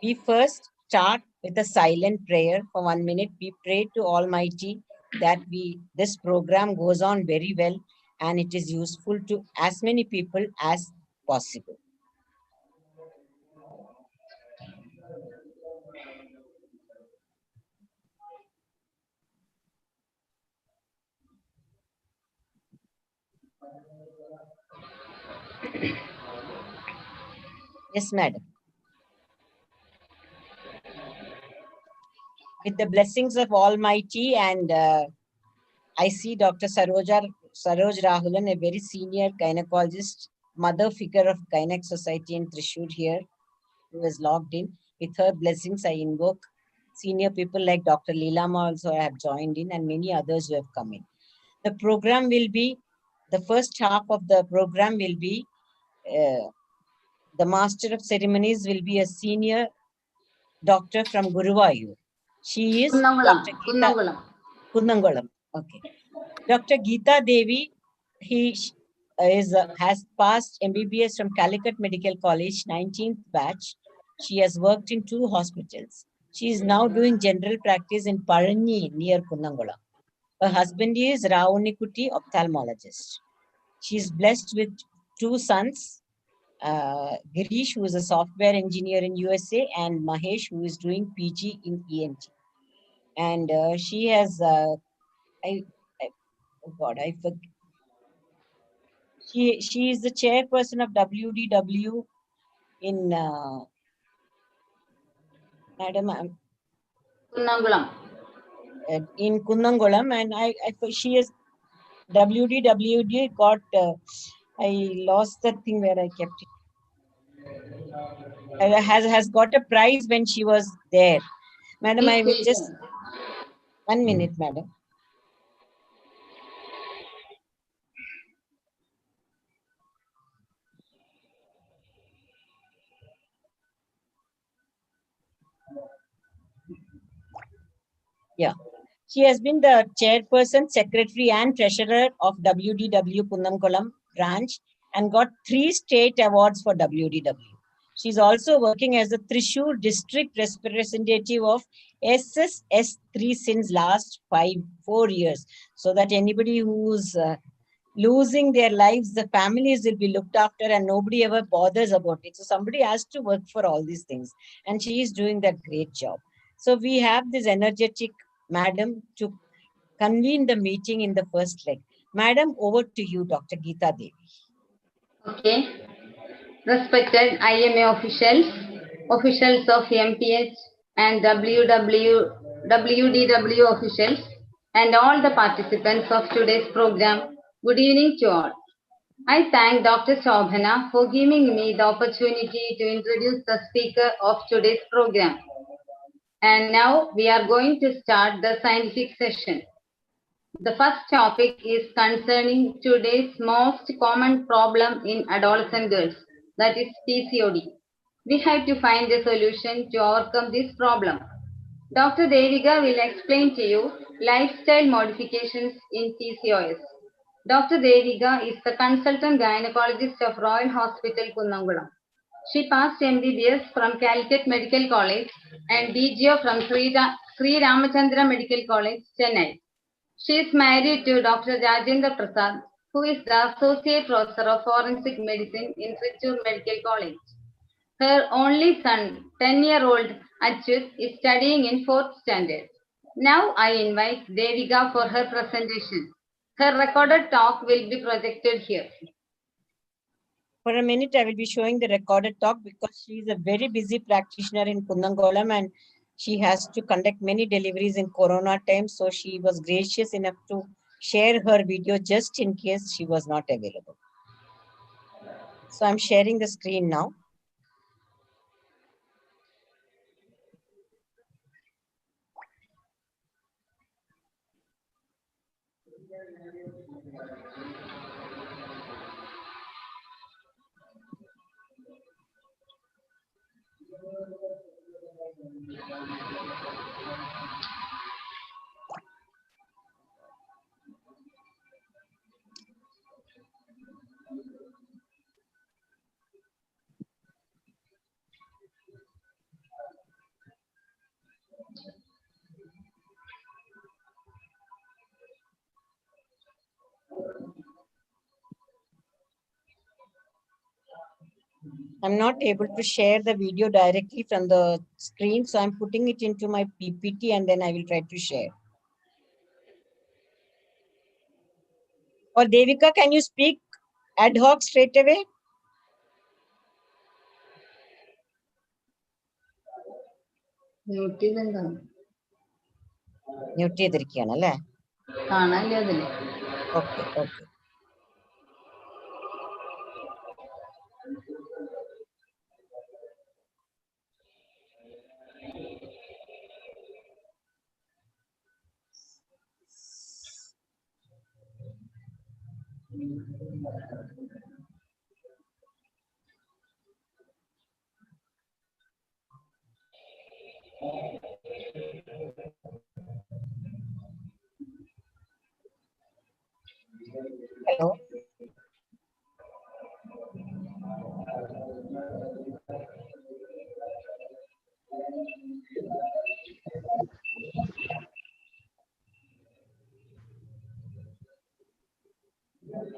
We first start with a silent prayer for 1 minute. We pray to Almighty that this program goes on very well and it is useful to as many people as possible. Yes, madam. With the blessings of Almighty, and I see Dr. Saroj Rahulan, a very senior gynecologist, mother figure of Gynec Society in Thrissur here, who is logged in. With her blessings, I invoke senior people like Dr. Leelama also have joined in, and many others who have come in. The program will be, the first half of the program will be, the Master of Ceremonies will be a senior doctor from Guruvayur. She is Dr. Geeta Kunnangulam. Okay. Dr. Geeta Devi, has passed MBBS from Calicut Medical College, 19th batch. She has worked in 2 hospitals. She is now doing general practice in Paranyi near Kunnangulam. Her husband is Raunikuti, ophthalmologist. She is blessed with 2 sons, Girish, who is a software engineer in USA, and Mahesh, who is doing PG in ENT. And she has, oh God, I forget. She is the chairperson of WDW in Madam Kunnangulam. In Kunnangulam, and she is WDWD got. I lost the thing where I kept it. Has got a prize when she was there, Madam. I will just 1 minute, Madam. Yeah. She has been the chairperson, secretary, and treasurer of WDW Kunnamkulam branch and got 3 state awards for WDW. She's also working as the Thrissur district representative of SSS3 since last 4 years, so that anybody who's losing their lives, the families will be looked after and nobody ever bothers about it. So somebody has to work for all these things, and she is doing that great job. So we have this energetic madam to convene the meeting in the first leg. Madam, over to you, Dr. Geeta Devi. Okay. Respected IMA officials, officials of MPH and WDW officials, and all the participants of today's program, good evening to all. I thank Dr. Shobhana for giving me the opportunity to introduce the speaker of today's program. And now we are going to start the scientific session. The first topic is concerning today's most common problem in adolescent girls, that is PCOD. We have to find a solution to overcome this problem. Dr. Devika will explain to you lifestyle modifications in PCOS. Dr. Devika is the consultant gynecologist of Royal Hospital, Kunnangulam. She passed MBBS from Calicut Medical College and DGO from Sri Ramachandra Medical College, Chennai. She is married to Dr. Rajendra Prasad, who is the Associate Professor of Forensic Medicine in Thrissur Medical College. Her only son, 10-year-old Achyut, is studying in 4th standard. Now I invite Devika for her presentation. Her recorded talk will be projected here. For a minute, I will be showing the recorded talk because she is a very busy practitioner in Kunnangolam and she has to conduct many deliveries in Corona times. So she was gracious enough to share her video just in case she was not available. So I'm sharing the screen now. I'm not able to share the video directly from the screen, so I'm putting it into my PPT and then I will try to share. Or Devika, can you speak ad hoc straight away? Mute ചെയ്തെന്താണ് Mute ചെയ്തിരിക്കുകയാണല്ലേ? കാണാനില്ല അതില്. Okay, okay. Hello.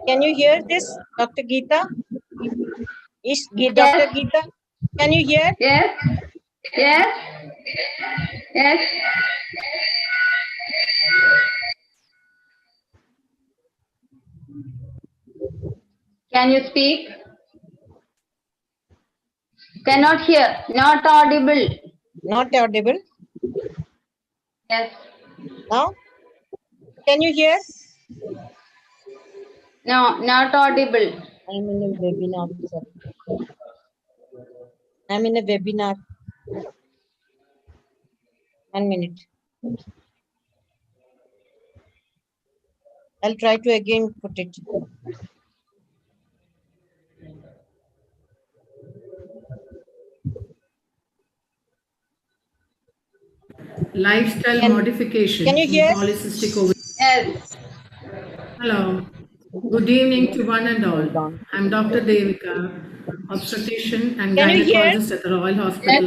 Can you hear this, Dr. Geeta? Dr. Geeta, can you hear? Yes, yes, yes. Can you speak? Cannot hear. Not audible. Not audible. Yes. Now, can you hear? No, not audible. I'm in a webinar. Sir. I'm in a webinar. 1 minute. I'll try to again put it. Lifestyle modification can you in hear? polycystic ovarian. Yes. Hello. Good evening to one and all. I'm Dr. Devika, obstetrician and Can you hear? gynecologist at the Royal Hospital.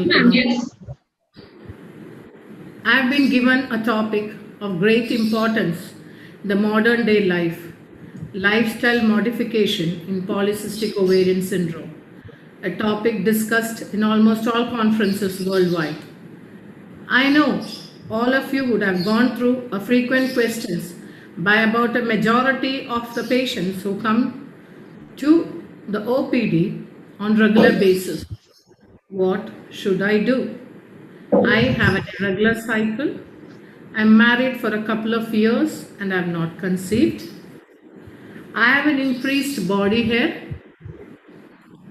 I've been given a topic of great importance in the modern day life, lifestyle modification in polycystic ovarian syndrome, a topic discussed in almost all conferences worldwide. I know all of you would have gone through a frequent questions by about a majority of the patients who come to the OPD on regular basis. What should I do? I have an irregular cycle. I'm married for a couple of years and I'm not conceived. I have an increased body hair.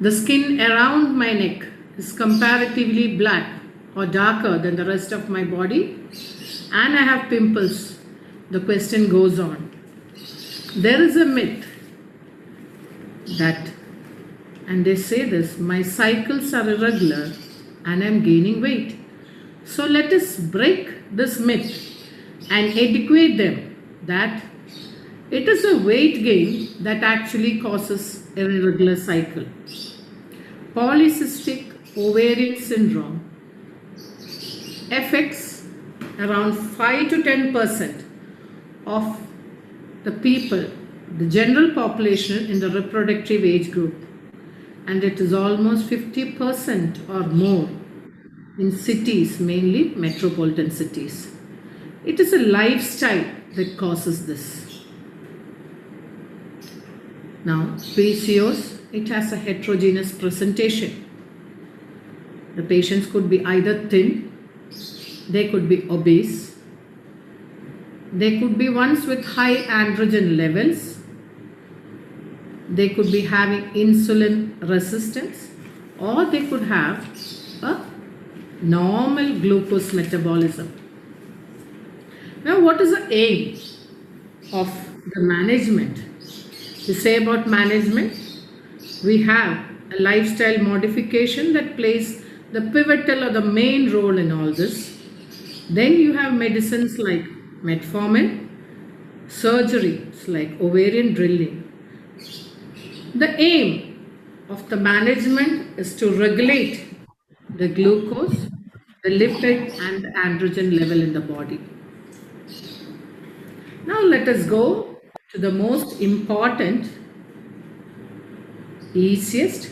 The skin around my neck is comparatively black or darker than the rest of my body, and I have pimples. The question goes on. There is a myth that, and they say this, my cycles are irregular and I'm gaining weight. So let us break this myth and educate them that it is a weight gain that actually causes irregular cycle. Polycystic ovarian syndrome affects around 5 to 10% of the people, the general population in the reproductive age group, and it is almost 50% or more in cities, mainly metropolitan cities. It is a lifestyle that causes this. Now, PCOS, it has a heterogeneous presentation. The patients could be either thin, they could be obese, they could be ones with high androgen levels, they could be having insulin resistance, or they could have a normal glucose metabolism. Now, what is the aim of the management? To say about management, we have a lifestyle modification that plays the pivotal or the main role in all this. Then you have medicines like metformin, surgeries like ovarian drilling. The aim of the management is to regulate the glucose, the lipid and the androgen level in the body. Now let us go to the most important, easiest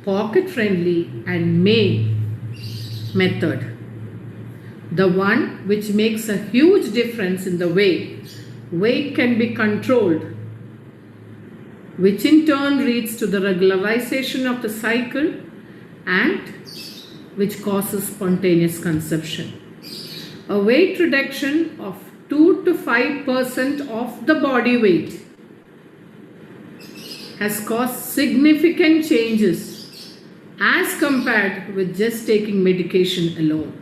pocket-friendly and May method. The one which makes a huge difference in the way weight can be controlled, which in turn leads to the regularization of the cycle and which causes spontaneous conception. A weight reduction of 2 to 5% of the body weight has caused significant changes as compared with just taking medication alone.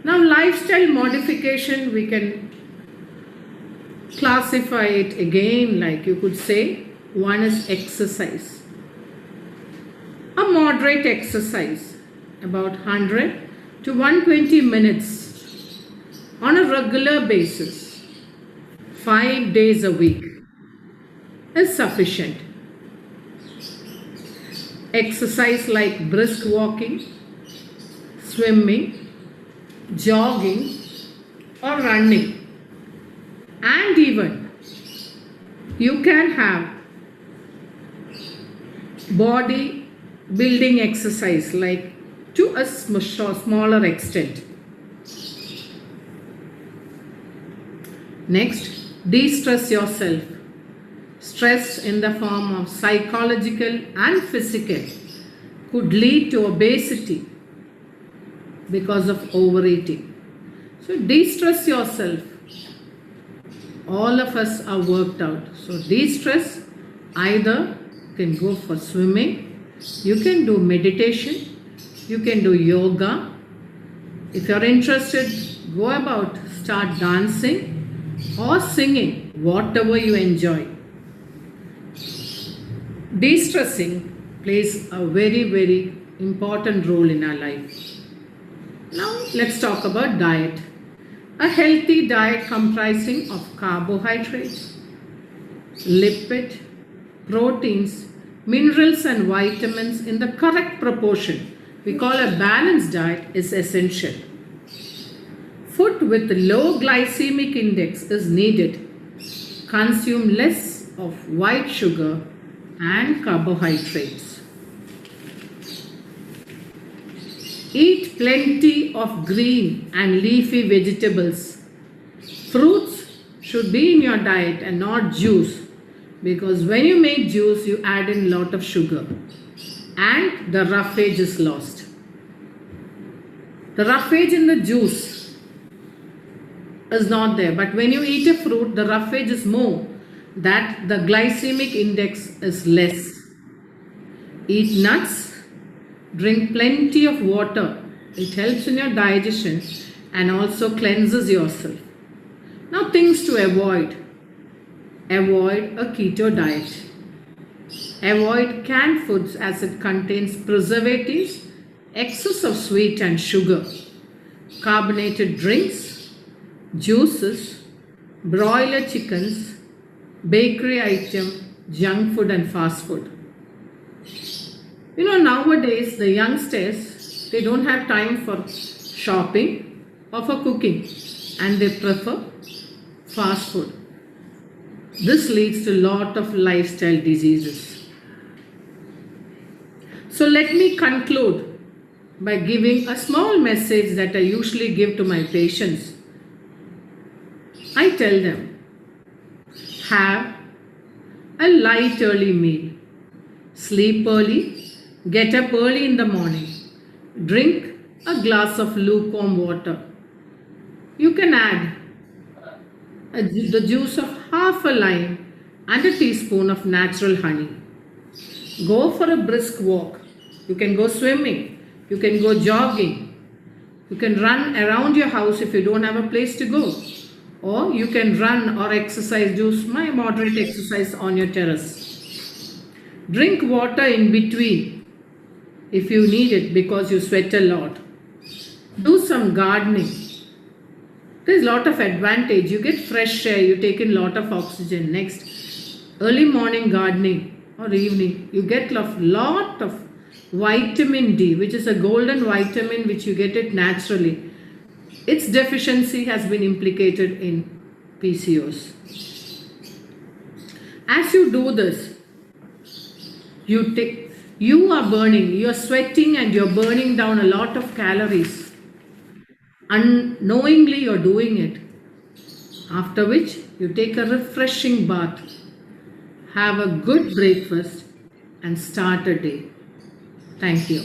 Now, lifestyle modification, we can classify it again, like you could say. One is exercise. A moderate exercise, about 100 to 120 minutes on a regular basis, 5 days a week is sufficient. Exercise like brisk walking, swimming, jogging or running, and even you can have body building exercise like to a smaller extent. Next, de-stress yourself. Stress in the form of psychological and physical could lead to obesity because of overeating. So de-stress yourself. All of us are worked out. So de-stress, either you can go for swimming, you can do meditation, you can do yoga. If you're interested, go about, start dancing or singing, whatever you enjoy. De-stressing plays a very, very important role in our life. Now let's talk about diet. A healthy diet comprising of carbohydrates, lipid, proteins, minerals and vitamins in the correct proportion, we call a balanced diet, is essential. Food with low glycemic index is needed. Consume less of white sugar and carbohydrates. Eat plenty of green and leafy vegetables. Fruits should be in your diet and not juice, because when you make juice you add in a lot of sugar and the roughage is lost. The roughage in the juice is not there, but when you eat a fruit the roughage is more, that the glycemic index is less. Eat nuts, drink plenty of water. It helps in your digestion and also cleanses yourself. Now, things to avoid. Avoid a keto diet. Avoid canned foods as it contains preservatives, excess of sweet and sugar, carbonated drinks, juices, broiler chickens, bakery item, junk food and fast food. You know, nowadays the youngsters, they don't have time for shopping or for cooking and they prefer fast food. This leads to a lot of lifestyle diseases. So let me conclude by giving a small message that I usually give to my patients. I tell them, have a light early meal, sleep early, get up early in the morning, drink a glass of lukewarm water. You can add the juice of half a lime and a teaspoon of natural honey. Go for a brisk walk. You can go swimming. You can go jogging. You can run around your house if you don't have a place to go. Or you can run or exercise, do my moderate exercise on your terrace. Drink water in between if you need it because you sweat a lot. Do some gardening. There's a lot of advantage. You get fresh air, you take in a lot of oxygen. Next, early morning gardening or evening, you get a lot of vitamin D, which is a golden vitamin which you get it naturally. Its deficiency has been implicated in PCOS. As you do this, you You are burning, you are sweating and you're burning down a lot of calories. Unknowingly, you're doing it. After which, you take a refreshing bath, have a good breakfast, and start a day. Thank you.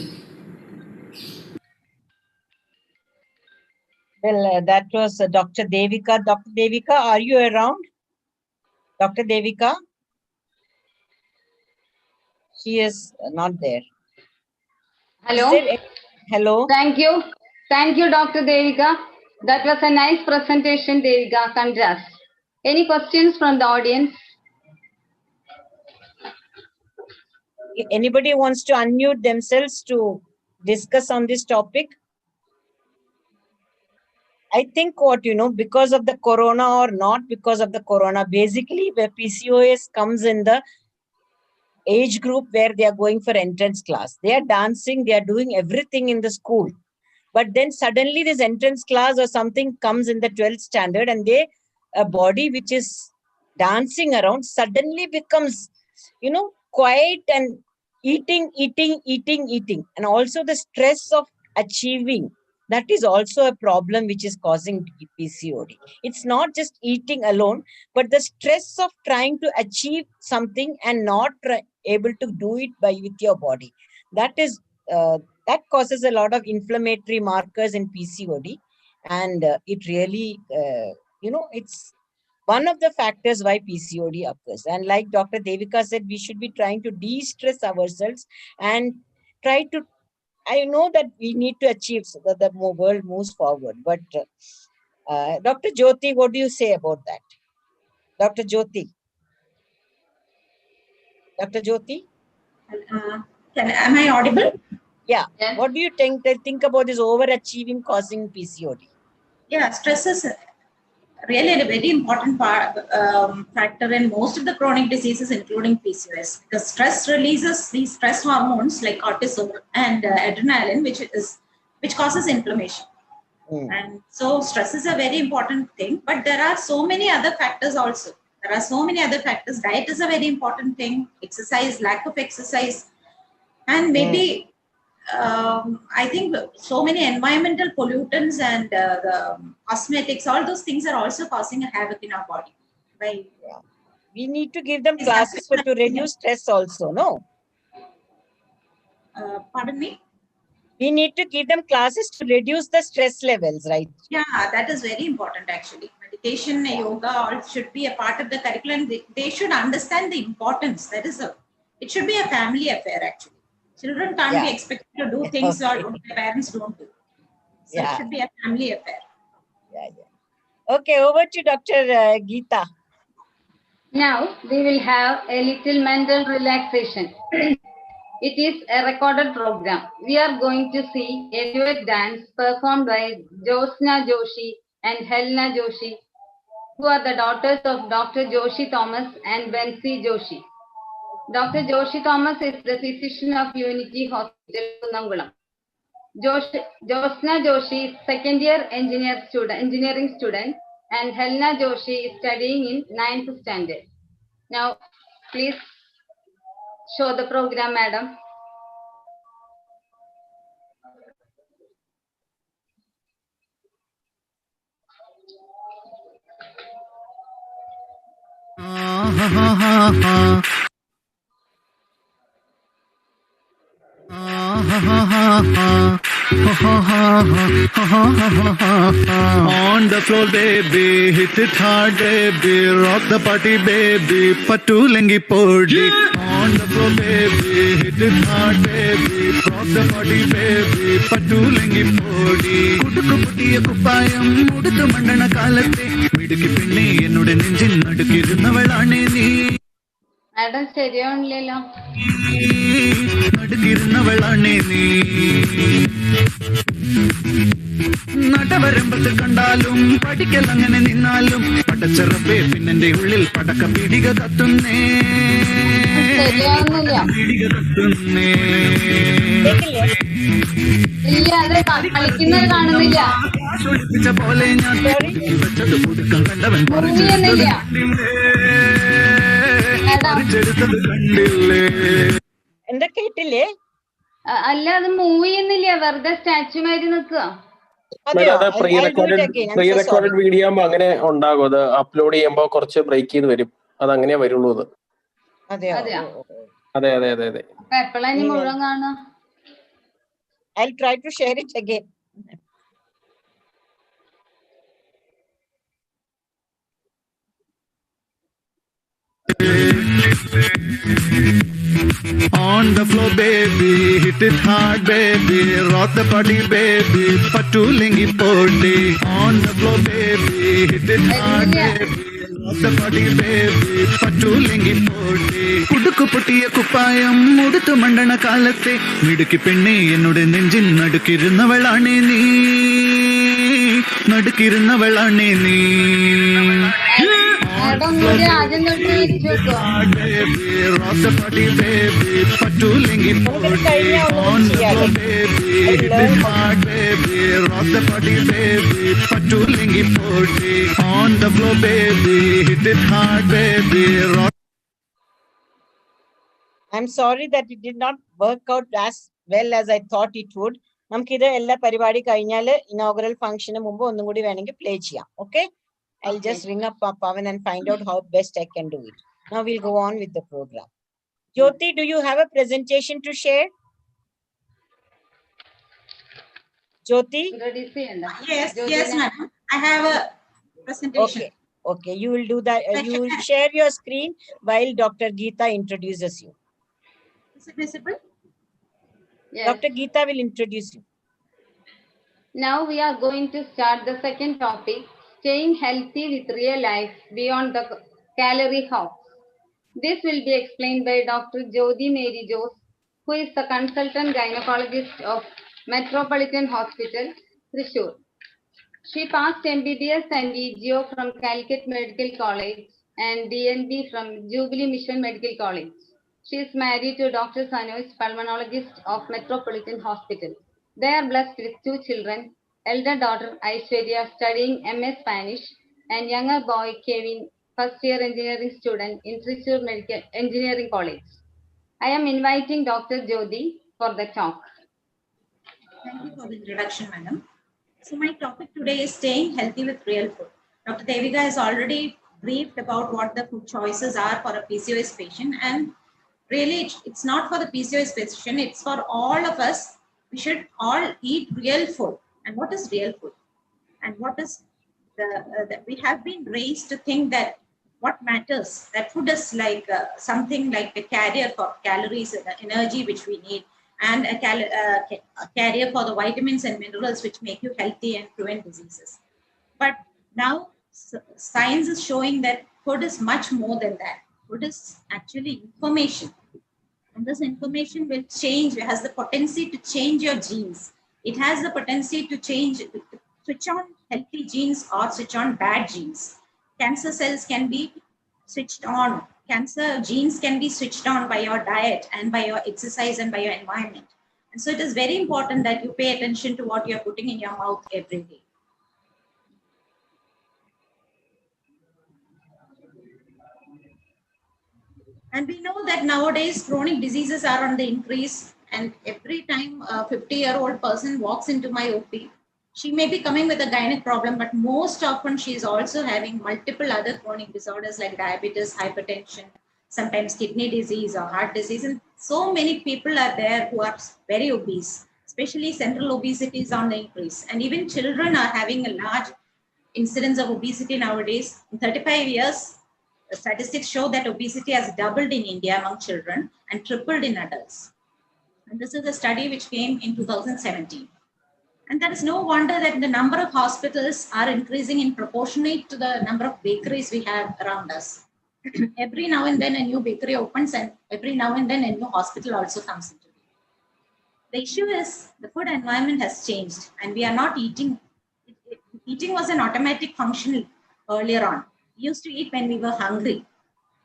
Well, that was Dr. Devika. Dr. Devika, are you around? Dr. Devika? She is not there. Hello. Hello. Thank you. Thank you, Dr. Devika. That was a nice presentation, Devika. Congrats. Any questions from the audience? If anybody wants to unmute themselves to discuss on this topic? I think because of the corona or not because of the corona, basically where PCOS comes in the age group where they are going for entrance class. They are dancing, they are doing everything in the school. But then suddenly this entrance class or something comes in the 12th standard and a body which is dancing around suddenly becomes, quiet and eating. And also the stress of achieving. That is also a problem which is causing PCOD. It's not just eating alone, but the stress of trying to achieve something and not able to do it with your body. That causes a lot of inflammatory markers in PCOD. And it really, it's one of the factors why PCOD occurs. And like Dr. Devika said, we should be trying to de-stress ourselves and try to, I know that we need to achieve so that the world moves forward. But Dr. Jyoti, what do you say about that? Dr. Jyoti? Dr. Jyoti? Am I audible? Yeah. Yes. What do you think about this overachieving causing PCOD? Yeah, stress is really a very important factor in most of the chronic diseases, including PCOS. Because stress releases these stress hormones like cortisol and adrenaline, which causes inflammation. And so stress is a very important thing, but there are so many other factors also. There are so many other factors. Diet is a very important thing. Exercise, lack of exercise, and maybe I think so many environmental pollutants and the cosmetics, all those things are also causing a havoc in our body. Right? Yeah. We need to give them classes to reduce stress also, no? Pardon me? We need to give them classes to reduce the stress levels, right? Yeah, that is very important actually. Meditation, yoga, all should be a part of the curriculum. They should understand the importance. It should be a family affair actually. Children can't be expected to do things or their parents don't do. So it should be a family affair. Okay, over to Dr. Geeta. Now we will have a little mental relaxation. It is a recorded program. We are going to see a duet dance performed by Josna Joshi and Helena Joshi, who are the daughters of Dr. Joshi Thomas and Bensi Joshi. Dr. Joshi Thomas is the physician of Unity Hospital, Kunnamkulam. Josna Joshi is second-year engineering student, and Helena Joshi is studying in 9th standard. Now, please show the program, madam. On the floor, baby, hit it hard, baby, rock the party, baby, patu lengi podi. On the floor, baby, hit it hard, baby, rock the party, baby, patu lengi podi. Kudukku putiya kuppayam, mudukku mandana kalatte, midukki pinni ennude nenjin nadukirunnavalane nee. Madam, ശരിയാണല്ലോ. നടുക്കിരുന്നവളാണേ നീ. നടവരമ്പത്ത് കണ്ടാലും പഠിക്കൽ അങ്ങനെ നിന്നാലും പടച്ചറപ്പേ പിന്നെന്റെ ഉള്ളിൽ പടക്ക പിടിക കത്തുന്നേ. പിടിക കത്തുന്നേ. ഇല്ല, അത് കളിക്കുന്നത് കാണുന്നില്ല. ഒളിപ്പിച്ച പോലെ ഞാൻ വെച്ചത് പുതുക്കം കണ്ടവൻ മുങ്ങിയൊന്നുമില്ല. പറിച്ചെടുത്തത് കണ്ടില്ലേ. എന്താ കേട്ടില്ലേ? അല്ല, അത് മൂവ് ചെയ്യുന്നില്ല, വെറുതെ സ്റ്റാച്ചു മാതിരി നിൽക്കുക. അതെയോ? Pre I'll do it again. I'm so sorry. Recorded video ആകുമ്പോൾ അങ്ങനെ ഉണ്ടാകും. അത് അപ്ലോഡ് ചെയ്യുമ്പോൾ കുറച്ച് ബ്രേക്ക് ചെയ്ത് വരും. അത് അങ്ങനെയാ വരുള്ളൂ. അത് അതെയോ? അതെ അതെ അതെ അതെ. അപ്പൊ എപ്പോഴാ ഇനി മുഴുവൻ കാണുക? I'll try to share it again. On the floor, baby, hit it hard, baby, rock the body, baby, patulingi podi. On the floor, baby, hit it hard, baby, rock the body, baby, patulingi podi. Kudukku pottiya kuppayam uduthu mandana kalathe midukki penne ennude nenjin nadukirunnavalane nee, nadukirunnavalane nee. ആദ്യം തൊട്ട് തിരിച്ചു വെക്കുക. I'm sorry that it did not work out as well as I thought it would. നമുക്കിത് എല്ലാ പരിപാടി കഴിഞ്ഞാൽ inaugural ഫംഗ്ഷന് മുമ്പ് ഒന്നും കൂടി വേണമെങ്കിൽ പ്ലേ ചെയ്യാം. Okay? I'll just ring up Pavan and find out how best I can do it. Now we'll go on with the program. Jyoti, do you have a presentation to share? Jyoti? Yes, madam. I have a presentation. Okay. You will do that. You will share your screen while Dr. Geeta introduces you. Is it visible? Yes. Dr. Geeta will introduce you. Now we are going to start the second topic, staying healthy with real life beyond the calorie house. This will be explained by Dr. Jyoti Mary Jose, who is the consultant gynecologist of Metropolitan Hospital, Thrissur. She passed MBBS and EGO from Calicut Medical College and DNB from Jubilee Mission Medical College. She is married to Dr. Sanois, pulmonologist of Metropolitan Hospital. They are blessed with 2 children, elder daughter Aishwarya studying MS Spanish and younger boy Kevin, first year engineering student in Thrissur Medical Engineering College. I am inviting Dr. Jyoti for the talk. Thank you for the introduction, madam. So my topic today is staying healthy with real food. Dr. Devika has already briefed about what the food choices are for a PCOS patient, and really it's not for the PCOS patient, it's for all of us. We should all eat real food. And what is real food? And what is that we have been raised to think that what matters, that food is like something like a carrier for calories and energy which we need, and a carrier for the vitamins and minerals which make you healthy and prevent diseases. But now science is showing that food is much more than that. Food is actually information. And this information will change, it has the potency to change your genes. It has the potency to switch on healthy genes or switch on bad genes. Cancer cells can be switched on. Cancer genes can be switched on by your diet and by your exercise and by your environment. And so it is very important that you pay attention to what you're putting in your mouth every day. And we know that nowadays chronic diseases are on the increase, and every time a 50-year-old person walks into my OP, she may be coming with a gynec problem, but most often she is also having multiple other chronic disorders like diabetes, hypertension, sometimes kidney disease or heart disease. And so many people are there who are very obese, especially central obesity is on the increase. And even children are having a large incidence of obesity nowadays. In 35 years, the statistics show that obesity has doubled in India among children and tripled in adults. And this is a study which came in 2017. And there is no wonder that the number of hospitals are increasing in proportionate to the number of bakeries we have around us. Every now and then a new bakery opens, and every now and then a new hospital also comes into it. The issue is the food environment has changed, and we are not eating. Eating was an automatic function earlier on. We used to eat when we were hungry,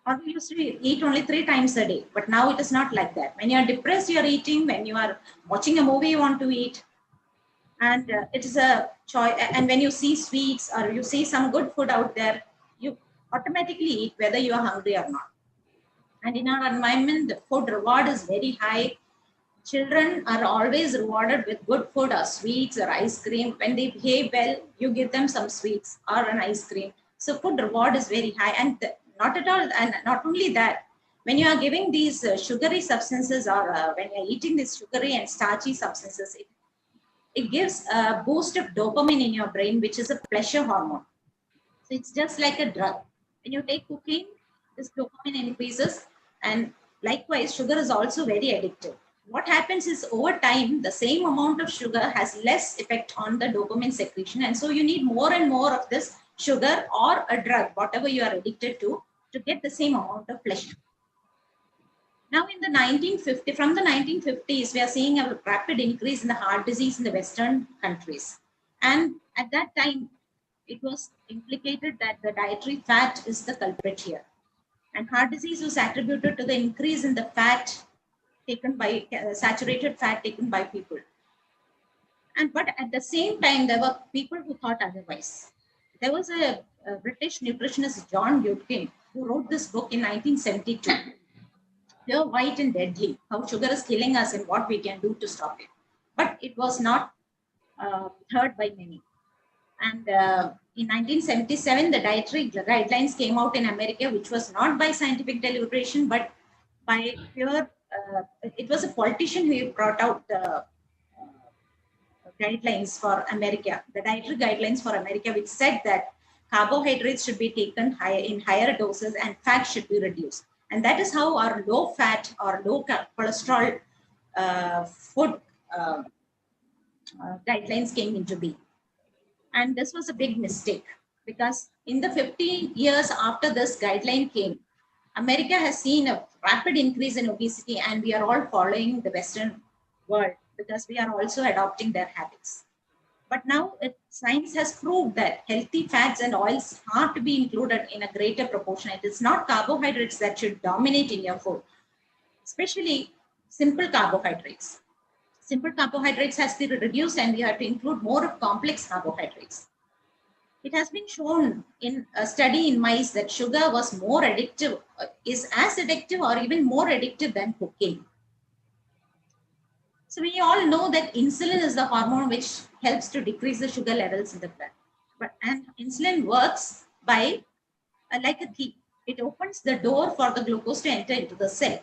or we used to eat only 3 times a day. But now it is not like that. When you are depressed, you are eating. When you are watching a movie, you want to eat. And it is a choice. And when you see sweets or you see some good food out there, you automatically eat whether you are hungry or not. And in our environment, the food reward is very high. Children are always rewarded with good food or sweets or ice cream. When they behave well, you give them some sweets or an ice cream. So food reward is very high. And not at all, and not only that, when you are giving these sugary substances or when you are eating these sugary and starchy substances, it gives a boost of dopamine in your brain, which is a pleasure hormone. So it's just like a drug. When you take cocaine, this dopamine increases, and likewise, sugar is also very addictive. What happens is over time, the same amount of sugar has less effect on the dopamine secretion, and so you need more and more of this sugar or a drug, whatever you are addicted to get the same amount of pleasure. Now, in the 1950, from the 1950s, we are seeing a rapid increase in the heart disease in the Western countries. And at that time, it was implicated that the dietary fat is the culprit here. And heart disease was attributed to the increase in the fat taken by, saturated fat taken by people. But at the same time, there were people who thought otherwise. There was a British nutritionist, John Yudkin, who wrote this book in 1972. Pure, white, and deadly, how sugar is killing us and what we can do to stop it. But it was not heard by many. And in 1977, the dietary guidelines came out in America, which was not by scientific deliberation, but by pure, it was a politician who brought out the guidelines for America, the dietary guidelines for America, which said that carbohydrates should be taken in higher doses and fat should be reduced. And that is how our low fat or low cholesterol food guidelines came into being. And this was a big mistake because in the 15 years after this guideline came, America has seen a rapid increase in obesity, and we are all following the Western world because we are also adopting their habits. But now science has proved that healthy fats and oils are to be included in a greater proportion. It is not carbohydrates that should dominate in your food, especially simple carbohydrates. Simple carbohydrates has to be reduced, and we have to include more of complex carbohydrates. It has been shown in a study in mice that sugar was more addictive, is as addictive or even more addictive than cocaine. So we all know that insulin is the hormone which helps to decrease the sugar levels in the blood. And insulin works by like a key. It opens the door for the glucose to enter into the cell.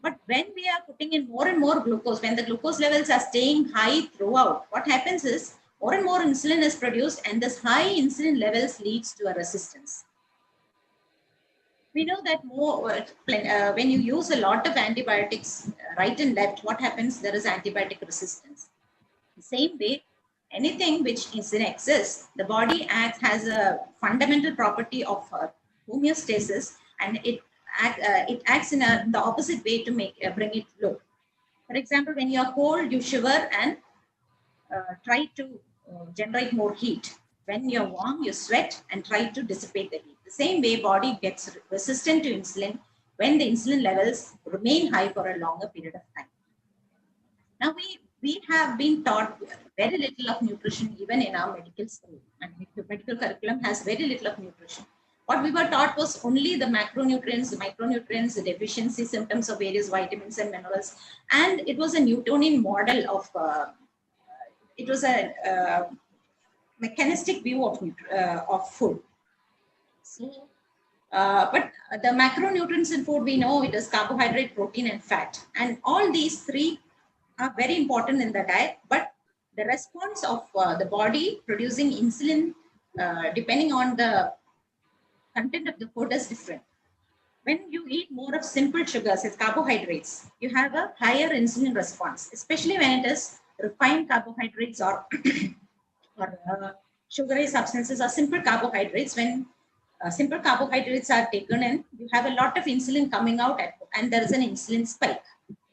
But when we are putting in more and more glucose, when the glucose levels are staying high throughout, what happens is more and more insulin is produced, and this high insulin levels leads to a resistance. We know that when you use a lot of antibiotics right and left, what happens? There is antibiotic resistance. The same way, anything which is in excess, the body has a fundamental property of homeostasis, and it acts in the opposite way to bring it low. For example, when you are cold, you shiver and try to generate more heat. When you're warm, you sweat and try to dissipate the heat. The same way, body gets resistant to insulin when the insulin levels remain high for a longer period of time. Now, we have been taught very little of nutrition even in our medical school. And the medical curriculum has very little of nutrition. What we were taught was only the macronutrients, the micronutrients, the deficiency symptoms of various vitamins and minerals. And it was a Newtonian model of, it was a mechanistic view of food. So, but the macronutrients in food, we know it is carbohydrate, protein, and fat. And all these three are very important in the diet, but the response of the body producing insulin, depending on the content of the food, is different. When you eat more of simple sugars, as carbohydrates, you have a higher insulin response, especially when it is refined carbohydrates or sugary substances or simple carbohydrates. When simple carbohydrates are taken in, you have a lot of insulin coming out and there is an insulin spike.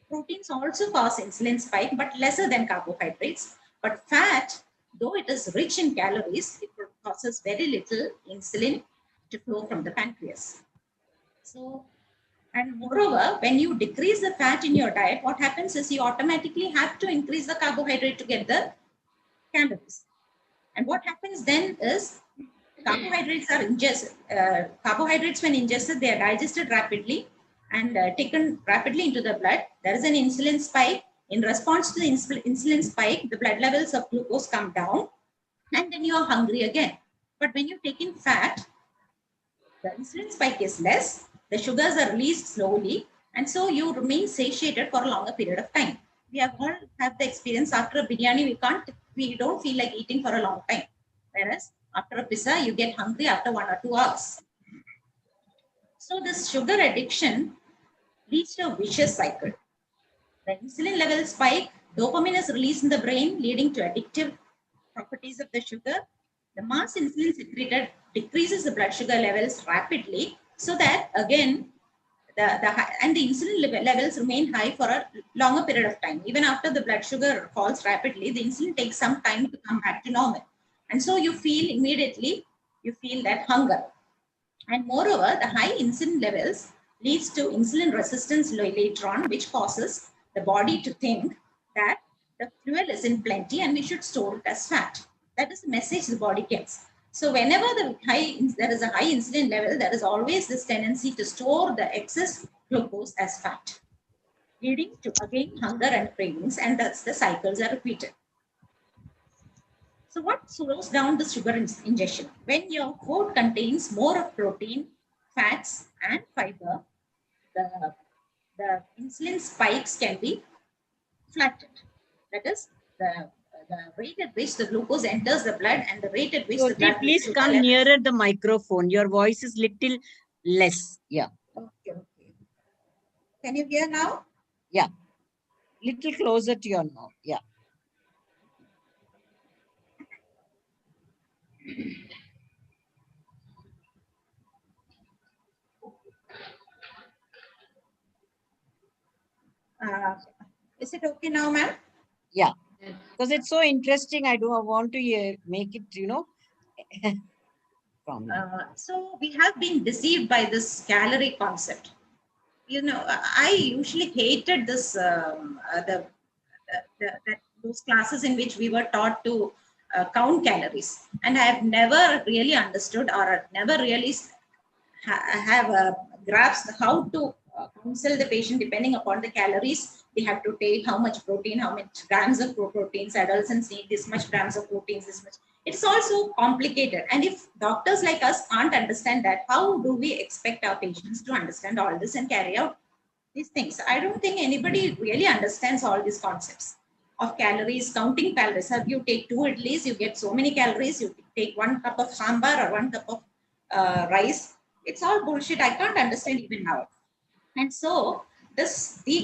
Proteins also cause insulin spike, but lesser than carbohydrates. But fat, though it is rich in calories, it causes very little insulin to flow from the pancreas. So, and moreover, when you decrease the fat in your diet, what happens is you automatically have to increase the carbohydrate to get the calories. And what happens then is carbohydrates are ingested. Carbohydrates, when ingested, they are digested rapidly, and taken rapidly into the blood, there is an insulin spike. In response to the insulin spike, the blood levels of glucose come down, and then you are hungry again. But when you take in fat, the insulin spike is less, the sugars are released slowly, and so you remain satiated for a longer period of time. We have all have the experience after a biryani, we don't feel like eating for a long time. Whereas after a pizza, you get hungry after 1 or 2 hours. So this sugar addiction leads to a vicious cycle. The insulin levels spike, dopamine is released in the brain, leading to addictive properties of the sugar. The mass insulin secreted decreases the blood sugar levels rapidly, so that again, the insulin levels remain high for a longer period of time. Even after the blood sugar falls rapidly, the insulin takes some time to come back to normal. And so you feel immediately, you feel that hunger. And moreover, the high insulin levels leads to insulin resistance later on, which causes the body to think that the fuel is in plenty and we should store it as fat. That is the message the body gets. So whenever there is a high insulin level, there is always this tendency to store the excess glucose as fat, leading to again hunger and cravings, and thus the cycles are repeated. So what slows down the sugar ingestion? When your food contains more of protein, fats, and fiber, the insulin spikes can be flattened. That is, the rate at which the glucose enters the blood and the rate at which the blood... Please come nearer the microphone. Your voice is little less. Yeah. Okay. Can you hear now? Yeah. Little closer to your mouth. Yeah. Is it okay now, ma'am? Yeah. Because it's so interesting. I want to make it, so we have been deceived by this calorie concept. I usually hated this those classes in which we were taught to count calories, and I have never really understood or never really have grasped how to counsel the patient depending upon the calories they have to take, how much protein, how much grams of proteins. Adolescents need this much grams of proteins, this much. It's also complicated. And if doctors like us can't understand that, how do we expect our patients to understand all this and carry out these things? I don't think anybody really understands all these concepts of calories, counting calories. If you take 2 idlis, you get so many calories. You take 1 cup of sambar or 1 cup of rice. It's all bullshit. I can't understand even now. And so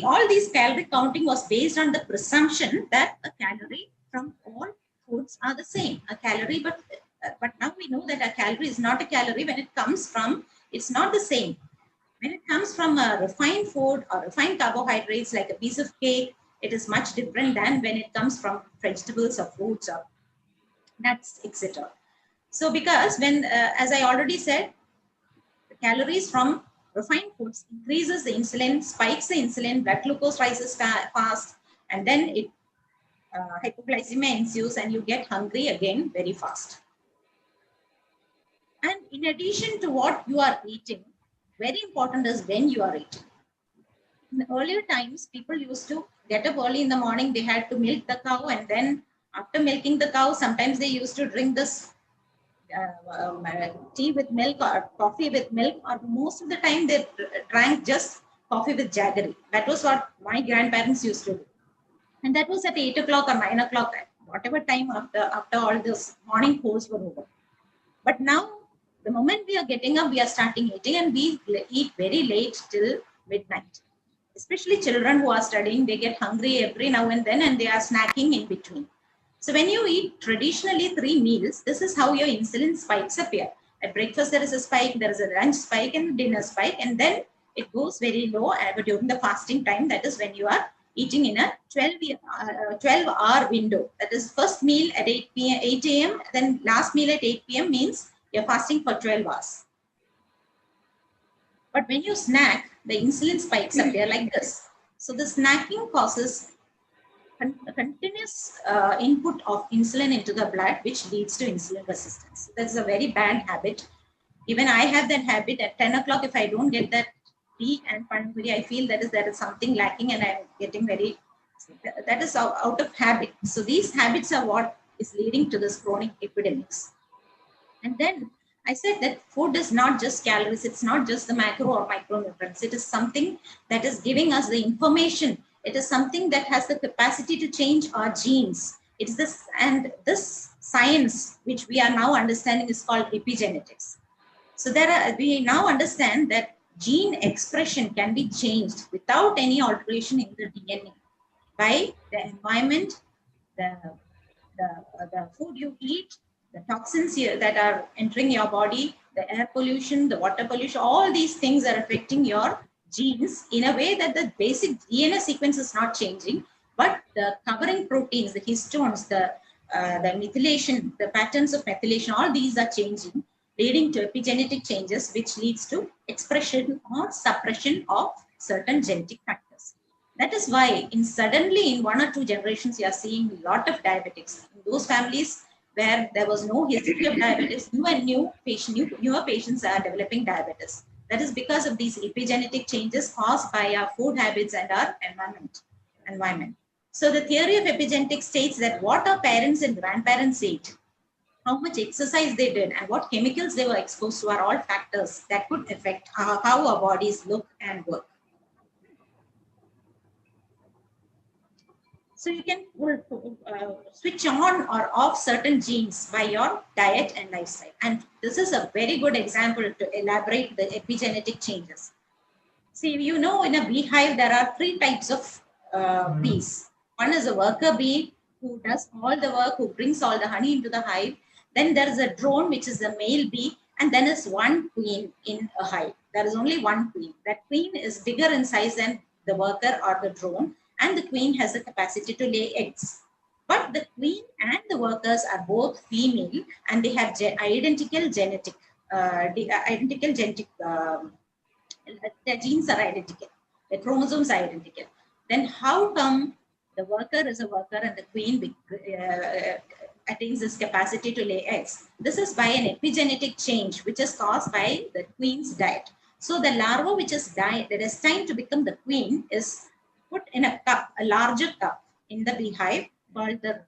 all these calorie counting was based on the presumption that a calorie from all foods are the same. A calorie, but now we know that a calorie is not a calorie when it comes from, it's not the same. When it comes from a refined food or refined carbohydrates like a piece of cake, it is much different than when it comes from vegetables or fruits or nuts, etc. So because when, as I already said, the calories from refined foods increases the insulin, spikes the insulin, blood glucose rises fast, and then hypoglycemia ensues and you get hungry again very fast. And in addition to what you are eating, very important is when you are eating. In earlier times, people used to get up early in the morning, they had to milk the cow, and then after milking the cow, sometimes they used to drink this tea with milk or coffee with milk, or most of the time they drank just coffee with jaggery. That was what my grandparents used to do. And that was at 8 o'clock or 9 o'clock, whatever time after all those morning course were over. But now, the moment we are getting up, we are starting eating, and we eat very late till midnight. Especially children who are studying, they get hungry every now and then, and they are snacking in between. So when you eat traditionally 3 meals, this is how your insulin spikes appear. At breakfast, there is a spike, there is a lunch spike and dinner spike, and then it goes very low during the fasting time. That is when you are eating in a 12-hour window. That is first meal at 8 a.m., then last meal at 8 p.m. means you're fasting for 12 hours. But when you snack, the insulin spikes appear like this. So the snacking causes a continuous input of insulin into the blood, which leads to insulin resistance. That's a very bad habit. Even I have that habit at 10 o'clock. If I don't get that tea and panipuri, I feel there is something lacking, and I'm getting very, that is out of habit. So these habits are what is leading to this chronic epidemics. And then I said that food is not just calories, it's not just the macro or micronutrients. It is something that is giving us the information. It is something that has the capacity to change our genes. It's this, and this science, which we are now understanding, is called epigenetics. So we now understand that gene expression can be changed without any alteration in the DNA by the environment, the food you eat, the toxins that are entering your body, the air pollution, the water pollution, all these things are affecting your genes in a way that the basic DNA sequence is not changing, but the covering proteins, the histones, the methylation, the patterns of methylation, all these are changing, leading to epigenetic changes, which leads to expression or suppression of certain genetic factors. That is why suddenly in 1 or 2 generations, you are seeing a lot of diabetics. In those families where there was no history of diabetes, newer patients are developing diabetes. That is because of these epigenetic changes caused by our food habits and our environment. So the theory of epigenetics states that what our parents and grandparents ate, how much exercise they did, and what chemicals they were exposed to are all factors that could affect how our bodies look and work. So you can switch on or off certain genes by your diet and lifestyle. And this is a very good example to elaborate the epigenetic changes. See, in a beehive, there are 3 types of bees. One is a worker bee who does all the work, who brings all the honey into the hive. Then there is a drone, which is the male bee. And then is one queen in a hive. There is only one queen. That queen is bigger in size than the worker or the drone. And the queen has the capacity to lay eggs. But the queen and the workers are both female, and they have identical genetic, their genes are identical, the chromosomes are identical. Then how come the worker is a worker and the queen attains this capacity to lay eggs? This is by an epigenetic change, which is caused by the queen's diet. So the larva, which is destined to become the queen, is put in a cup, a larger cup in the beehive called the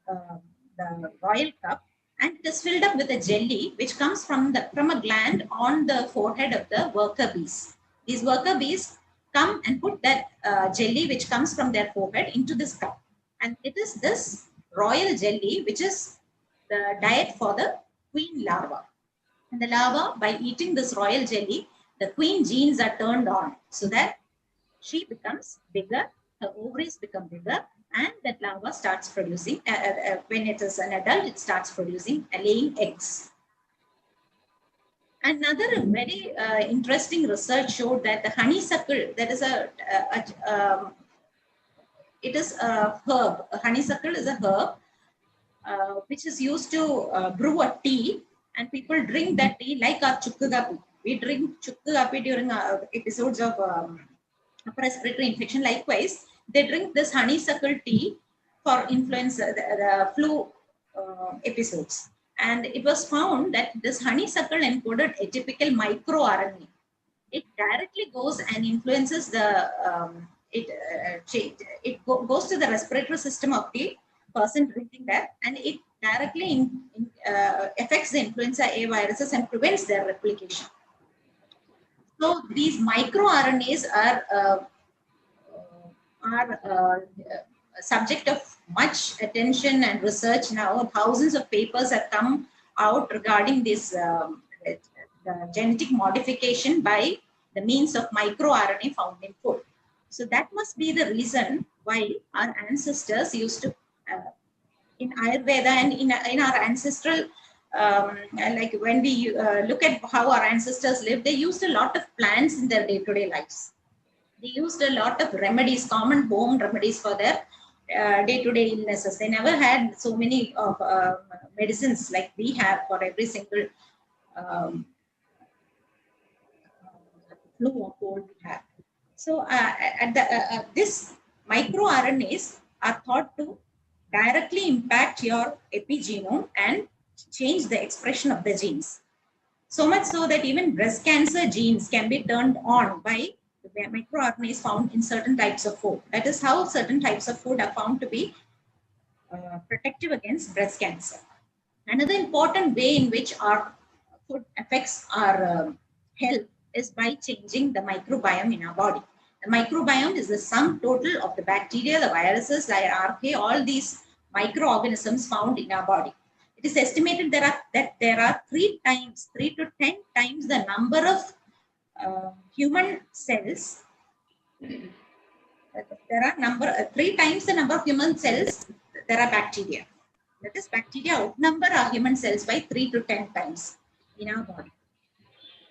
royal cup, and it is filled up with a jelly which comes from a gland on the forehead of the worker bees. These worker bees come and put that jelly which comes from their forehead into this cup, and it is this royal jelly which is the diet for the queen larva. And the larva, by eating this royal jelly, the queen genes are turned on so that she becomes bigger, her ovaries become bigger, and that larva starts producing, when it is an adult, it starts producing, laying eggs. Another very interesting research showed that the honeysuckle, that is it is a herb. A honeysuckle is a herb which is used to brew a tea, and people drink that tea like our chukku kapi. We drink chukku kapi during episodes of upper respiratory infection. Likewise, they drink this honeysuckle tea for influenza, the flu episodes. And it was found that this honeysuckle encoded atypical microRNA. It directly goes and influences the, goes to the respiratory system of the person drinking that, and it directly affects the influenza A viruses and prevents their replication. So these microRNAs are subject of much attention and research now. Thousands of papers have come out regarding this genetic modification by the means of microRNA found in food. So that must be the reason why our ancestors used to, in Ayurveda and in our ancestral, like when we look at how our ancestors lived, they used a lot of plants in their day-to-day lives. They used a lot of remedies, common home remedies for their day-to-day illnesses. They never had so many of medicines like we have for every single flu or cold we have. So this microRNAs are thought to directly impact your epigenome and change the expression of the genes. So much so that even breast cancer genes can be turned on by the microRNA is found in certain types of food. That is how certain types of food are found to be protective against breast cancer. Another important way in which our food affects our health is by changing the microbiome in our body. The microbiome is the sum total of the bacteria, the viruses, the archaea, all these microorganisms found in our body. It is estimated that there are 3 to 10 times the number of human cells. There are 3 times the number of human cells. There are bacteria. That is, bacteria outnumber our human cells by 3 to 10 times in our body.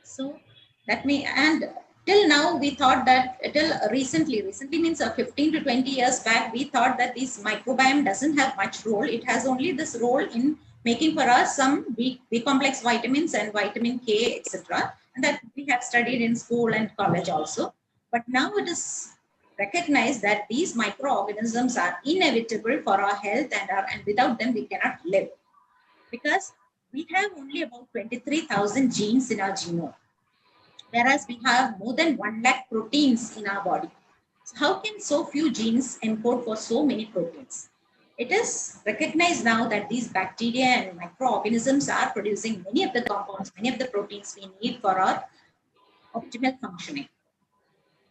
So and till now we thought that, till recently means 15 to 20 years back, we thought that this microbiome doesn't have much role. It has only this role in making for us some B complex vitamins and vitamin K, etc. And that we have studied in school and college also. But now it is recognized that these microorganisms are inevitable for our health, and without them we cannot live, because we have only about 23,000 genes in our genome, whereas we have more than 1 lakh proteins in our body. So how can so few genes encode for so many proteins? It is recognized now that these bacteria and microorganisms are producing many of the compounds, many of the proteins we need for our optimal functioning.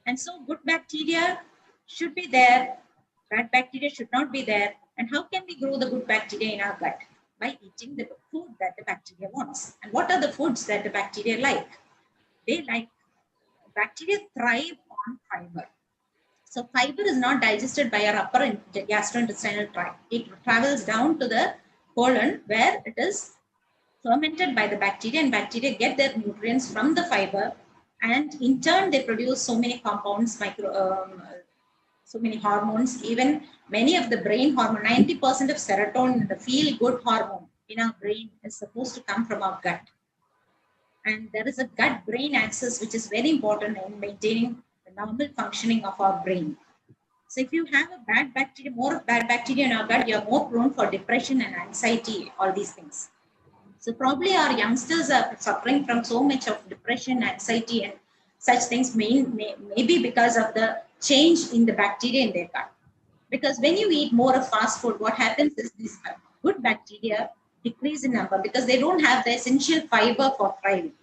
And so good bacteria should be there, bad bacteria should not be there. And how can we grow the good bacteria in our gut? By eating the food that the bacteria wants. And what are the foods that the bacteria like? Bacteria thrive on fiber. So fiber is not digested by our upper gastrointestinal tract. It travels down to the colon, where it is fermented by the bacteria, and bacteria get their nutrients from the fiber, and in turn they produce so many compounds, so many hormones, even many of the brain hormone. 90% of serotonin, the feel-good hormone in our brain, is supposed to come from our gut. And there is a gut-brain axis which is very important in maintaining the normal functioning of our brain. So if you have a bad bacteria, more bad bacteria in our gut, you're more prone for depression and anxiety, all these things. So probably our youngsters are suffering from so much of depression, anxiety, and such things maybe because of the change in the bacteria in their gut. Because when you eat more of fast food, what happens is these good bacteria decrease in number because they don't have the essential fiber for thriving.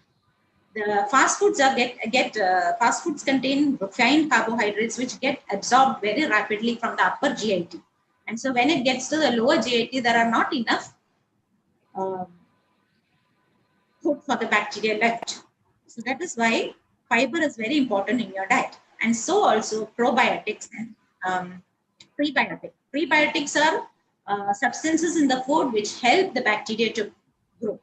The fast foods fast foods contain refined carbohydrates which get absorbed very rapidly from the upper GIT. And so when it gets to the lower GIT, there are not enough food for the bacteria left. So that is why fiber is very important in your diet. And so also probiotics and prebiotics. Prebiotics are substances in the food which help the bacteria to grow.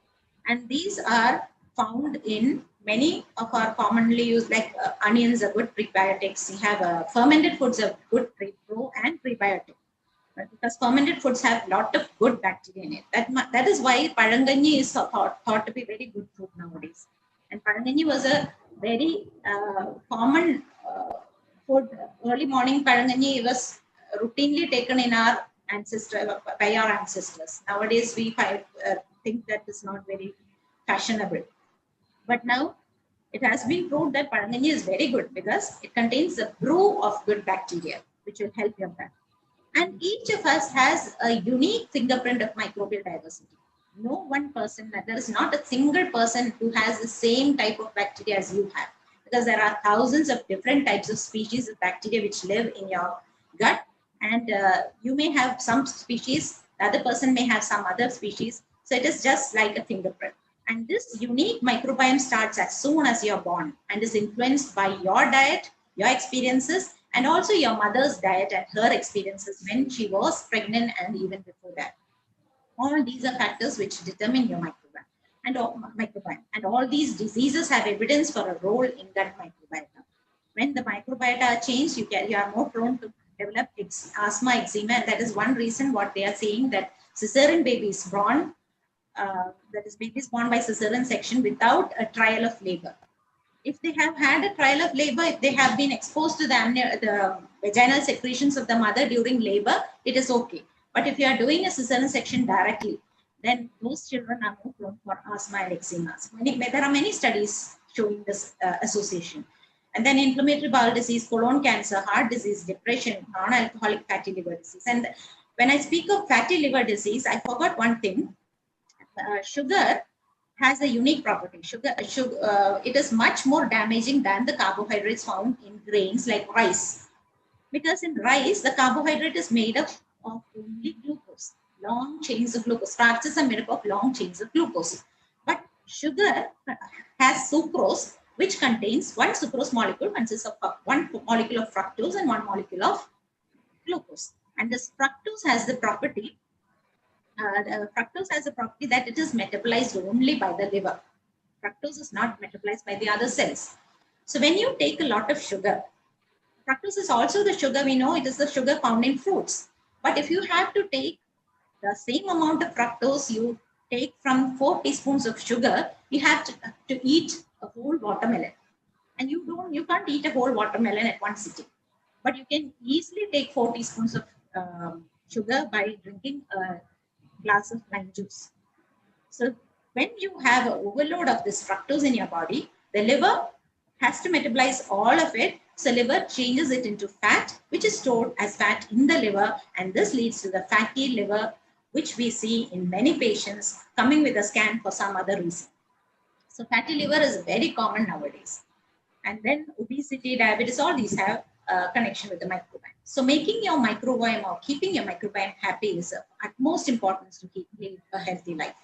And these are found in many of our commonly used, like onions are good prebiotics. You have fermented foods are good pro and prebiotic. But because fermented foods have a lot of good bacteria in it. That is why paranganyi is thought to be very good food nowadays. And paranganyi was a very common food. Early morning paranganyi was routinely taken in our by our ancestors. Nowadays we think that is not very fashionable. But now it has been proved that paranganyi is very good because it contains a brew of good bacteria, which will help your gut. And each of us has a unique fingerprint of microbial diversity. No one person, there is not a single person who has the same type of bacteria as you have, because there are thousands of different types of species of bacteria which live in your gut. And you may have some species, the other person may have some other species. So it is just like a fingerprint. And this unique microbiome starts as soon as you're born and is influenced by your diet, your experiences, and also your mother's diet and her experiences when she was pregnant and even before that. All these are factors which determine your microbiome. And all these diseases have evidence for a role in gut microbiota. When the microbiota are changed, you are more prone to develop asthma, eczema, and that is one reason what they are saying that cesarean babies born, that is babies born by cesarean section without a trial of labor. If they have had a trial of labor, if they have been exposed to the vaginal secretions of the mother during labor, it is okay. But if you are doing a cesarean section directly, then those children are more prone for asthma and eczema. There are many studies showing this association. And then inflammatory bowel disease, colon cancer, heart disease, depression, non-alcoholic fatty liver disease. And when I speak of fatty liver disease, I forgot one thing. Sugar has a unique property. It is much more damaging than the carbohydrates found in grains like rice. Because in rice, the carbohydrate is made up of only glucose, long chains of glucose. Starches are made up of long chains of glucose. But sugar has sucrose, which contains one sucrose molecule, consists of one molecule of fructose and one molecule of glucose. And this fructose has the property that it is metabolized only by the liver. Fructose is not metabolized by the other cells. So when you take a lot of sugar, fructose is also the sugar, we know it is the sugar found in fruits. But if you have to take the same amount of fructose you take from 4 teaspoons of sugar, you have to eat a whole watermelon. And you can't eat a whole watermelon at one sitting. But you can easily take 4 teaspoons of sugar by drinking a glass of lime juice. So when you have an overload of this fructose in your body, the liver has to metabolize all of it. So liver changes it into fat, which is stored as fat in the liver. And this leads to the fatty liver, which we see in many patients coming with a scan for some other reason. So fatty liver is very common nowadays. And then obesity, diabetes, all these have a connection with the microbiome. So making your microbiome or keeping your microbiome happy is of utmost importance to live a healthy life.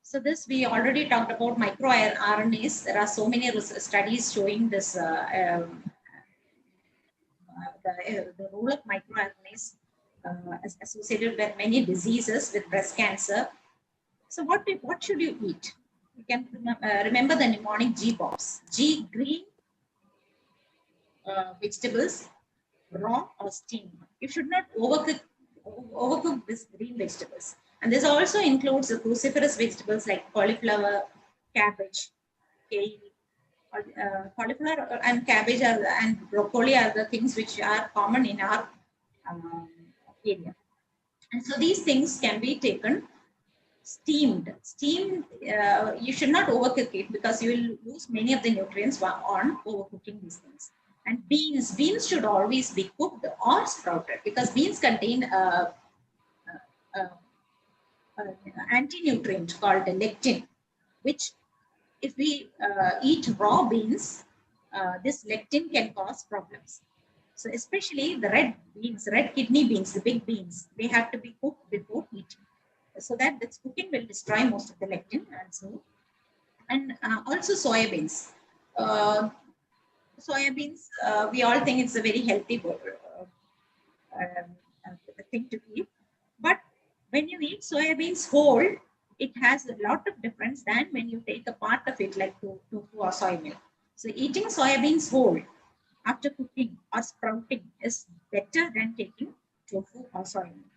So this, we already talked about microRNAs. There are so many studies showing this, the role of microRNAs associated with many diseases, with breast cancer. So what should you eat? You can remember the mnemonic G-BOPS. G, green vegetables, raw or steamed. You should not overcook these green vegetables. And this also includes the cruciferous vegetables like cauliflower, cabbage, kale. Cauliflower and cabbage and broccoli are the things which are common in our area. And so these things can be taken steamed. You should not overcook it because you will lose many of the nutrients on overcooking these things. And beans should always be cooked or sprouted because beans contain anti-nutrient called lectin, which if we eat raw beans, this lectin can cause problems. So especially the red kidney beans, the big beans, they have to be cooked before eating, so that this cooking will destroy most of the lectin. And also soybeans. Soybeans, we all think it's a very healthy thing to eat, but when you eat soybeans whole, it has a lot of difference than when you take a part of it like tofu or soy milk. So eating soybeans whole after cooking or sprouting is better than taking tofu or soy milk.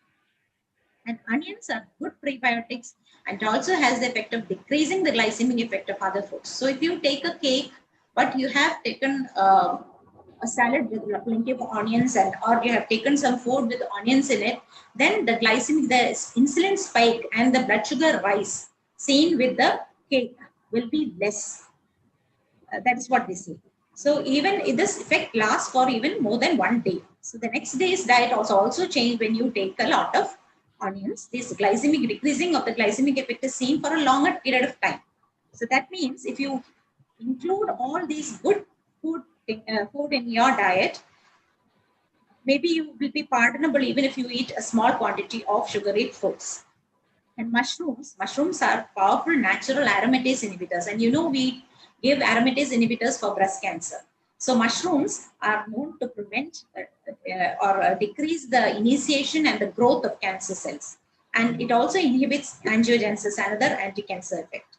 And onions are good prebiotics and also has the effect of decreasing the glycemic effect of other foods. So if you take a cake, but you have taken a salad with plenty of onions or you have taken some food with onions in it, then the insulin spike and the blood sugar rise seen with the cake will be less. That is what they say. So even this effect lasts for even more than 1 day. So the next day's diet also change when you take a lot of onions. This decreasing of the glycemic effect is seen for a longer period of time. So that means if you include all these good food in your diet, maybe you will be pardonable even if you eat a small quantity of sugary foods. And mushrooms are powerful natural aromatase inhibitors. And you know, we give aromatase inhibitors for breast cancer. So mushrooms are known to prevent or decrease the initiation and the growth of cancer cells. And it also inhibits angiogenesis, another anti-cancer effect.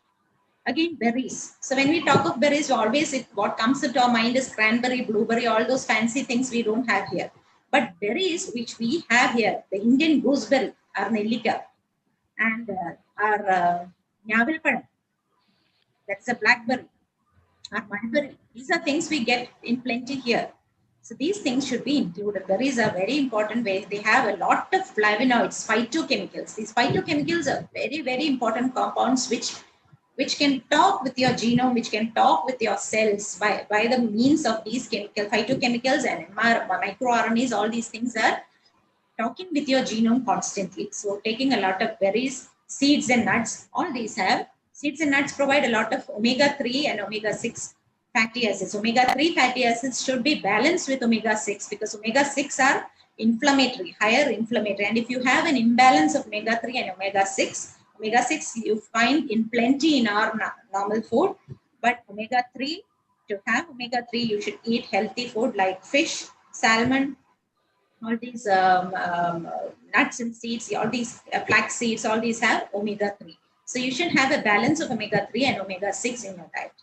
Again, berries. So when we talk of berries, what comes into our mind is cranberry, blueberry, all those fancy things we don't have here. But berries which we have here, the Indian gooseberry, our nellika, and our nyavilpadam, that's a blackberry, our mulberry. These are things we get in plenty here. So these things should be included. Berries are very important. They have a lot of flavonoids, phytochemicals. These phytochemicals are very, very important compounds which which can talk with your genome, which can talk with your cells by the means of these phytochemicals and microRNAs. All these things are talking with your genome constantly. So taking a lot of berries, seeds and nuts, all these have. Seeds and nuts provide a lot of omega-3 and omega-6 fatty acids. Omega-3 fatty acids should be balanced with omega-6 because omega-6 are inflammatory, higher inflammatory. And if you have an imbalance of omega-3 and omega-6 you find in plenty in our normal food. But omega-3, to have omega-3, you should eat healthy food like fish, salmon, all these nuts and seeds, all these flax seeds, all these have omega-3. So you should have a balance of omega-3 and omega-6 in your diet.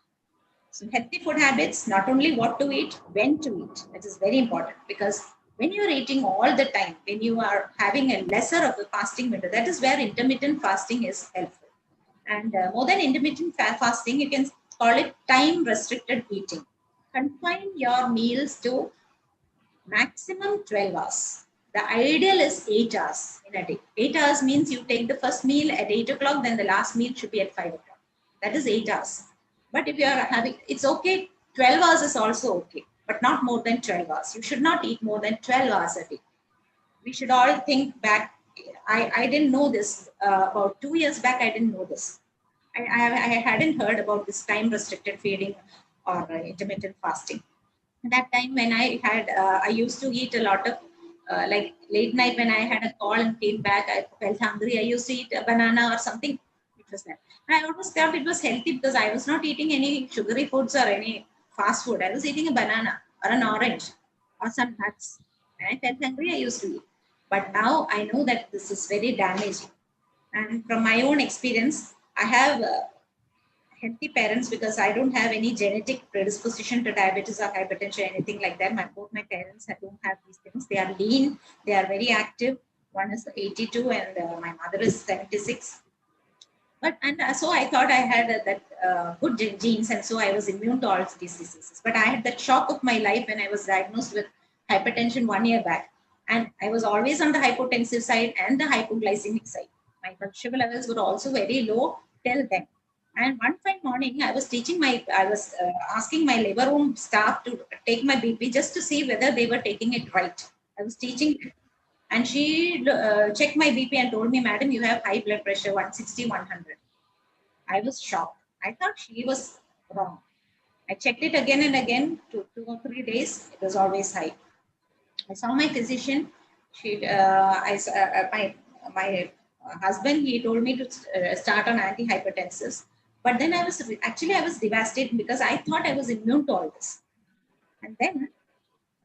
So healthy food habits, not only what to eat, when to eat. That is very important because when you are eating all the time, when you are having a lesser of a fasting window, that is where intermittent fasting is helpful. And more than intermittent fasting, you can call it time restricted eating. Confine your meals to maximum 12 hours. The ideal is 8 hours in a day. 8 hours means you take the first meal at 8 o'clock, then the last meal should be at 5 o'clock. That is 8 hours. But if you are having, it's okay, 12 hours is also okay, but not more than 12 hours. You should not eat more than 12 hours a day. We should all think back. I didn't know this. About 2 years back, I didn't know this. I hadn't heard about this time restricted feeding or intermittent fasting. That time when I had, I used to eat a lot of, like late night when I had a call and came back, I felt hungry. I used to eat a banana or something. It was that. And I always thought it was healthy because I was not eating any sugary foods or any fast food. I was eating a banana or an orange or some nuts. And I felt hungry, I used to eat. But now I know that this is very damaging. And from my own experience, I have healthy parents because I don't have any genetic predisposition to diabetes or hypertension, anything like that. Both my parents don't have these things. They are lean, they are very active. One is 82 and my mother is 76. So I thought I had that good genes, and so I was immune to all these diseases. But I had that shock of my life when I was diagnosed with hypertension 1 year back. And I was always on the hypotensive side and the hypoglycemic side. My blood sugar levels were also very low till then. And one fine morning, I was asking my labor room staff to take my BP just to see whether they were taking it right. I was teaching, and she checked my BP and told me, "Madam, you have high blood pressure, 160, 100. I was shocked. I thought she was wrong. I checked it again and again, 2 or 3 days. It was always high. I saw my physician. My husband, he told me to start on antihypertensives. But then I was devastated because I thought I was immune to all this. And then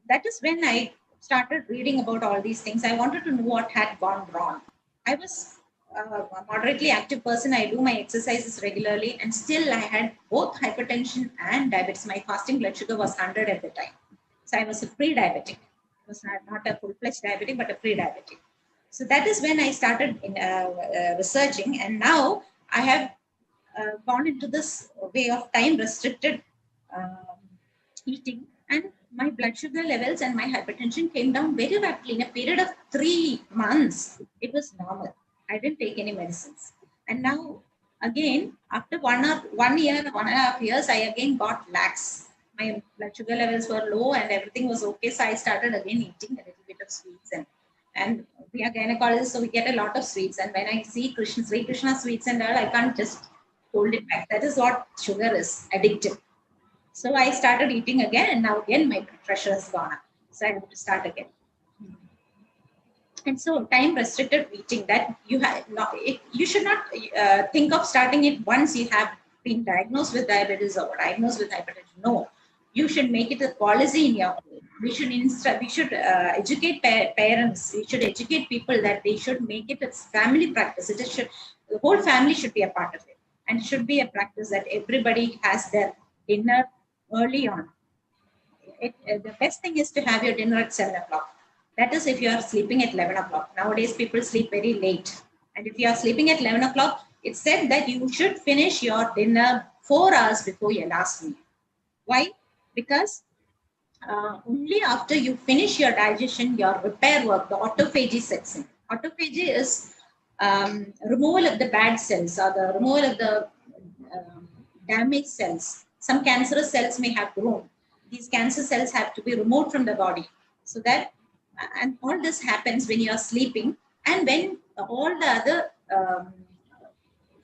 that is when I started reading about all these things. I wanted to know what had gone wrong. I was a moderately active person. I do my exercises regularly, and still I had both hypertension and diabetes. My fasting blood sugar was 100 at the time. So I was a pre-diabetic. I was not a full-fledged diabetic, but a pre-diabetic. So that is when I started researching, and now I have gone into this way of time-restricted eating, and my blood sugar levels and my hypertension came down very rapidly. In a period of 3 months, it was normal. I didn't take any medicines. And now, again, after 1 year, 1.5 years, I again got lax. My blood sugar levels were low and everything was okay. So I started again eating a little bit of sweets. And we are gynecologists, so we get a lot of sweets. And when I see Sri Krishna sweets and all, I can't just hold it back. That is what sugar is, addictive. So I started eating again, and now again my blood pressure has gone up. So I have to start again. And so time restricted eating, that you should not think of starting it once you have been diagnosed with diabetes or diagnosed with hypertension. No, you should make it a policy in your home. We should educate parents. We should educate people that they should make it a family practice. The whole family should be a part of it, and it should be a practice that everybody has their dinner early on. The best thing is to have your dinner at 7 o'clock. That is if you are sleeping at 11 o'clock. Nowadays, people sleep very late. And if you are sleeping at 11 o'clock, it's said that you should finish your dinner 4 hours before your last meal. Why? Because only after you finish your digestion, your repair work, the autophagy sets in. Autophagy is removal of the bad cells or the removal of the damaged cells. Some cancerous cells may have grown. These cancer cells have to be removed from the body. So that, and all this happens when you are sleeping and when all the other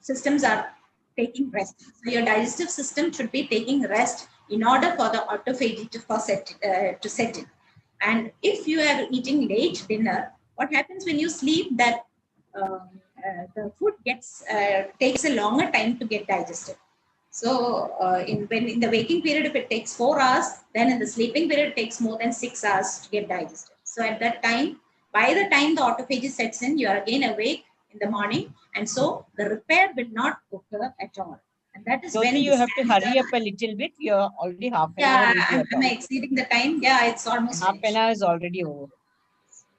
systems are taking rest. So your digestive system should be taking rest in order for the autophagy to set in. And if you are eating late dinner, what happens when you sleep, that the food takes a longer time to get digested. So in the waking period, if it takes 4 hours, then in the sleeping period, it takes more than 6 hours to get digested. So at that time, by the time the autophagy sets in, you are again awake in the morning. And so the repair will not occur at all. And that is when you have to hurry up a little bit. You're already half an hour into am I exceeding the time? Yeah, it's almost half an hour is already over.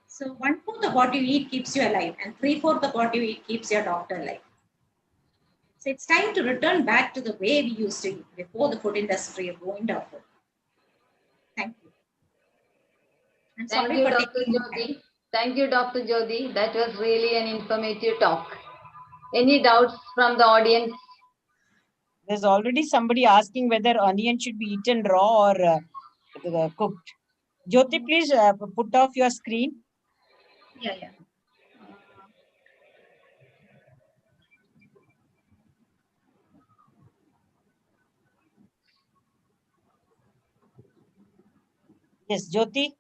So 1/4 of what you eat keeps you alive, and 3/4 of what you eat keeps your doctor alive. So it's time to return back to the way we used to eat before the food industry ruined our food. Thank you. Thank you, Dr. Jyoti. Thank you, Dr. Jyoti. That was really an informative talk. Any doubts from the audience? There's already somebody asking whether onion should be eaten raw or cooked. Jyoti, please put off your screen. Yeah. Yes, Jyoti,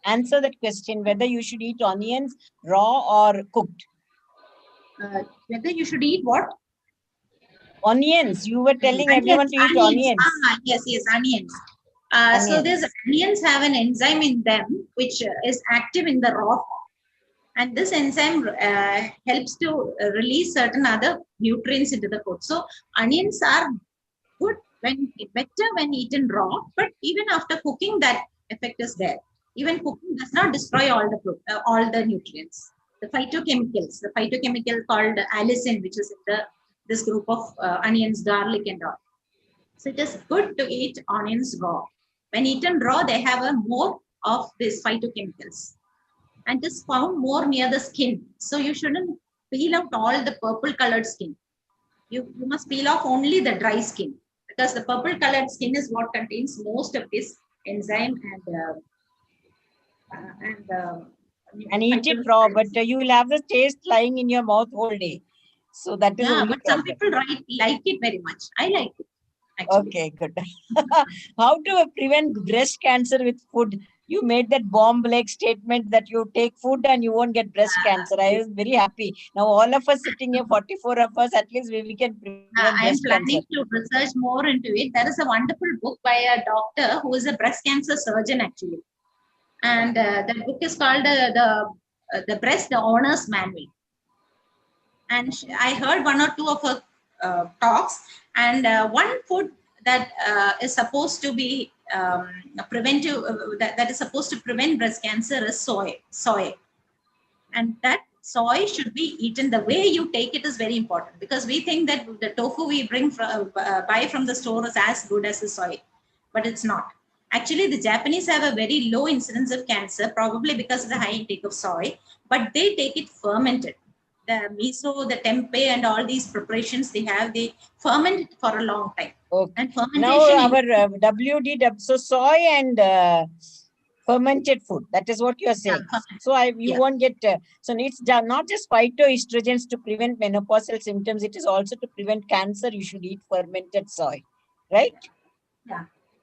answer that question, whether you should eat onions raw or cooked. Whether you should eat what? Onions. You were telling everyone to eat onions. Yes, onions. So these onions have an enzyme in them which is active in the raw form. And this enzyme helps to release certain other nutrients into the food. So onions are good better when eaten raw, but even after cooking, that effect is there. Even cooking does not destroy all the nutrients. The phytochemical called allicin, which is in this group of onions, garlic, and all. So it is good to eat onions raw. When eaten raw, they have more of these phytochemicals, and is found more near the skin. So you shouldn't peel out all the purple colored skin. You must peel off only the dry skin, because the purple colored skin is what contains most of this enzyme and eat it raw, but you will have the taste lying in your mouth all day. So that is only but some people like it very much. I like it. Actually. Okay, good. How to prevent breast cancer with food? You made that bomb-like statement that you take food and you won't get breast cancer. I was very happy. Now all of us sitting here, 44 of us, at least we can prevent I am breast cancer. planning to research more into it. There is a wonderful book by a doctor who is a breast cancer surgeon actually. And that book is called the Breast Owner's Manual. And I heard 1 or 2 of her talks, and one food that is supposed to be preventive, that is supposed to prevent breast cancer is soy. And that soy should be eaten. The way you take it is very important, because we think that the tofu we buy from the store is as good as the soy, but it's not. Actually, the Japanese have a very low incidence of cancer, probably because of the high intake of soy, but they take it fermented. The miso, the tempeh, and all these preparations they ferment it for a long time. Okay. And fermentation. Now our WDW, so soy and fermented food. That is what you are saying. Yeah, so you won't get. So it's not just phytoestrogens to prevent menopausal symptoms. It is also to prevent cancer. You should eat fermented soy, right?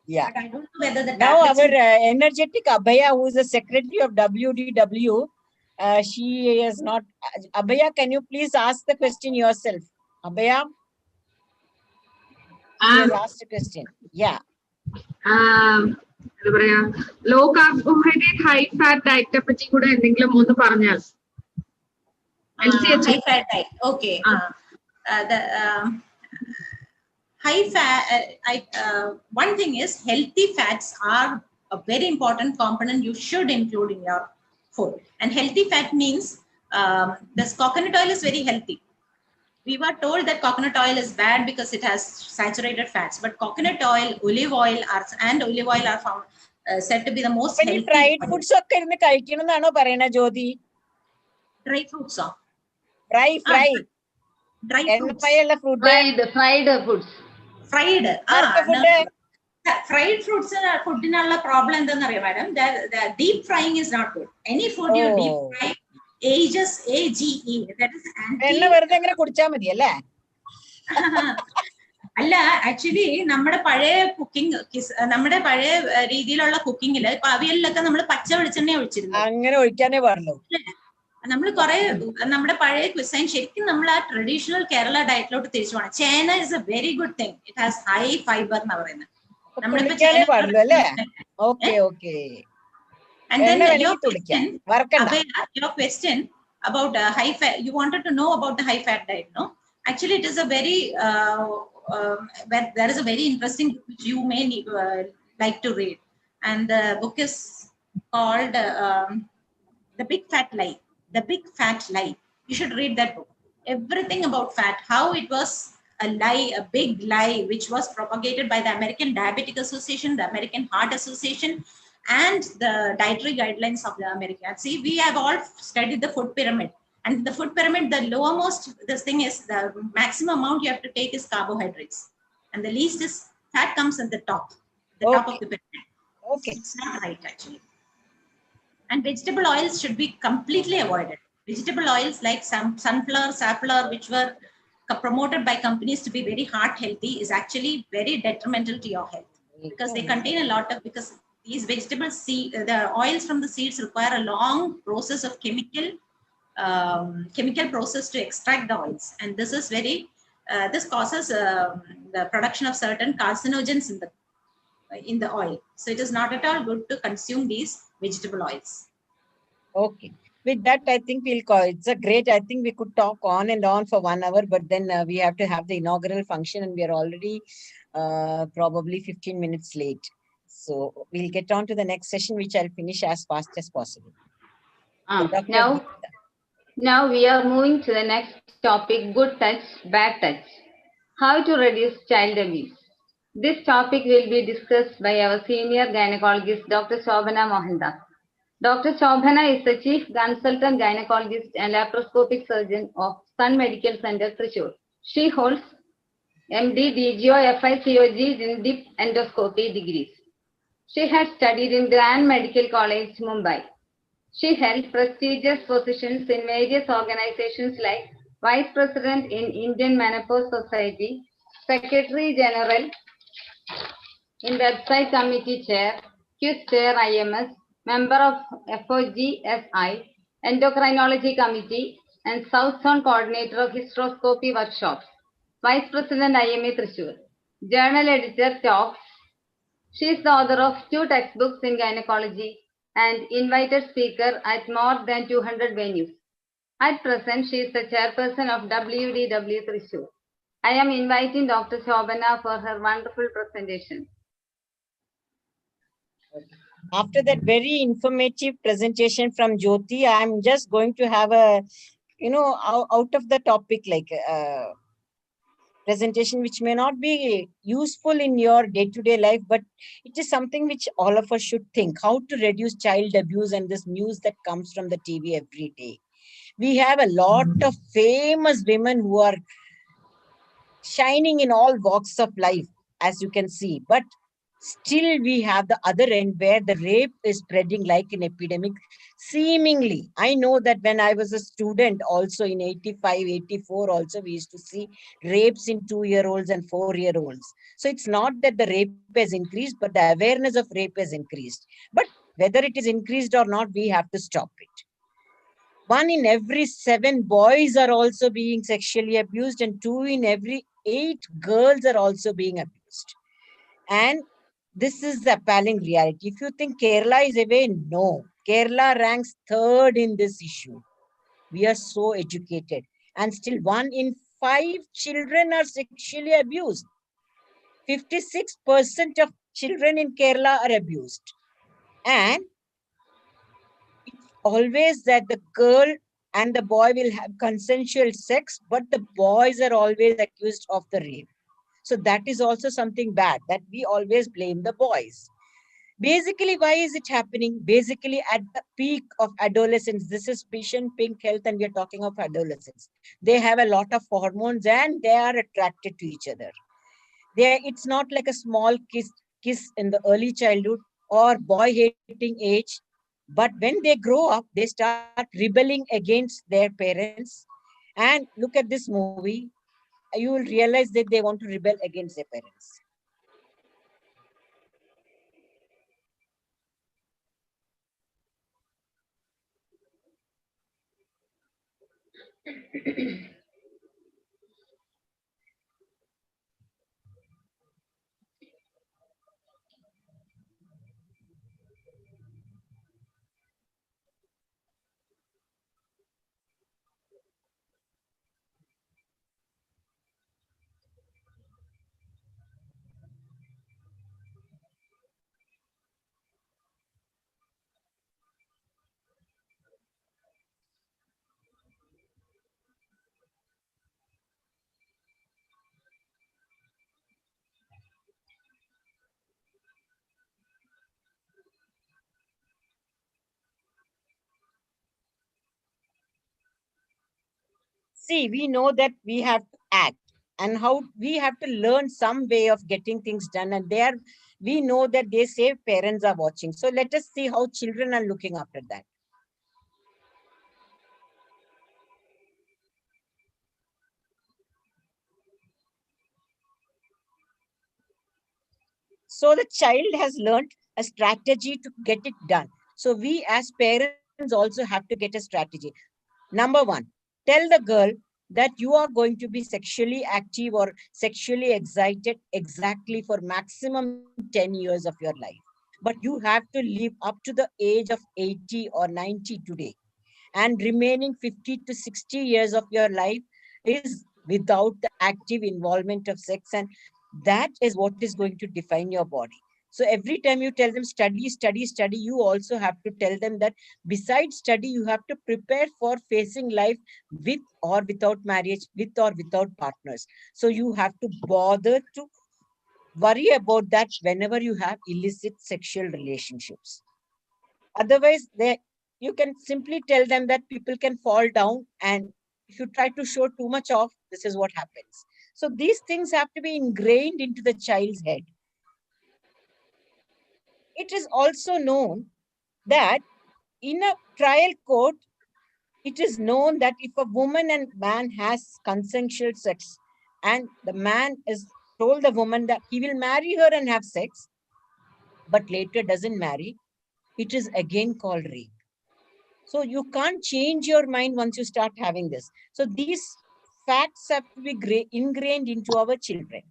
Yeah. But I don't know whether the now our energetic Abhaya, who is the secretary of WDW, she is not. Abhaya, can you please ask the question yourself? Abhaya? She has asked a question. Yeah. Low carbohydrate, high fat diet പറ്റി കൂടെ എന്തെങ്കിലും ഒന്ന് പറഞ്ഞാൽ. High fat diet. Okay. The high fat. One thing is healthy fats are a very important component you should include in your food. And healthy fat means this coconut oil is very healthy. We were told that coconut oil is bad because it has saturated fats, but coconut oil, olive oil are found said to be the most healthy. Fried foods Dry fruits. Fry. Dry fruits. fruit. Fried foods. Fried. food. Fried fruits food problem madam. The deep frying is not good. Any food you deep fry ages AGE. That is anti. അല്ല actually നമ്മുടെ പഴയ cooking നമ്മുടെ പഴയ രീതിയിലുള്ള കുക്കിങ്ങില് ഇപ്പൊ അവിയലിലൊക്കെ നമ്മൾ പച്ച വെളിച്ചെണ്ണ ഒഴിച്ചിരുന്നു. അങ്ങനെ ഒഴിക്കാനേ പാടുള്ളൂ. നമ്മൾ കുറെ നമ്മുടെ പഴയ ക്വിസൈൻ ശരിക്കും നമ്മൾ ആ ട്രഡീഷണൽ കേരള ഡയറ്റിലോട്ട് തിരിച്ചു പോകണം. ചേന is A very good thing. It has high fibre എന്ന് പറയുന്നത്. നമ്മളിപ്പോ and then your question about high fat, you wanted to know about the high fat diet, no? Actually it is a very there is a very interesting book which you may like to read, and the book is called The Big Fat Lie. The Big Fat Lie. You should read that book. Everything about fat, how it was a lie, a big lie, which was propagated by the American Diabetic Association, the American Heart Association, and the dietary guidelines of the American. See, we have all studied the food pyramid. And the food pyramid, the lowermost, this thing is the maximum amount you have to take is carbohydrates. And the least is fat comes at the top top of the pyramid. Okay. It's not right, actually. And vegetable oils should be completely avoided. Vegetable oils like sunflower, safflower, which were promoted by companies to be very heart healthy, is actually very detrimental to your health, because they contain a lot of, because these vegetables, the oils from the seeds require a long process of chemical process to extract the oils, and this is very this causes the production of certain carcinogens in the oil. So it is not at all good to consume these vegetable oils. Okay. With that, I think we'll call it's a great. I think we could talk on and on for 1 hour, but then we have to have the inaugural function, and we are already probably 15 minutes late. So we'll get on to the next session, which I'll finish as fast as possible. Now we are moving to the next topic: good touch, bad touch. How to reduce child abuse. This topic will be discussed by our senior gynecologist, Dr. Shobhana Mohandas. Dr. Shobhana is the Chief Consultant Gynecologist and Laparoscopic Surgeon of Sun Medical Center, Thrissur. She holds MD, DGO, FICOG, Dip Endoscopy degrees. She has studied in Grand Medical College, Mumbai. She held prestigious positions in various organizations like Vice President in Indian Menopause Society, Secretary General in Website Committee Chair, Quiz Chair IMS, Member of FOGSI, Endocrinology Committee, and South Zone Coordinator of Hysteroscopy Workshops, Vice President IMA Thrissur, Journal Editor Talks. She is the author of 2 textbooks in gynecology and invited speaker at more than 200 venues. At present, she is the chairperson of WDW Thrissur. I am inviting Dr. Shobhana for her wonderful presentation. After that very informative presentation from Jyoti, I'm just going to have a, out of the topic, like presentation which may not be useful in your day-to-day life, but it is something which all of us should think, how to reduce child abuse and this news that comes from the TV every day. We have a lot of famous women who are shining in all walks of life, as you can see, but still we have the other end where the rape is spreading like an epidemic, seemingly. I know that when I was a student also in 85, 84 also, we used to see rapes in 2-year-olds and 4-year-olds. So it's not that the rape has increased, but the awareness of rape has increased. But whether it is increased or not, we have to stop it. 1 in every 7 boys are also being sexually abused, and 2 in every 8 girls are also being abused. And this is the appalling reality. If you think Kerala is away, no. Kerala ranks 3rd in this issue. We are so educated. And still 1 in 5 children are sexually abused. 56% of children in Kerala are abused. And it's always that the girl and the boy will have consensual sex, but the boys are always accused of the rape. So that is also something bad, that we always blame the boys. Basically, why is it happening? Basically, at the peak of adolescence, this is patient pink health, and we are talking of adolescence. They have a lot of hormones and they are attracted to each other. It's not like a small kiss in the early childhood or boy hating age. But when they grow up, they start rebelling against their parents. And look at this movie, you will realize that they want to rebel against their parents. See, we know that we have to act and how we have to learn some way of getting things done. And there, we know that they say parents are watching. So let us see how children are looking after that. So the child has learned a strategy to get it done. So we as parents also have to get a strategy. Number one, tell the girl that you are going to be sexually active or sexually excited exactly for maximum 10 years of your life. But you have to live up to the age of 80 or 90 today. And remaining 50 to 60 years of your life is without the active involvement of sex. And that is what is going to define your body. So every time you tell them study, study, study, you also have to tell them that besides study, you have to prepare for facing life with or without marriage, with or without partners. So you have to bother to worry about that whenever you have illicit sexual relationships. Otherwise, you can simply tell them that people can fall down, and if you try to show too much off, this is what happens. So these things have to be ingrained into the child's head. It is also known that in a trial court, it is known that if a woman and man has consensual sex and the man is told the woman that he will marry her and have sex, but later doesn't marry, it is again called rape. So you can't change your mind once you start having this. So these facts have to be ingrained into our children.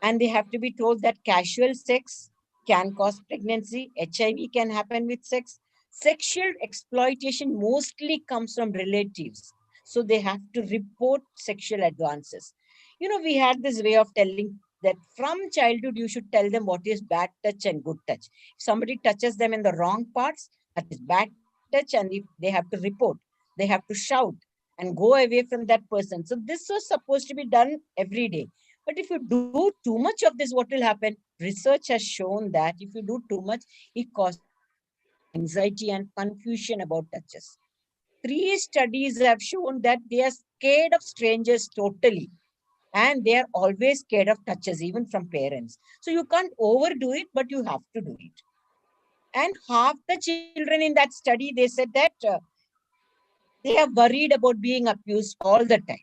And they have to be told that casual sex can cause pregnancy, HIV can happen with sex. Sexual exploitation mostly comes from relatives. So they have to report sexual advances. We had this way of telling that from childhood, you should tell them what is bad touch and good touch. If somebody touches them in the wrong parts, that is bad touch, and if they have to report, they have to shout and go away from that person. So this was supposed to be done every day. But if you do too much of this, what will happen? Research has shown that if you do too much, it causes anxiety and confusion about touches. 3 studies have shown that they are scared of strangers totally. And they are always scared of touches, even from parents. So you can't overdo it, but you have to do it. And half the children in that study, they said that they are worried about being abused all the time.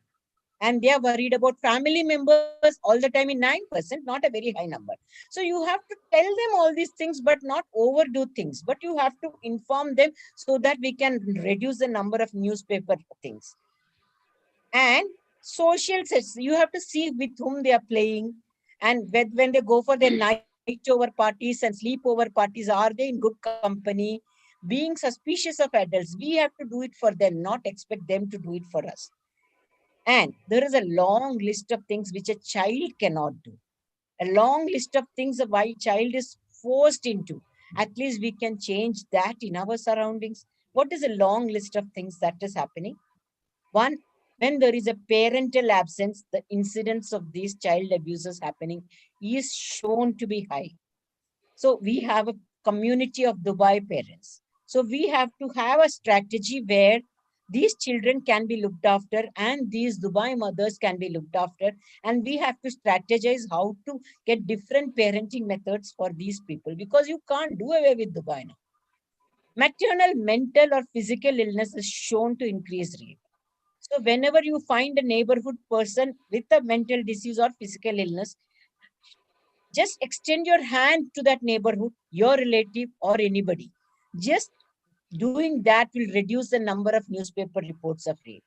And they are worried about family members all the time in 9%, not a very high number. So you have to tell them all these things, but not overdo things. But you have to inform them so that we can reduce the number of newspaper things. And social sets, you have to see with whom they are playing. And when they go for their night over parties and sleepover parties, are they in good company? Being suspicious of adults, we have to do it for them, not expect them to do it for us. And there is a long list of things which a child cannot do. A long list of things of why child is forced into. At least we can change that in our surroundings. What is a long list of things that is happening? One, when there is a parental absence, the incidence of these child abuses happening is shown to be high. So we have a community of Dubai parents. So we have to have a strategy where these children can be looked after and these Dubai mothers can be looked after. And we have to strategize how to get different parenting methods for these people, because you can't do away with Dubai now. Maternal, mental or physical illness is shown to increase rate. So whenever you find a neighborhood person with a mental disease or physical illness, just extend your hand to that neighborhood, your relative or anybody. Just doing that will reduce the number of newspaper reports of rape.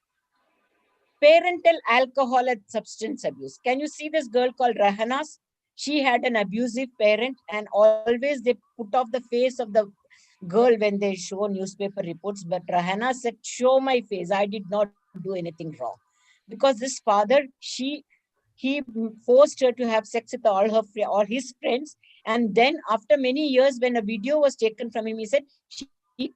Parental alcohol and substance abuse. Can you see this girl called Rahanas? She had an abusive parent, and always they put off the face of the girl when they show newspaper reports. But Rahana said, show my face. I did not do anything wrong. Because this father, he forced her to have sex with all his friends. And then after many years, when a video was taken from him, he said she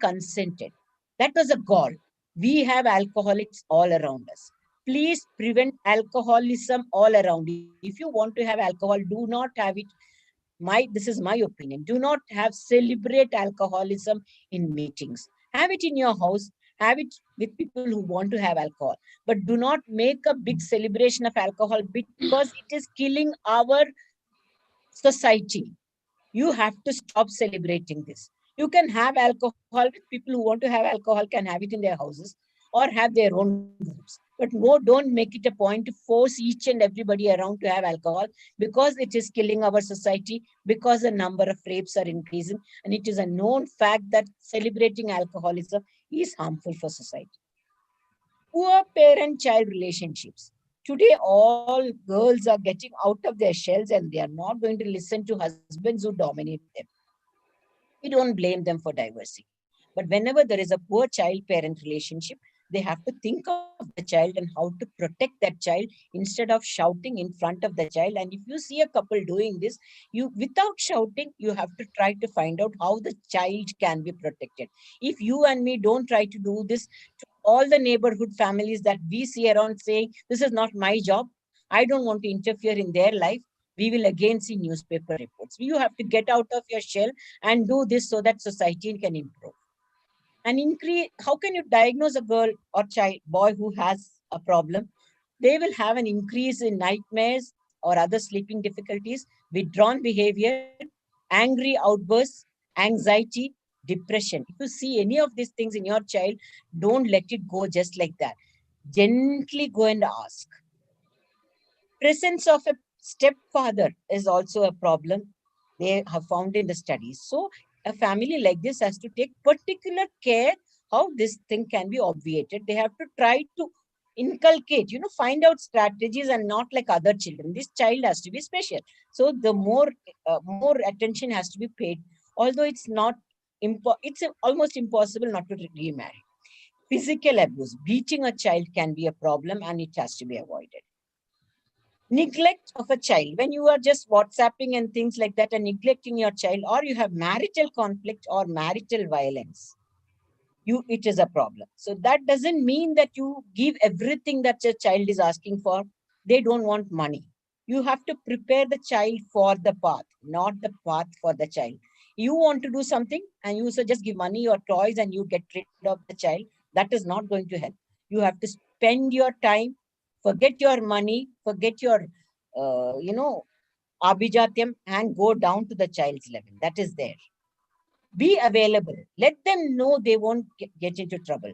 consented. That was a gall. We have alcoholics all around us. Please prevent alcoholism all around. If you want to have alcohol, do not have it. This is my opinion. Do not have celebrate alcoholism in meetings. Have it in your house. Have it with people who want to have alcohol. But do not make a big celebration of alcohol, because it is killing our society. You have to stop celebrating this. You can have alcohol with people who want to have alcohol, can have it in their houses or have their own groups. But no, don't make it a point to force each and everybody around to have alcohol, because it is killing our society, because the number of rapes are increasing. And it is a known fact that celebrating alcoholism is harmful for society. Poor parent-child relationships. Today, all girls are getting out of their shells and they are not going to listen to husbands who dominate them. We don't blame them for divorcing. But whenever there is a poor child-parent relationship, they have to think of the child and how to protect that child instead of shouting in front of the child. And if you see a couple doing this, you, without shouting, you have to try to find out how the child can be protected. If you and me don't try to do this, to all the neighborhood families that we see around saying, this is not my job, I don't want to interfere in their life, we will again see newspaper reports. You have to get out of your shell and do this so that society can improve. And increase, how can you diagnose a girl or child, boy who has a problem? They will have an increase in nightmares or other sleeping difficulties, withdrawn behavior, angry outbursts, anxiety, depression. If you see any of these things in your child, don't let it go just like that. Gently go and ask. Presence of a stepfather is also a problem they have found in the studies. So a family like this has to take particular care how this thing can be obviated. They have to try to inculcate, find out strategies, and not like other children. This child has to be special. So the more attention has to be paid, although it's not it's almost impossible not to remarry. Physical abuse, beating a child can be a problem and it has to be avoided. Neglect of a child, when you are just WhatsApping and things like that and neglecting your child, or you have marital conflict or marital violence, it is a problem. So that doesn't mean that you give everything that your child is asking for. They don't want money. You have to prepare the child for the path, not the path for the child. You want to do something and you just give money or toys and you get rid of the child. That is not going to help. You have to spend your time, forget your money, forget your, abhijatyam, and go down to the child's level. That is there. Be available. Let them know they won't get into trouble.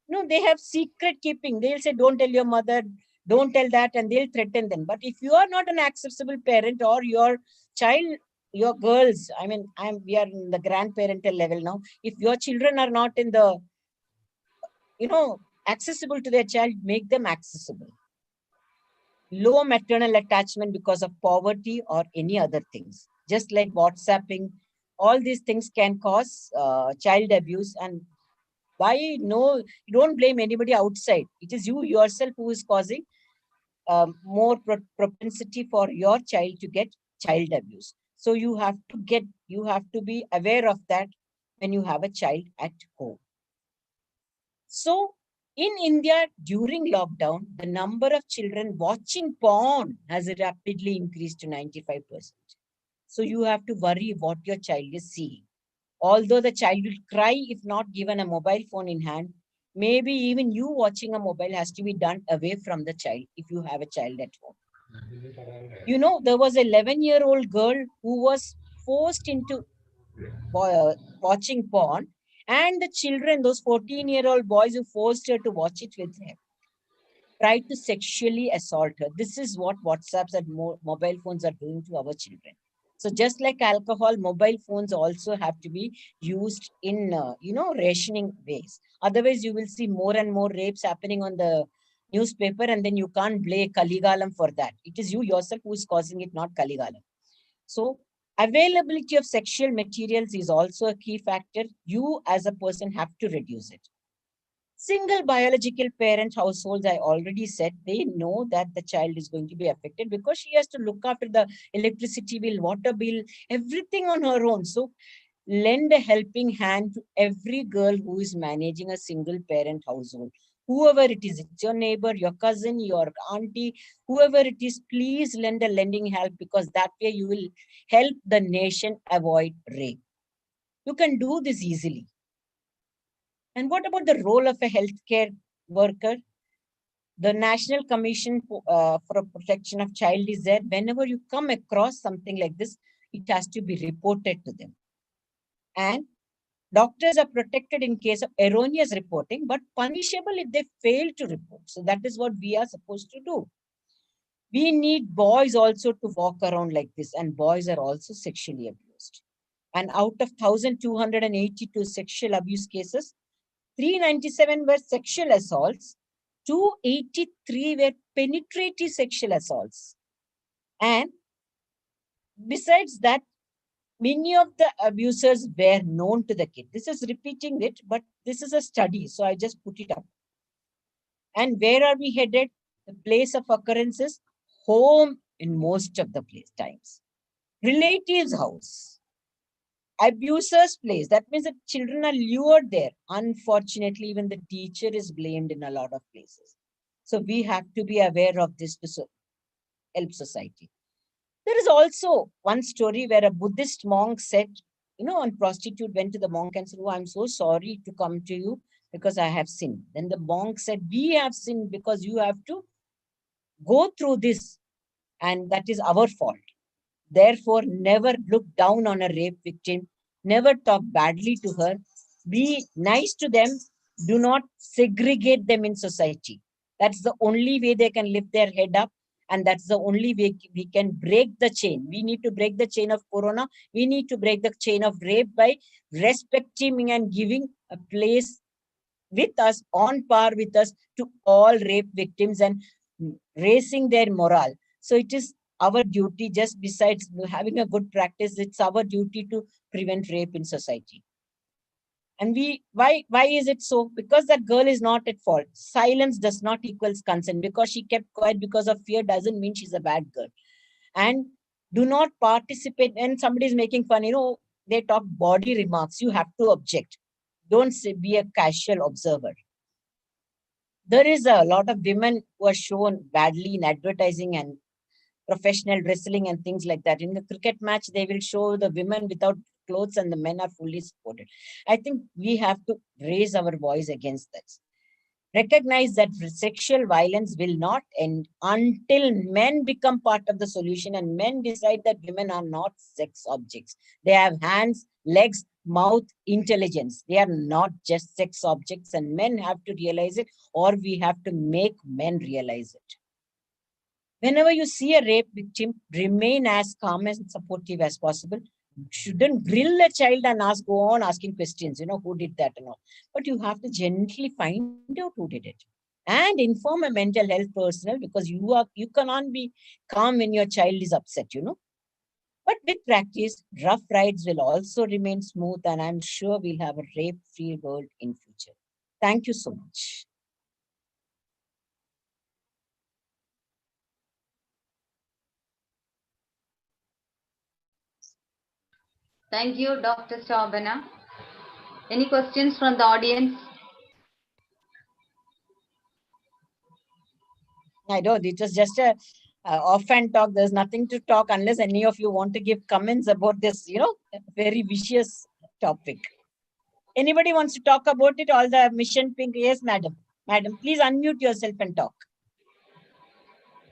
No, they have secret keeping. They'll say, don't tell your mother, don't tell that, and they'll threaten them. But if you are not an accessible parent, or your child, your girls, we are in the grandparental level now. If your children are not in the, accessible to their child, make them accessible. Low maternal attachment because of poverty or any other things, just like WhatsApping, all these things can cause child abuse. And why? No, you don't blame anybody outside. It is you yourself who is causing more propensity for your child to get child abuse. So you have to be aware of that when you have a child at home. So in India, during lockdown, the number of children watching porn has rapidly increased to 95%. So you have to worry what your child is seeing. Although the child will cry if not given a mobile phone in hand, maybe even you watching a mobile has to be done away from the child if you have a child at home. You know, there was an 11-year-old girl who was forced into watching porn, and the children, those 14-year-old boys who forced her to watch it with them, tried to sexually assault her. This is what WhatsApps and mobile phones are doing to our children. So just like alcohol, mobile phones also have to be used in, rationing ways. Otherwise, you will see more and more rapes happening on the newspaper, and then you can't blame Kaligalam for that. It is you yourself who is causing it, not Kaligalam. So availability of sexual materials is also a key factor. You as a person have to reduce it. Single biological parent households, I already said, they know that the child is going to be affected because she has to look after the electricity bill, water bill, everything on her own. So lend a helping hand to every girl who is managing a single parent household. Whoever it is, it's your neighbor, your cousin, your auntie, whoever it is, please lend a lending help, because that way you will help the nation avoid rape. You can do this easily. And what about the role of a healthcare worker? The National Commission for Protection of Child is there. Whenever you come across something like this, it has to be reported to them. And doctors are protected in case of erroneous reporting, but punishable if they fail to report. So that is what we are supposed to do. We need boys also to walk around like this, and boys are also sexually abused. And out of 1,282 sexual abuse cases, 397 were sexual assaults, 283 were penetrative sexual assaults. And besides that, many of the abusers were known to the kid. This is repeating it, but this is a study, so I just put it up. And where are we headed? The place of occurrence is home in most of the times. Relatives' house. Abuser's place. That means that children are lured there. Unfortunately, even the teacher is blamed in a lot of places. So we have to be aware of this to help society. There is also one story where a Buddhist monk said, a prostitute went to the monk and said, "Oh, I'm so sorry to come to you because I have sinned." Then the monk said, "We have sinned because you have to go through this, and that is our fault. Therefore, never look down on a rape victim. Never talk badly to her. Be nice to them. Do not segregate them in society. That's the only way they can lift their head up. And that's the only way we can break the chain. We need to break the chain of corona. We need to break the chain of rape by respecting and giving a place with us, on par with us, to all rape victims and raising their morale. So it is our duty, just besides having a good practice, it's our duty to prevent rape in society. And why is it so? Because that girl is not at fault. Silence does not equals consent. Because she kept quiet because of fear doesn't mean she's a bad girl. And do not participate when somebody is making fun. They talk body remarks. You have to object. Don't be a casual observer. There is a lot of women who are shown badly in advertising and professional wrestling and things like that. In the cricket match, they will show the women without clothes and the men are fully supported. I think we have to raise our voice against this. Recognize that sexual violence will not end until men become part of the solution and men decide that women are not sex objects. They have hands, legs, mouth, intelligence. They are not just sex objects, and men have to realize it, or we have to make men realize it. Whenever you see a rape victim, remain as calm and supportive as possible. Shouldn't grill a child and go on asking questions, who did that and all. But you have to gently find out who did it. And inform a mental health personnel, because you cannot be calm when your child is upset, But with practice, rough rides will also remain smooth, and I'm sure we'll have a rape-free world in future. Thank you so much. Thank you, Dr. Shobana. Any questions from the audience? I know it was just a off and talk. There's nothing to talk unless any of you want to give comments about this, very vicious topic. Anybody wants to talk about it? All the Mission Pink? Yes, madam. Madam, please unmute yourself and talk.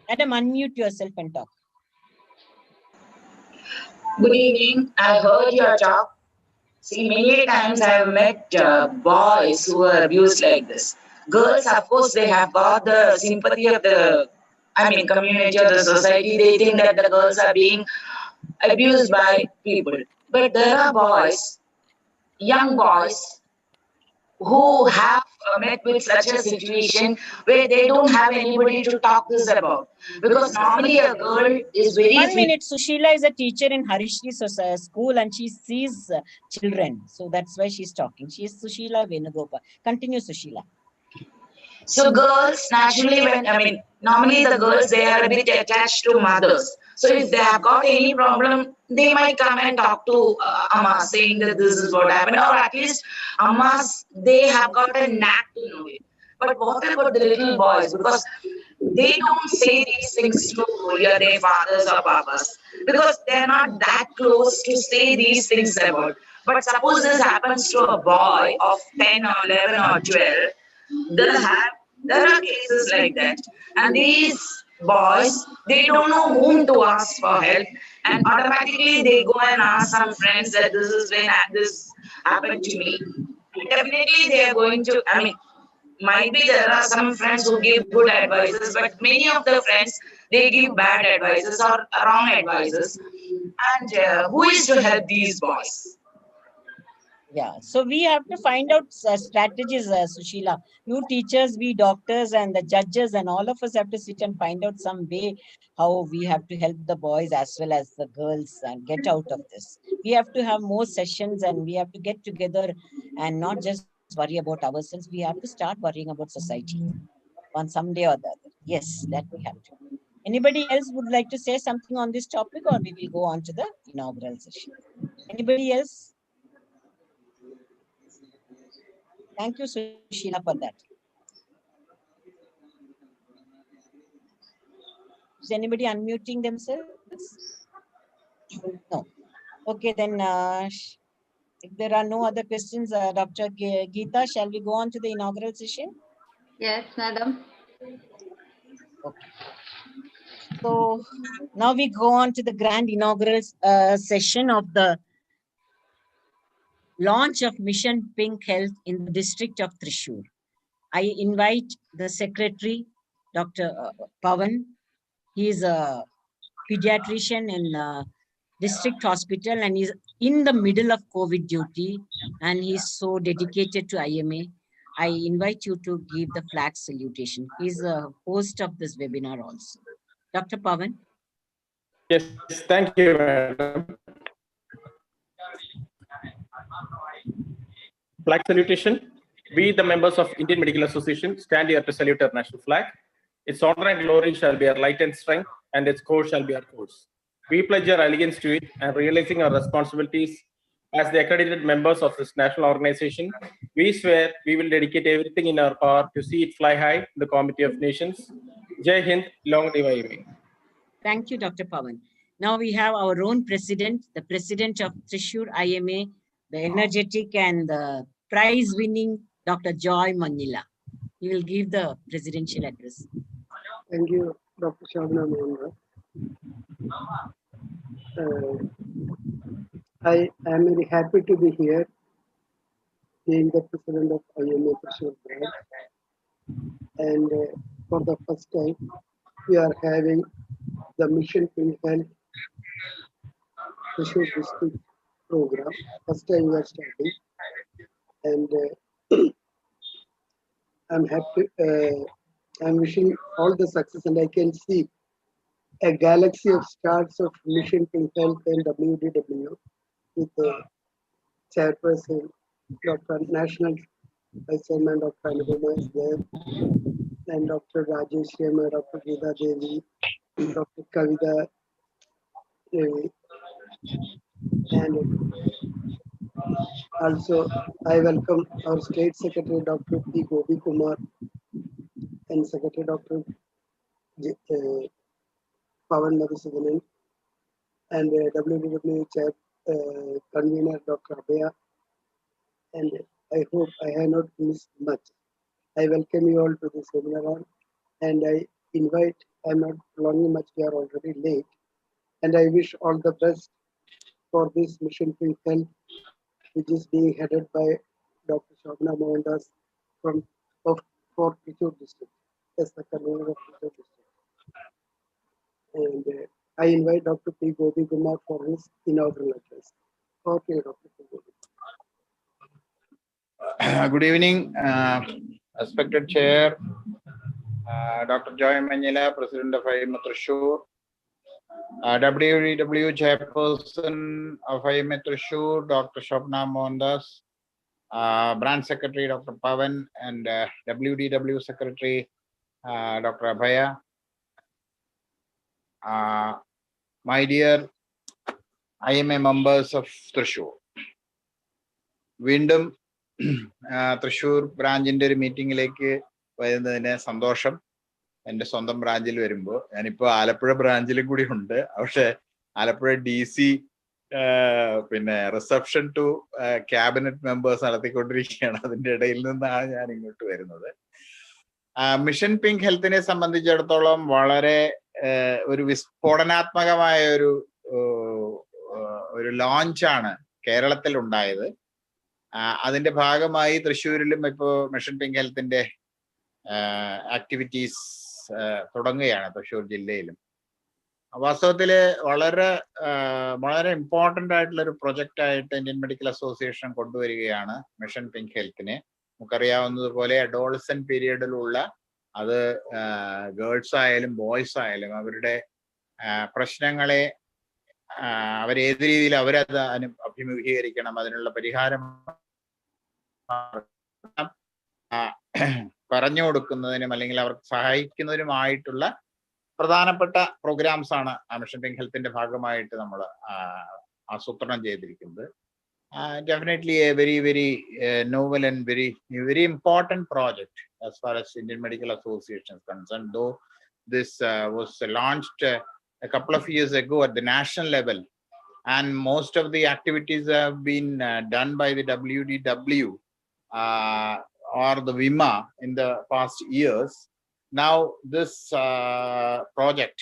Madam, unmute yourself and talk. Good evening. I heard your talk. See, many times I have met boys who are abused like this. Girls, of course, they have got the sympathy of the, community or the society. They think that the girls are being abused by people. But there are boys, young boys, who have met with such a situation where they don't have anybody to talk this about. Because normally a girl is very... 1 minute. Sushila is a teacher in Harishri school and she sees children. So that's why she's talking. She is Sushila Venugopal. Continue, Sushila. So girls, naturally, normally the girls, they are a bit attached to mothers. So if they have got any problem, they might come and talk to Amma, saying that this is what happened. Or at least Ammas, they have got a knack to know it. But what about the little boys? Because they don't say these things to their fathers or papas. Because they're not that close to say these things about. But suppose this happens to a boy of 10 or 11 or 12, there are cases like that, and these boys, they don't know whom to ask for help, and automatically they go and ask some friends that this is when this happened to me. Definitely they are going to, might be there are some friends who give good advices, but many of the friends, they give bad advices or wrong advices. And who is to help these boys? Yeah, so we have to find out strategies, Sushila. You teachers, we doctors and the judges and all of us have to sit and find out some way how we have to help the boys as well as the girls and get out of this. We have to have more sessions and we have to get together and not just worry about ourselves. We have to start worrying about society on some day or the other. Yes, that we have to. Anybody else would like to say something on this topic, or we will go on to the inaugural session? Anybody else? Thank you, Sushila, for that. Is anybody unmuting themselves? No. Okay, then if there are no other questions, Dr. Geeta, shall we go on to the inaugural session? Yes, madam. Okay. So now we go on to the grand inaugural session of the launch of Mission Pink Health in the district of Thrissur. I invite the secretary, Dr. Pavan. He is a pediatrician in district hospital and he's in the middle of COVID duty and he's so dedicated to IMA. I invite you to give the flag salutation. He's a host of this webinar also. Dr. Pavan. Yes, thank you, madam. Flag salutation. We, the members of Indian Medical Association, stand here to salute our national flag. Its honor and glory shall be our light and strength, and its course shall be our course. We pledge our allegiance to it and realizing our responsibilities as the accredited members of this national organization, we swear we will dedicate everything in our power to see it fly high in the Committee of Nations. Jai Hind, long live IMA. Thank you, Dr. Pavan. Now we have our own president, the president of Thrissur IMA, the energetic and the prize-winning Dr. Joy Manila. He will give the presidential address. Thank you, Dr. Shabana Mohan. I am very happy to be here, being the president of IMA Thrissur branch. And for the first time, we are having the Mission Pink Health Thrissur district program. First time we are starting. And I'm happy, I'm wishing all the success, and I can see a galaxy of stars of Mission Pink Health and WDW with the chairperson, Dr. National Vice Chairman Dr. Anupama is there, and Dr. Rajesh Sharma, Dr. Geeta Devi, Dr. Kavita Devi, and also I welcome our State Secretary Dr. P. Gopi Kumar and Secretary Dr. Pavan Madhusudanan, and WDW chair convener Dr. Abhaya, and I hope I have not missed much. I welcome you all to this seminar, and I invite, I'm not prolonging much, we are already late, and I wish all the best for this Mission Pink Health, which is being headed by Dr. Shobana Mohandas for Thrissur district, as the convener of Thrissur district. And I invite Dr. P. Gopi Kumar for his inaugural address. Okay, Dr. P. Gopi. Good evening, respected Chair, Dr. Joy Manila, President of IMA Thrissur, WDW Chairperson of IMA Thrissur, Dr. Shobana Mohandas, Branch Secretary Dr. Pavan, and WDW Secretary Dr. Abhaya. My dear IMA members of Thrissur, വീണ്ടും തൃശ്ശൂർ ബ്രാഞ്ചിന്റെ ഒരു മീറ്റിംഗിലേക്ക് വരുന്നതിന് സന്തോഷം. എൻ്റെ സ്വന്തം ബ്രാഞ്ചിൽ വരുമ്പോൾ ഞാനിപ്പോൾ ആലപ്പുഴ ബ്രാഞ്ചിലും കൂടി ഉണ്ട്. പക്ഷെ ആലപ്പുഴ DC പിന്നെ റിസപ്ഷൻ ടു ക്യാബിനറ്റ് മെമ്പേഴ്സ് നടത്തിക്കൊണ്ടിരിക്കുകയാണ്. അതിൻ്റെ ഇടയിൽ നിന്നാണ് ഞാൻ ഇങ്ങോട്ട് വരുന്നത്. മിഷൻ പിങ്ക് ഹെൽത്തിനെ സംബന്ധിച്ചിടത്തോളം വളരെ ഒരു വിസ്ഫോടനാത്മകമായ ഒരു ലോഞ്ചാണ് കേരളത്തിൽ ഉണ്ടായത്. അതിന്റെ ഭാഗമായി തൃശ്ശൂരിലും ഇപ്പോൾ മിഷൻ പിങ്ക് ഹെൽത്തിന്റെ ആക്ടിവിറ്റീസ് തുടങ്ങുകയാണ് തൃശ്ശൂർ ജില്ലയിലും. വാസ്തവത്തില് വളരെ ഇമ്പോർട്ടൻ്റ് ആയിട്ടുള്ള ഒരു പ്രൊജക്റ്റ് ആയിട്ട് ഇന്ത്യൻ മെഡിക്കൽ അസോസിയേഷൻ കൊണ്ടുവരികയാണ് മിഷൻ പിങ്ക് ഹെൽത്തിനെ. നമുക്കറിയാവുന്നതുപോലെ അഡോളസെന്റ് പീരീഡിലുള്ള അത് ഗേൾസ് ആയാലും ബോയ്സ് ആയാലും അവരുടെ പ്രശ്നങ്ങളെ അവരേത് രീതിയിൽ അവരത് അഭിമുഖീകരിക്കണം, അതിനുള്ള പരിഹാരം പറഞ്ഞു കൊടുക്കുന്നതിനും അല്ലെങ്കിൽ അവർക്ക് സഹായിക്കുന്നതിനുമായിട്ടുള്ള പ്രധാനപ്പെട്ട പ്രോഗ്രാംസ് ആണ് മിഷൻ പിങ്ക് ഹെൽത്തിന്റെ ഭാഗമായിട്ട് നമ്മൾ ആസൂത്രണം ചെയ്തിരിക്കുന്നത്. Definitely a very novel and very important project as far as Indian Medical Association is concerned. Though this was launched a couple of years ago at the national level, and most of the activities have been done by the WDW or the IMA in the past years. Now this project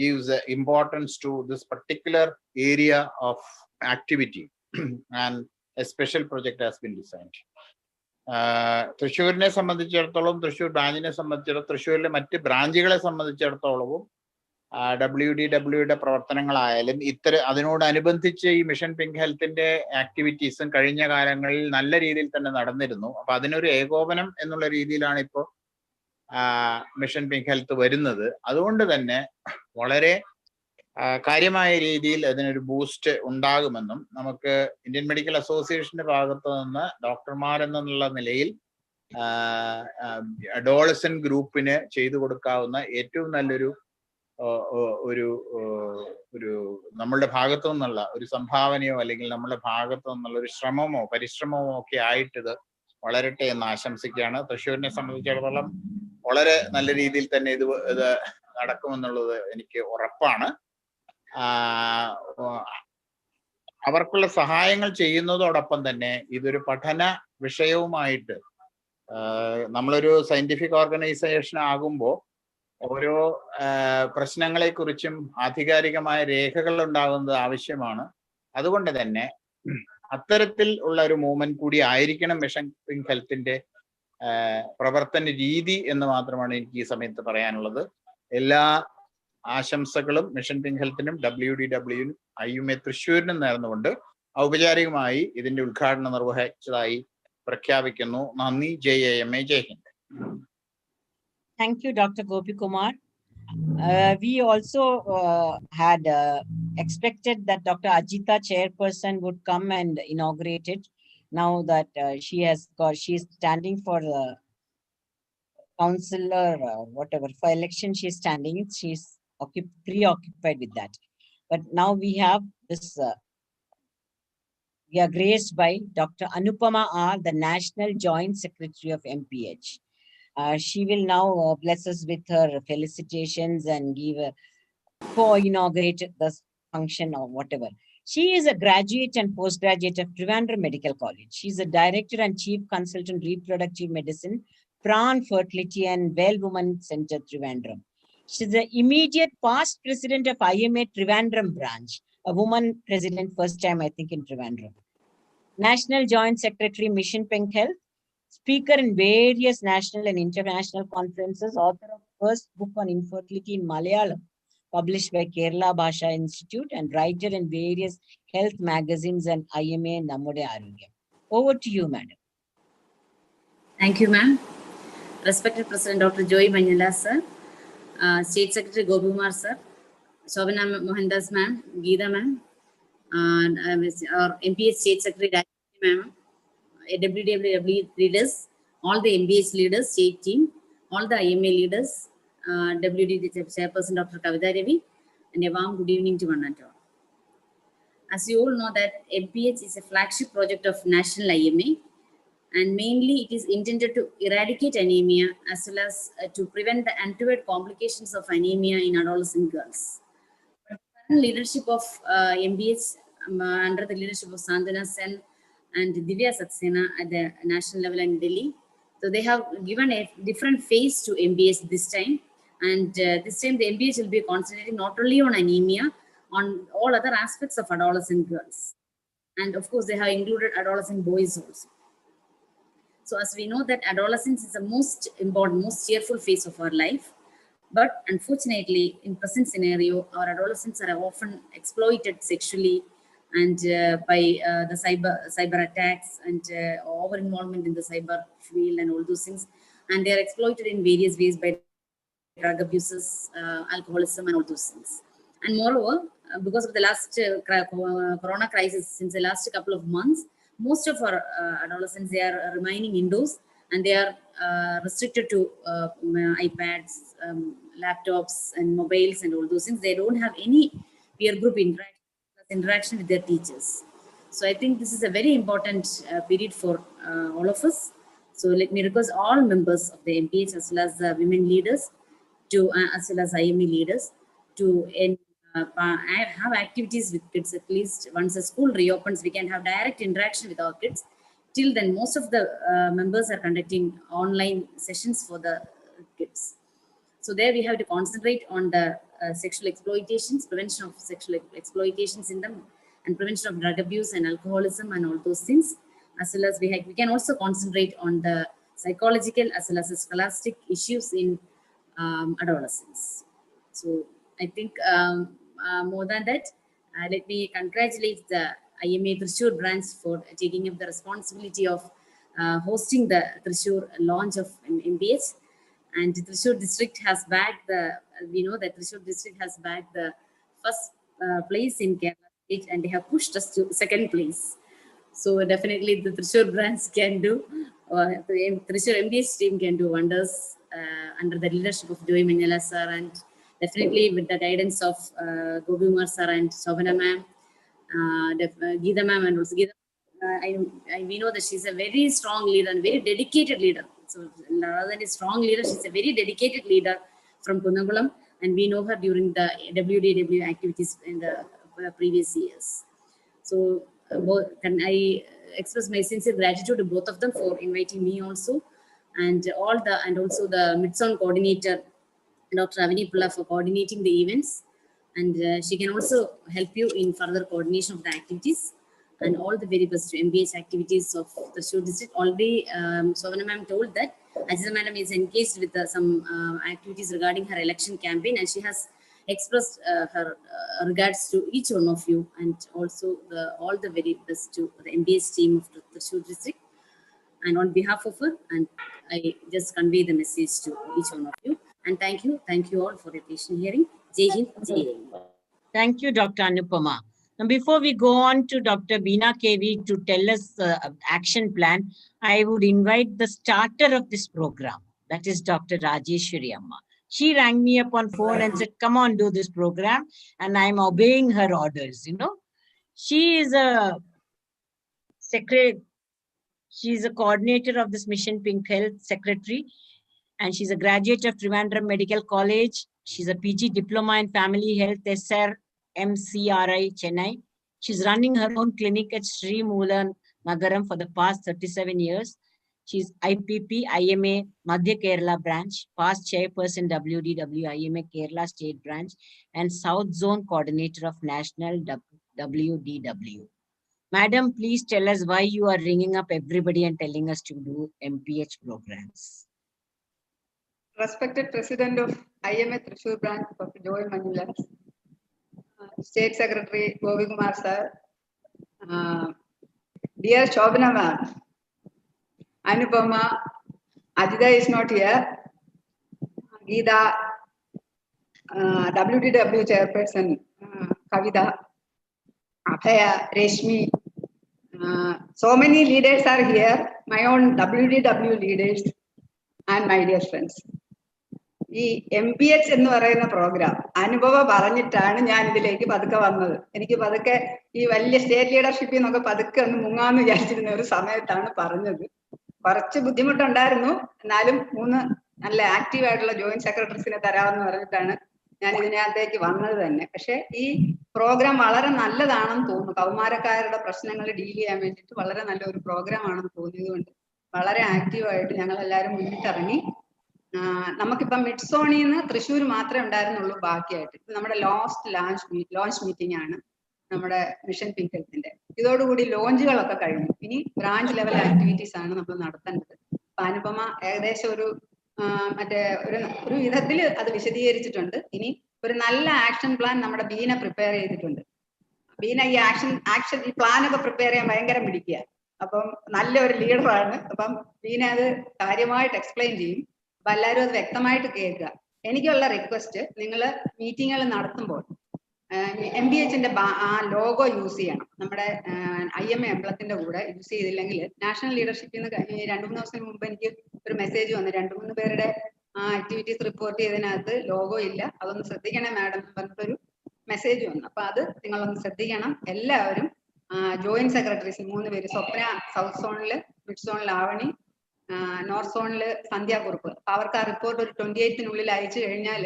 gives importance to this particular area of activity and a special project has been designed. തൃശ്ശൂരിനെ സംബന്ധിച്ചിടത്തോളം, തൃശ്ശൂർ ബ്രാഞ്ചിനെ സംബന്ധിച്ചിടത്തോളം, തൃശ്ശൂരിലെ മറ്റ് ബ്രാഞ്ചുകളെ സംബന്ധിച്ചിടത്തോളവും WDWയുടെ പ്രവർത്തനങ്ങളായാലും അതിനോടനുബന്ധിച്ച് ഈ mission pink ഹെൽത്തിന്റെ ആക്ടിവിറ്റീസും കഴിഞ്ഞ കാലങ്ങളിൽ നല്ല രീതിയിൽ തന്നെ നടന്നിരുന്നു. അപ്പൊ അതിനൊരു ഏകോപനം എന്നുള്ള രീതിയിലാണ് ഇപ്പോൾ മിഷൻ പിങ്ക് ഹെൽത്ത് വരുന്നത്. അതുകൊണ്ട് തന്നെ വളരെ കാര്യമായ രീതിയിൽ അതിനൊരു ബൂസ്റ്റ് ഉണ്ടാകുമെന്നും നമുക്ക് ഇന്ത്യൻ മെഡിക്കൽ അസോസിയേഷന്റെ ഭാഗത്തു നിന്ന് ഡോക്ടർമാരെന്നുള്ള നിലയിൽ അഡോളസെന്റ് ഗ്രൂപ്പിന് ചെയ്തു കൊടുക്കാവുന്ന ഏറ്റവും നല്ലൊരു ഒരു നമ്മളുടെ ഭാഗത്തു നിന്നുള്ള ഒരു സംഭാവനയോ അല്ലെങ്കിൽ നമ്മുടെ ഭാഗത്തു നിന്നുള്ള ഒരു ശ്രമമോ പരിശ്രമമോ ഒക്കെ ആയിട്ട് ഇത് വളരട്ടെ എന്ന് ആശംസിക്കുകയാണ്. തൃശ്ശൂരിനെ സംബന്ധിച്ചിടത്തോളം വളരെ നല്ല രീതിയിൽ തന്നെ ഇത് നടക്കുമെന്നുള്ളത് എനിക്ക് ഉറപ്പാണ്. അവർക്കുള്ള സഹായങ്ങൾ ചെയ്യുന്നതോടൊപ്പം തന്നെ ഇതൊരു പഠന വിഷയവുമായിട്ട് നമ്മളൊരു സയന്റിഫിക് ഓർഗനൈസേഷൻ ആകുമ്പോൾ ഓരോ പ്രശ്നങ്ങളെ കുറിച്ചും ആധികാരികമായ രേഖകൾ ഉണ്ടാകുന്നത് ആവശ്യമാണ്. അതുകൊണ്ട് തന്നെ അത്തരത്തിൽ ഉള്ള ഒരു മൂവ്മെന്റ് കൂടി ആയിരിക്കണം മിഷൻ പിങ്ക് ഹെൽത്തിന്റെ പ്രവർത്തന രീതി എന്ന് മാത്രമാണ് എനിക്ക് ഈ സമയത്ത് പറയാനുള്ളത്. എല്ലാ ആശംസകളും മിഷൻ പിങ്ക് ഹെൽത്തിനും WDWനും IMA തൃശ്ശൂരിനും നേർന്നുകൊണ്ട് ഔപചാരികമായി ഇതിന്റെ ഉദ്ഘാടനം നിർവഹിച്ചതായി പ്രഖ്യാപിക്കുന്നു. നന്ദി. ജയ് IMA, Jai Hind. Thank you, Dr. Gopi Kumar. We also had expected that Dr. Ajita, chairperson, would come and inaugurate it. Now that she is standing for the councillor, whatever, for election she is standing, she's preoccupied with that. But now we have this, we are graced by Dr. Anupama R, the National Joint Secretary of MPH. She will now bless us with her felicitations and give co-inaugurate this function or whatever. She is a graduate and postgraduate of Trivandrum Medical College. She is a director and chief consultant reproductive medicine, Pran Fertility and Well Woman Center, Trivandrum. She is the immediate past president of IMA Trivandrum branch, a woman president, first time I think in Trivandrum. National Joint Secretary, Mission Pink Health, speaker in various national and international conferences, author of first book on infertility in Malayalam, published by Kerala Bhasha Institute, and writer in various health magazines and IMA Nammude Arogyam. Over to you, madam. Thank you, ma'am. Respected President Dr. Joy Manyala, sir, State Secretary Gobikumar, sir, Shobana Mohandas, ma'am, Geeta, ma'am, our MPH State Secretary, ma'am, WWW leaders, all the MBH leaders, state team, all the IMA leaders, WD Chairperson Dr. Kavita Devi, and a warm good evening to one and all. As you all know that MPH is a flagship project of National IMA, and mainly it is intended to eradicate anemia as well as to prevent the untoward complications of anemia in adolescent girls. The current leadership of MBH under the leadership of Sandhana Sen and Divya Saxena at the national level in Delhi. So they have given a different phase to MBH this time. And this time the MBH will be concentrating not only on anemia, on all other aspects of adolescent girls. And of course, they have included adolescent boys also. So as we know that adolescence is the most important, most cheerful phase of our life. But unfortunately, in present scenario, our adolescents are often exploited sexually and by the cyber attacks and over involvement in the cyber field and all those things. And they are exploited in various ways by drug abuses, alcoholism and all those things. And moreover, because of the last corona crisis, since the last couple of months, most of our adolescents, they are remaining indoors and they are restricted to iPads, laptops and mobiles and all those things. They don't have any peer group interaction with their teachers. So I think this is a very important period for all of us. So let me request all members of the MPH as well as the women leaders to, as well as IME leaders to have activities with kids. At least once the school reopens, we can have direct interaction with our kids. Till then, most of the members are conducting online sessions for the kids. So there we have to concentrate on the sexual exploitations, prevention of sexual exploitations in them, and prevention of drug abuse and alcoholism and all those things. As well as we can also concentrate on the psychological as well as the scholastic issues in adolescence. So I think more than that, let me congratulate the IMA Thrissur branch for taking up the responsibility of hosting the Thrissur launch of MBH. And Thrissur district has bagged the, we know that Thrissur district has bagged the first place in Kerala state and they have pushed us to second place. So definitely the Thrissur branch can do, the Thrissur MBH team can do wonders under the leadership of Joy Manyala sir, and definitely with the guidance of Gobikumar sir and Shobana ma'am, Geeta ma'am, and also Geeta. We know that she's a very strong leader and very dedicated leader. So rather than a strong leader, she's a very dedicated leader from Kunnamkulam, and we know her during the WDW activities in the previous years. So can I express my sincere gratitude to both of them for inviting me also, and also the Mid-Zone coordinator, Dr. Avini Pulla, for coordinating the events, and she can also help you in further coordination of the activities. And all the very best to MBH activities of the Thrissur district. Already, Sovana ma'am told that Ajiza madam is engaged with some activities regarding her election campaign, and she has expressed her regards to each one of you, and also all the very best to the MBH team of the Thrissur district. And on behalf of her, and I just convey the message to each one of you. And thank you all for your patient hearing. Jai Hind, Jai Hind. Thank you, Dr. Anupama. Now, before we go on to Dr. Beena KV to tell us the action plan, I would invite the starter of this program, that is Dr. Rajeshwari Amma. She rang me up on phone and said, come on, do this program. And I'm obeying her orders, you know. She is a secretary. She's a coordinator of this Mission Pink Health secretary. and she's a graduate of Trivandrum Medical College. She's a PG Diploma in Family Health, SR MCRI, Chennai. She's running her own clinic at Sri Moolan Nagaram for the past 37 years. She's IPP IMA Madhya Kerala branch, past chairperson WDW IMA Kerala State branch, and South Zone coordinator of National WDW. Madam, please tell us why you are ringing up everybody and telling us to do MPH programs. Respected President of IMA Thrissur branch, Dr. Joy Manjulas, State Secretary Govi Kumar sir, dear Shobana ma'am, Anupama, Ajita is not here, Geeta, WDW chairperson, Kavita, Abhaya, Reshmi, so many leaders are here, my own WDW leaders and my dear friends. ഈ MPH എന്ന് പറയുന്ന programme അനുഭവം പറഞ്ഞിട്ടാണ് ഞാൻ ഇതിലേക്ക് പതുക്കെ വന്നത്. എനിക്ക് പതുക്കെ ഈ വലിയ സ്റ്റേറ്റ് ലീഡർഷിപ്പിൽ നിന്നൊക്കെ പതുക്കെ ഒന്ന് മുങ്ങാന്ന് വിചാരിച്ചിരുന്ന ഒരു സമയത്താണ് പറഞ്ഞത്. കുറച്ച് ബുദ്ധിമുട്ടുണ്ടായിരുന്നു, എന്നാലും 3 നല്ല ആക്റ്റീവ് ആയിട്ടുള്ള ജോയിന്റ് സെക്രട്ടറീസിനെ തരാമെന്ന് പറഞ്ഞിട്ടാണ് ഞാൻ ഇതിനകത്തേക്ക് വന്നത് തന്നെ. പക്ഷെ ഈ പ്രോഗ്രാം വളരെ നല്ലതാണെന്ന് തോന്നുന്നു. കൗമാരക്കാരുടെ പ്രശ്നങ്ങൾ ഡീൽ ചെയ്യാൻ വേണ്ടിയിട്ട് വളരെ നല്ലൊരു പ്രോഗ്രാം ആണെന്ന് തോന്നിയതുകൊണ്ട് വളരെ ആക്റ്റീവായിട്ട് ഞങ്ങൾ എല്ലാവരും മുന്നിട്ടിറങ്ങി. നമുക്കിപ്പം മിഡ് സോണിൽ നിന്ന് തൃശ്ശൂർ മാത്രമേ ഉണ്ടായിരുന്നുള്ളൂ ബാക്കിയായിട്ട്. ഇത് നമ്മുടെ ലോഞ്ച് മീറ്റിംഗ് ആണ് നമ്മുടെ മിഷൻ പിങ്ക് ഹെൽത്തിന്റെ. ഇതോടുകൂടി ലോഞ്ചുകളൊക്കെ കഴിഞ്ഞു. ഇനി ബ്രാഞ്ച് ലെവൽ ആക്ടിവിറ്റീസ് ആണ് നമ്മൾ നടത്തേണ്ടത്. അപ്പൊ അനുപമ ഏകദേശം ഒരു ഒരു വിധത്തിൽ അത് വിശദീകരിച്ചിട്ടുണ്ട്. ഇനി ഒരു നല്ല ആക്ഷൻ പ്ലാൻ നമ്മുടെ ബീന പ്രിപ്പയർ ചെയ്തിട്ടുണ്ട്. ബീന ഈ ഈ പ്ലാനൊക്കെ പ്രിപ്പയർ ചെയ്യാൻ ഭയങ്കര പിടിക്കുക. അപ്പം നല്ലൊരു ലീഡറാണ്. അപ്പം ബീന അത് കാര്യമായിട്ട് എക്സ്പ്ലെയിൻ ചെയ്യും. അപ്പൊ എല്ലാവരും അത് വ്യക്തമായിട്ട് കേൾക്കുക. എനിക്കുള്ള റിക്വസ്റ്റ്, നിങ്ങൾ മീറ്റിങ്ങുകൾ നടത്തുമ്പോൾ MPHന്റെ ആ ലോഗോ യൂസ് ചെയ്യണം. നമ്മുടെ IMA എംബ്ലത്തിന്റെ കൂടെ യൂസ് ചെയ്തില്ലെങ്കിൽ നാഷണൽ ലീഡർഷിപ്പിൽ നിന്ന് 2-3 ദിവസത്തിന് മുമ്പ് എനിക്ക് ഒരു മെസ്സേജ് വന്നു. 2-3 പേരുടെ ആക്ടിവിറ്റീസ് റിപ്പോർട്ട് ചെയ്തതിനകത്ത് ലോഗോ ഇല്ല, അതൊന്ന് ശ്രദ്ധിക്കണേ മാഡം എന്ന് പറഞ്ഞിട്ടൊരു മെസ്സേജ് വന്നു. അപ്പൊ അത് നിങ്ങളൊന്ന് ശ്രദ്ധിക്കണം. എല്ലാവരും ജോയിന്റ് സെക്രട്ടറീസ് 3 പേര്, സ്വപ്ന സൗത്ത് സോണില്, മിഡ് സോണിൽ ആവണി, നോർത്ത് സോണില് സന്ധ്യാകുറുപ്പ്. അവർക്ക് ആ റിപ്പോർട്ട് ഒരു 28-നുള്ളിൽ അയച്ചു കഴിഞ്ഞാൽ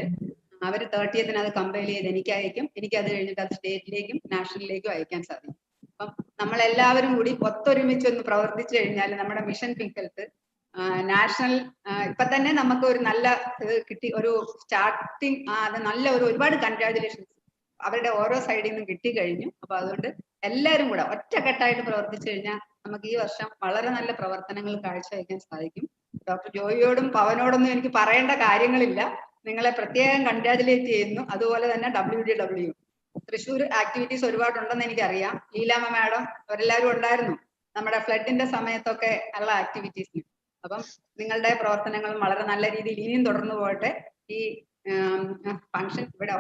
അവർ 30th അത് കമ്പൈൽ ചെയ്ത് എനിക്ക് അയക്കും. എനിക്ക് അത് കഴിഞ്ഞിട്ട് അത് സ്റ്റേറ്റിലേക്കും നാഷണലിലേക്കും അയക്കാൻ സാധിക്കും. അപ്പം നമ്മളെല്ലാവരും കൂടി ഒത്തൊരുമിച്ച് ഒന്ന് പ്രവർത്തിച്ചു കഴിഞ്ഞാൽ നമ്മുടെ മിഷൻ പിങ്ക് ഹെൽത്ത് നാഷണൽ ഇപ്പൊ തന്നെ നമുക്ക് ഒരു നല്ല ഇത് കിട്ടി, ഒരു സ്റ്റാർട്ടിങ് അത് നല്ല ഒരുപാട് കൺഗ്രാജുലേഷൻസ് അവരുടെ ഓരോ സൈഡിൽ നിന്നും കിട്ടിക്കഴിഞ്ഞു. അപ്പൊ അതുകൊണ്ട് എല്ലാവരും കൂടെ ഒറ്റക്കെട്ടായിട്ട് പ്രവർത്തിച്ചു കഴിഞ്ഞാൽ നമുക്ക് ഈ വർഷം വളരെ നല്ല പ്രവർത്തനങ്ങൾ കാഴ്ചവെക്കാൻ സാധിക്കും. ഡോക്ടർ ജോയിയോടും പവനോടൊന്നും എനിക്ക് പറയേണ്ട കാര്യങ്ങളില്ല. നിങ്ങളെ പ്രത്യേകം കൺഗ്രാജുലേറ്റ് ചെയ്യുന്നു. അതുപോലെ തന്നെ WDW തൃശ്ശൂർ ആക്ടിവിറ്റീസ് ഒരുപാടുണ്ടെന്ന് എനിക്കറിയാം. ലീലാമ്മ മാഡം അവരെല്ലാവരും ഉണ്ടായിരുന്നു നമ്മുടെ ഫ്ലഡിന്റെ സമയത്തൊക്കെ ഉള്ള ആക്ടിവിറ്റീസിന്. അപ്പം നിങ്ങളുടെ പ്രവർത്തനങ്ങളും വളരെ നല്ല രീതിയിൽ ഇനിയും തുടർന്നു പോകട്ടെ. ഈ ഫംഗ്ഷൻ ഇവിടെ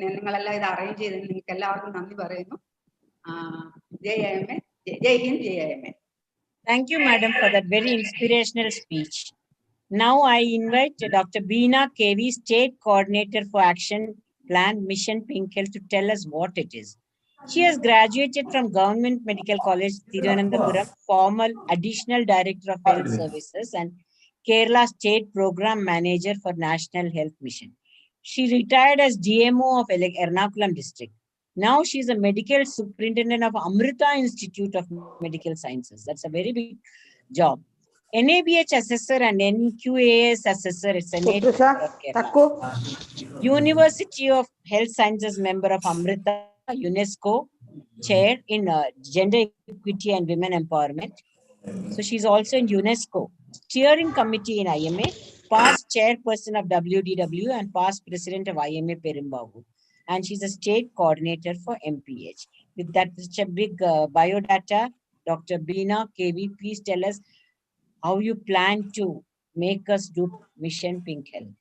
നിങ്ങളെല്ലാം ഇത് അറേഞ്ച് ചെയ്തതിന് നിങ്ങൾക്ക് എല്ലാവർക്കും നന്ദി പറയുന്നു. Jai IMA, Jai Hind, Jai IMA. Thank you, madam, for that very inspirational speech. Now I invite Dr. Beena KV, State Coordinator for Action Plan Mission Pink Health, to tell us what it is. She has graduated from Government Medical College, Thiruvananthapuram, former Additional Director of Health Services and Kerala State Program Manager for National Health Mission. She retired as DMO of Ernakulam District. Now she is a medical superintendent of Amrita Institute of Medical Sciences. That's a very big job. NABH assessor and NQAS assessor at Senate. University of Health Sciences member of Amrita, UNESCO chair in gender equity and women empowerment. So she's also in UNESCO steering committee in IMA, past chairperson of WDW and past president of IMA Perimbavu. And she's a state coordinator for MPH. With that such a big biodata, Dr. Beena KV, please tell us how you plan to make us do Mission Pink Health.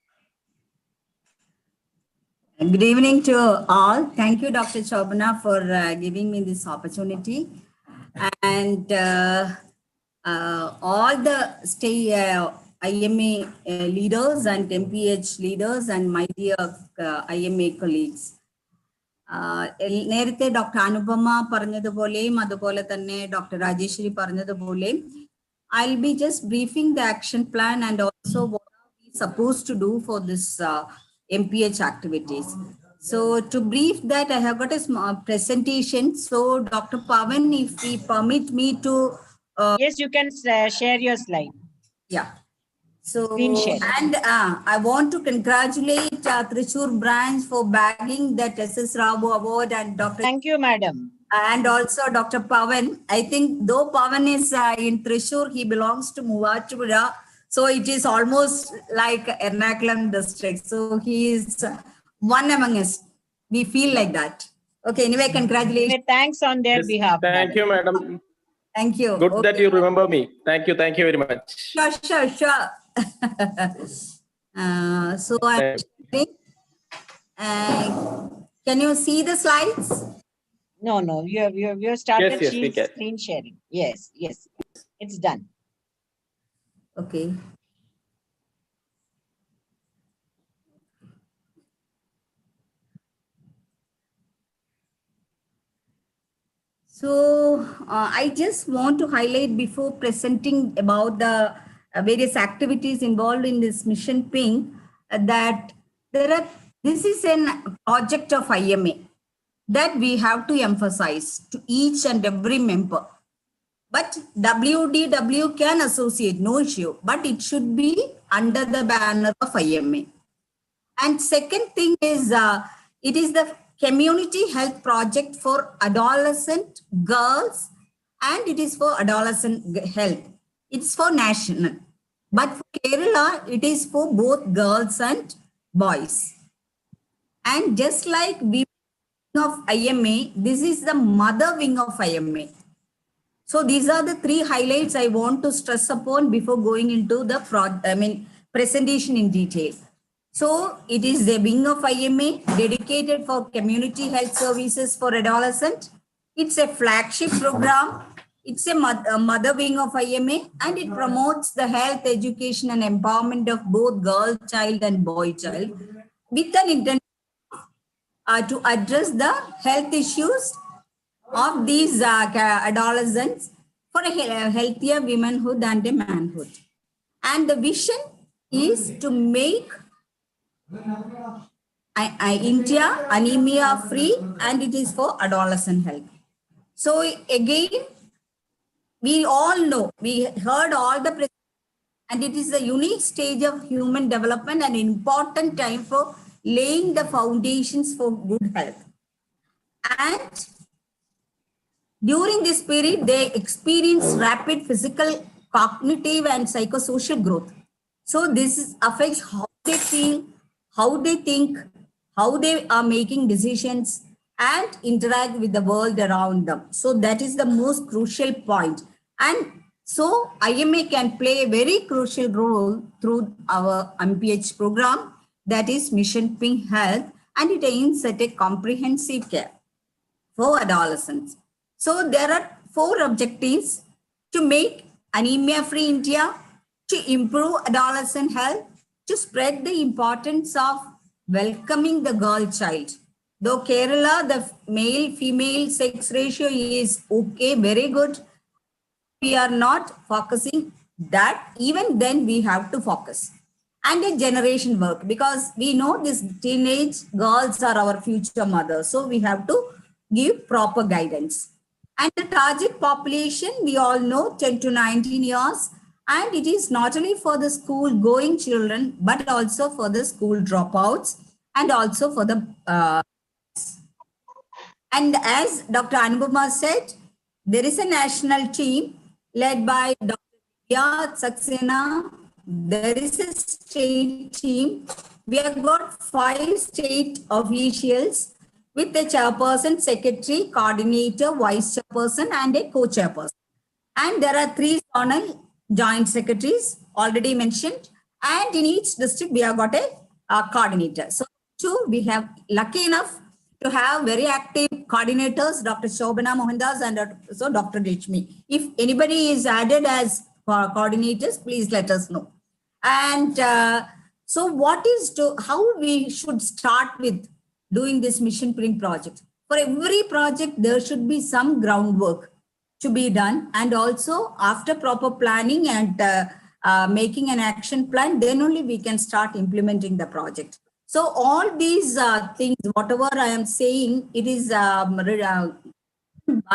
Good evening to all. Thank you, Dr. Shobana, for giving me this opportunity. And all the state IMA leaders and MPH leaders and my dear IMA colleagues. നേരത്തെ doctor Anupama പറഞ്ഞതുപോലെയും അതുപോലെ തന്നെ doctor Rajeshwari പറഞ്ഞതുപോലെയും I'll be just briefing the action plan and also what are we supposed to do for this MPH activities. So to brief that, I have got a small presentation. So Dr. Pavan, if we permit me to... yes, you can share your slide. Yeah. So, Screen share. and I want to congratulate Thrissur branch for bagging that SS Rao award and Dr. Thank you, madam. And also Dr. Pavan. I think though Pavan is in Thrissur, he belongs to Muvachupura. So it is almost like Ernakulam district. So he is one among us. We feel like that. Okay, anyway, congratulations. Thanks on their behalf. Thank you, madam. Thank you. Good that you remember me. Thank you very much. Sure. So I'm sharing. Can you see the slides? No. You have started Yes, we can. screen sharing. Yes. It's done. Okay. So I just want to highlight before presenting about the various activities involved in this mission PING that this is a project of IMA that we have to emphasize to each and every member. But WDW can associate, no issue, but it should be under the banner of IMA. And second thing is, it is the community health project for adolescent girls, and it is for adolescent health. It's for national. But for Kerala, it is for both girls and boys. And just like we of IMA, this is the mother wing of IMA. So these are the three highlights I want to stress upon before going into the presentation in detail. So it is the wing of IMA dedicated for community health services for adolescents. It's a flagship program. It's a mother wing of IMA, and it promotes the health, education, and empowerment of both girl child and boy child with an intention to address the health issues of these adolescents for a healthier womanhood and a manhood. And the vision is to make India anemia free, and it is for adolescent health. So again, we all know, we heard all the, and it is a unique stage of human development and important time for laying the foundations for good health. And during this period, they experience rapid physical, cognitive, and psychosocial growth. So this affects how they feel, how they think, how they are making decisions, and interact with the world around them. So that is the most crucial point. And so IMA can play a very crucial role through our MPH program, that is Mission PING Health, and it aims at a comprehensive care for adolescents. So there are 4 objectives: to make anemia-free India, to improve adolescent health, to spread the importance of welcoming the girl child. Though Kerala, the male-female sex ratio is okay, very good, we are not focusing that. Even then we have to focus. And a generation work, because we know these teenage girls are our future mothers. So we have to give proper guidance. And the target population, we all know, 10 to 19 years. And it is not only for the school going children, but also for the school dropouts, and also for the and as Dr. Anubhama said, there is a national team led by Dr. Vidya Saxena. There is a state team. We have got 5 state officials with a chairperson, secretary, coordinator, vice chairperson, and a co-chairperson. And there are 3 zonal joint secretaries already mentioned. And in each district, we have got a coordinator. So we have lucky enough to have very active coordinators, Dr. Shobhana Mohandas and so Dr. Rishmi. If anybody is added as coordinators, please let us know. And so how we should start with doing this Mission PING project? For every project, there should be some groundwork to be done. And also after proper planning and making an action plan, then only we can start implementing the project. So all these things, whatever I am saying, it is by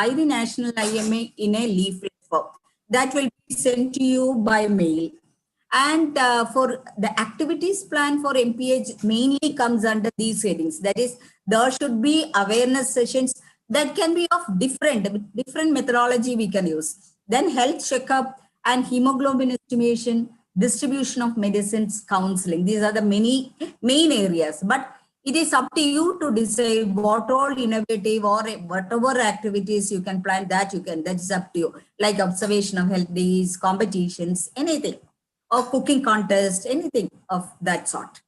the National IMA in a leaflet form that will be sent to you by mail. And for the activities plan for MPH mainly comes under these headings. That is, there should be awareness sessions that can be of different methodology we can use. Then health checkup and hemoglobin estimation, distribution of medicines, counseling. These are the many main areas. But it is up to you to decide what all innovative or whatever activities you can plan that is up to you. Like observation of health days, competitions, anything, or cooking contest, anything of that sort.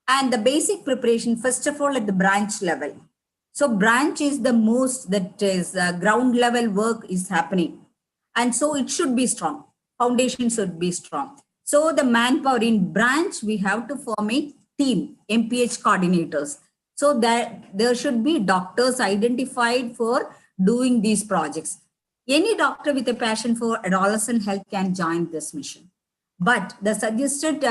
And the basic preparation, first of all, at the branch level. So branch is the most, that is ground level work is happening. And so it should be strong. Foundation should be strong. So the manpower in branch, we have to form a team, MPH coordinators. So that there should be doctors identified for doing these projects. Any doctor with a passion for adolescent health can join this mission. But the suggested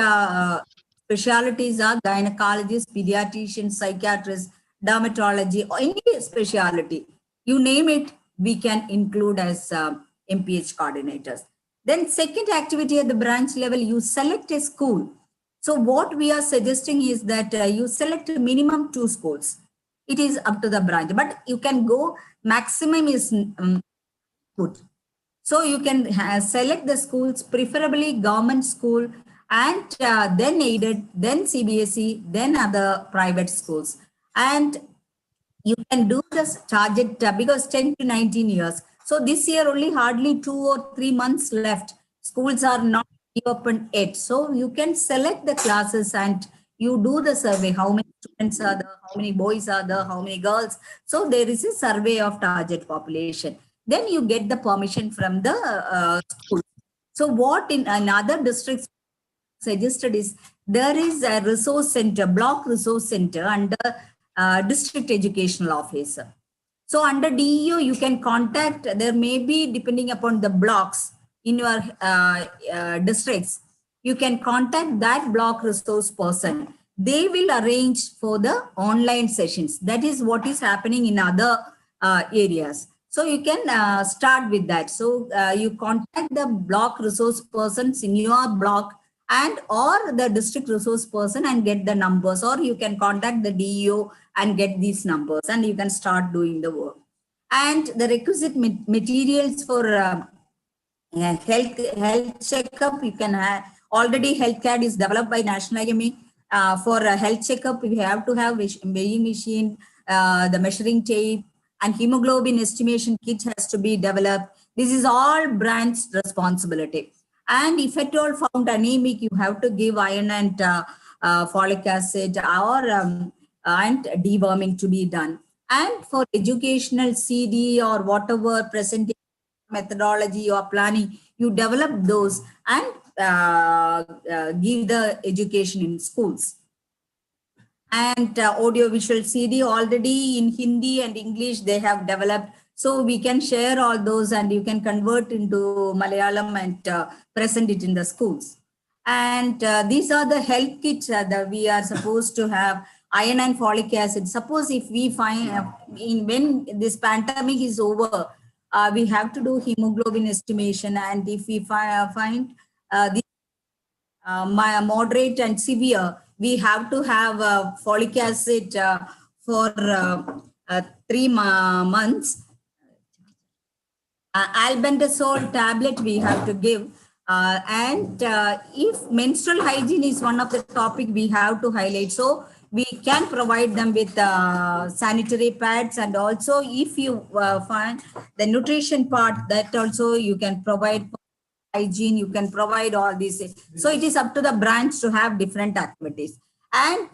specialties are gynecologists, pediatricians, psychiatrists, dermatology, or any specialty. You name it, we can include as MPH coordinators. Then second activity at the branch level, you select a school. So what we are suggesting is that you select a minimum 2 schools. It is up to the branch, but you can go maximum is good. So you can select the schools, preferably government school, and then aided, then CBSE, then other private schools. And you can do this target because 10 to 19 years. So this year only hardly 2 or 3 months left. Schools are not open yet. So you can select the classes and you do the survey. How many students are there? How many boys are there? How many girls? So there is a survey of target population. Then you get the permission from the school. So what in other districts suggested is there is a resource center, block resource center under district educational officer. So under DEO, you can contact, there may be, depending upon the blocks in your districts, you can contact that block resource person. They will arrange for the online sessions. That is what is happening in other areas. So you can start with that. So you contact the block resource persons in your block and or the district resource person and get the numbers, or you can contact the DEO and get these numbers and you can start doing the work. And the requisite materials for health checkup, you can have, already health card is developed by National IMA. For a health checkup, we have to have weighing machine, the measuring tape, and hemoglobin estimation kit has to be developed. This is all branch responsibility. And if at all found anemic, you have to give iron and folic acid or and deworming to be done. And for educational CD or whatever presentation methodology you are planning, you develop those and give the education in schools. And audiovisual CD already in Hindi and English they have developed. So we can share all those and you can convert into Malayalam and present it in the schools. And these are the health kits that we are supposed to have. Iron and folic acid. Suppose if we find, when this pandemic is over, we have to do hemoglobin estimation. And if we find the moderate and severe, we have to have folic acid for 3 months. Albendazole tablet we have to give. And if menstrual hygiene is one of the topic we have to highlight. So we can provide them with sanitary pads, and also if you find the nutrition part, that also you can provide hygiene, you can provide all these. So it is up to the branch to have different activities. And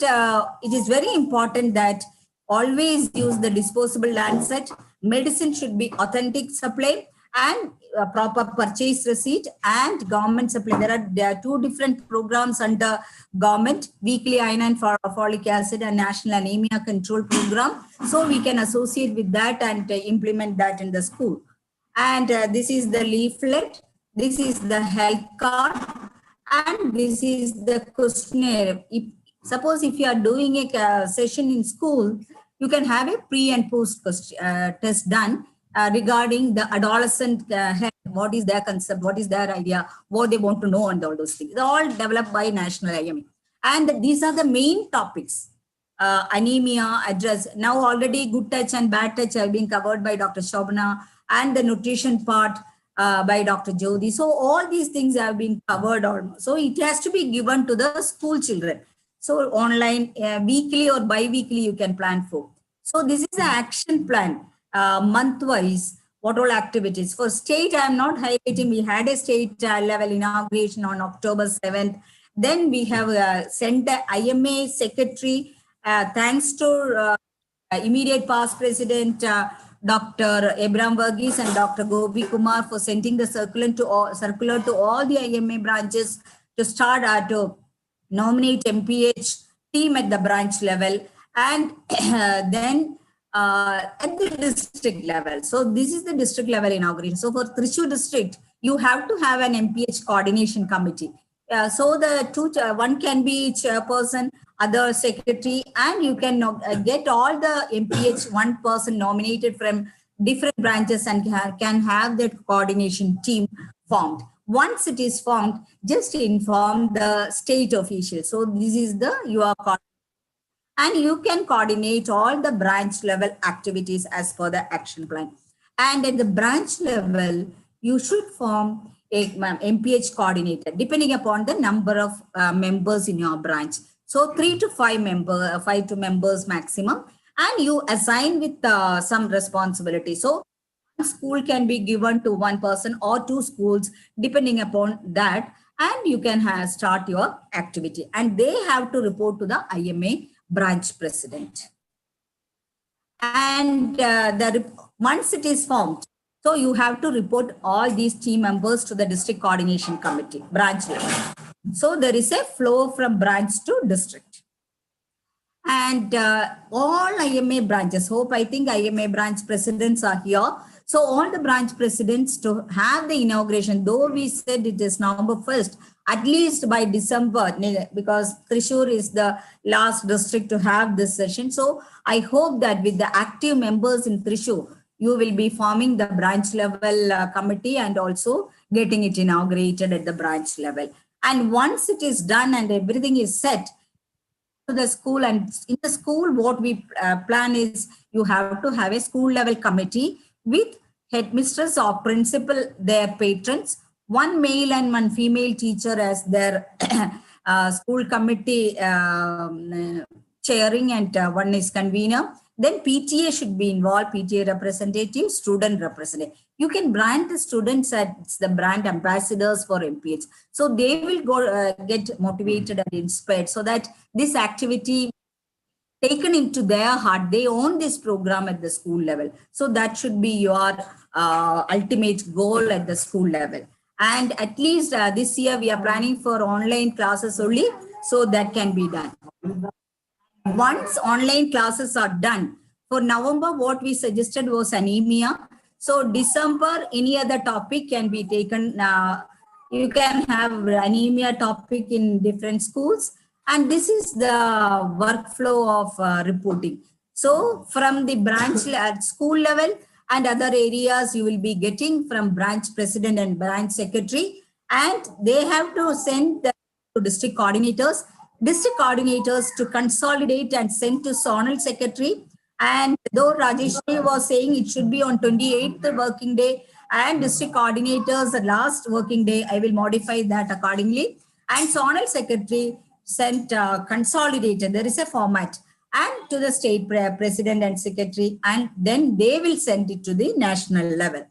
it is very important that always use the disposable lancet. Medicine should be authentic supply and proper purchase receipt and government supply. There are 2 different programs under government, weekly iron and folic acid and national anemia control program. So we can associate with that and implement that in the school. And this is the leaflet. This is the health card. And this is the questionnaire. Suppose if you are doing a session in school, you can have a pre and post test done regarding the adolescent health. What is their concept? What is their idea? What they want to know, and all those things. They're all developed by National IMA. And these are the main topics. Anemia, address. Now already good touch and bad touch have been covered by Dr. Shobana, and the nutrition part by Dr. Jyoti. So all these things have been covered on. So it has to be given to the school children. So online, weekly or bi-weekly you can plan for. So this is the action plan, month-wise, what all activities. For state, I am not highlighting. We had a state level inauguration on October 7th. Then we have sent the IMA secretary, thanks to immediate past president, Dr. Abraham Verghese and Dr. Gopi Kumar for sending the circular to all the IMA branches to start to nominate MPH team at the branch level, and then at the district level. So this is the district level inauguration. So for Thrissur district, you have to have an MPH coordination committee. So the one can be chairperson, other secretary, and you can get all the MPH one person nominated from different branches and can have that coordination team formed. Once it is formed, just inform the state officials. So this is the your and you can coordinate all the branch level activities as per the action plan. And at the branch level, you should form a MPH coordinator depending upon the number of members in your branch. So 3 to 5 members maximum, and you assign with some responsibility. So one school can be given to one person or 2 schools depending upon that, and you can start your activity. And they have to report to the IMA branch president. And once it is formed, so you have to report all these team members to the district coordination committee, branch level. So there is a flow from branch to district. And all IMA branches, I think IMA branch presidents are here. So all the branch presidents to have the inauguration, though we said it is November 1st, at least by December, because Thrissur is the last district to have this session. So I hope that with the active members in Thrissur, you will be forming the branch level committee and also getting it inaugurated at the branch level. And once it is done and everything is set to the school, and in the school, what we plan is you have to have a school level committee with headmistress or principal, their patrons, one male and one female teacher as their school committee chairing, and one is convener. Then PTA should be involved, PTA representative, student representative. You can brand the students as the brand ambassadors for MPH. So they will go get motivated and inspired so that this activity taken into their heart. They own this program at the school level. So that should be your ultimate goal at the school level. And at least this year we are planning for online classes only, so that can be done. Once online classes are done, for November, what we suggested was anemia. So December, any other topic can be taken. You can have anemia topic in different schools. And this is the workflow of reporting. So from the branch at school level and other areas, you will be getting from branch president and branch secretary. And they have to send to district coordinators to consolidate and send to zonal secretary. And though Rajeshri was saying it should be on 28th working day and district coordinators the last working day, I will modify that accordingly. And zonal secretary sent consolidated, there is a format, and to the state president and secretary, and then they will send it to the national level.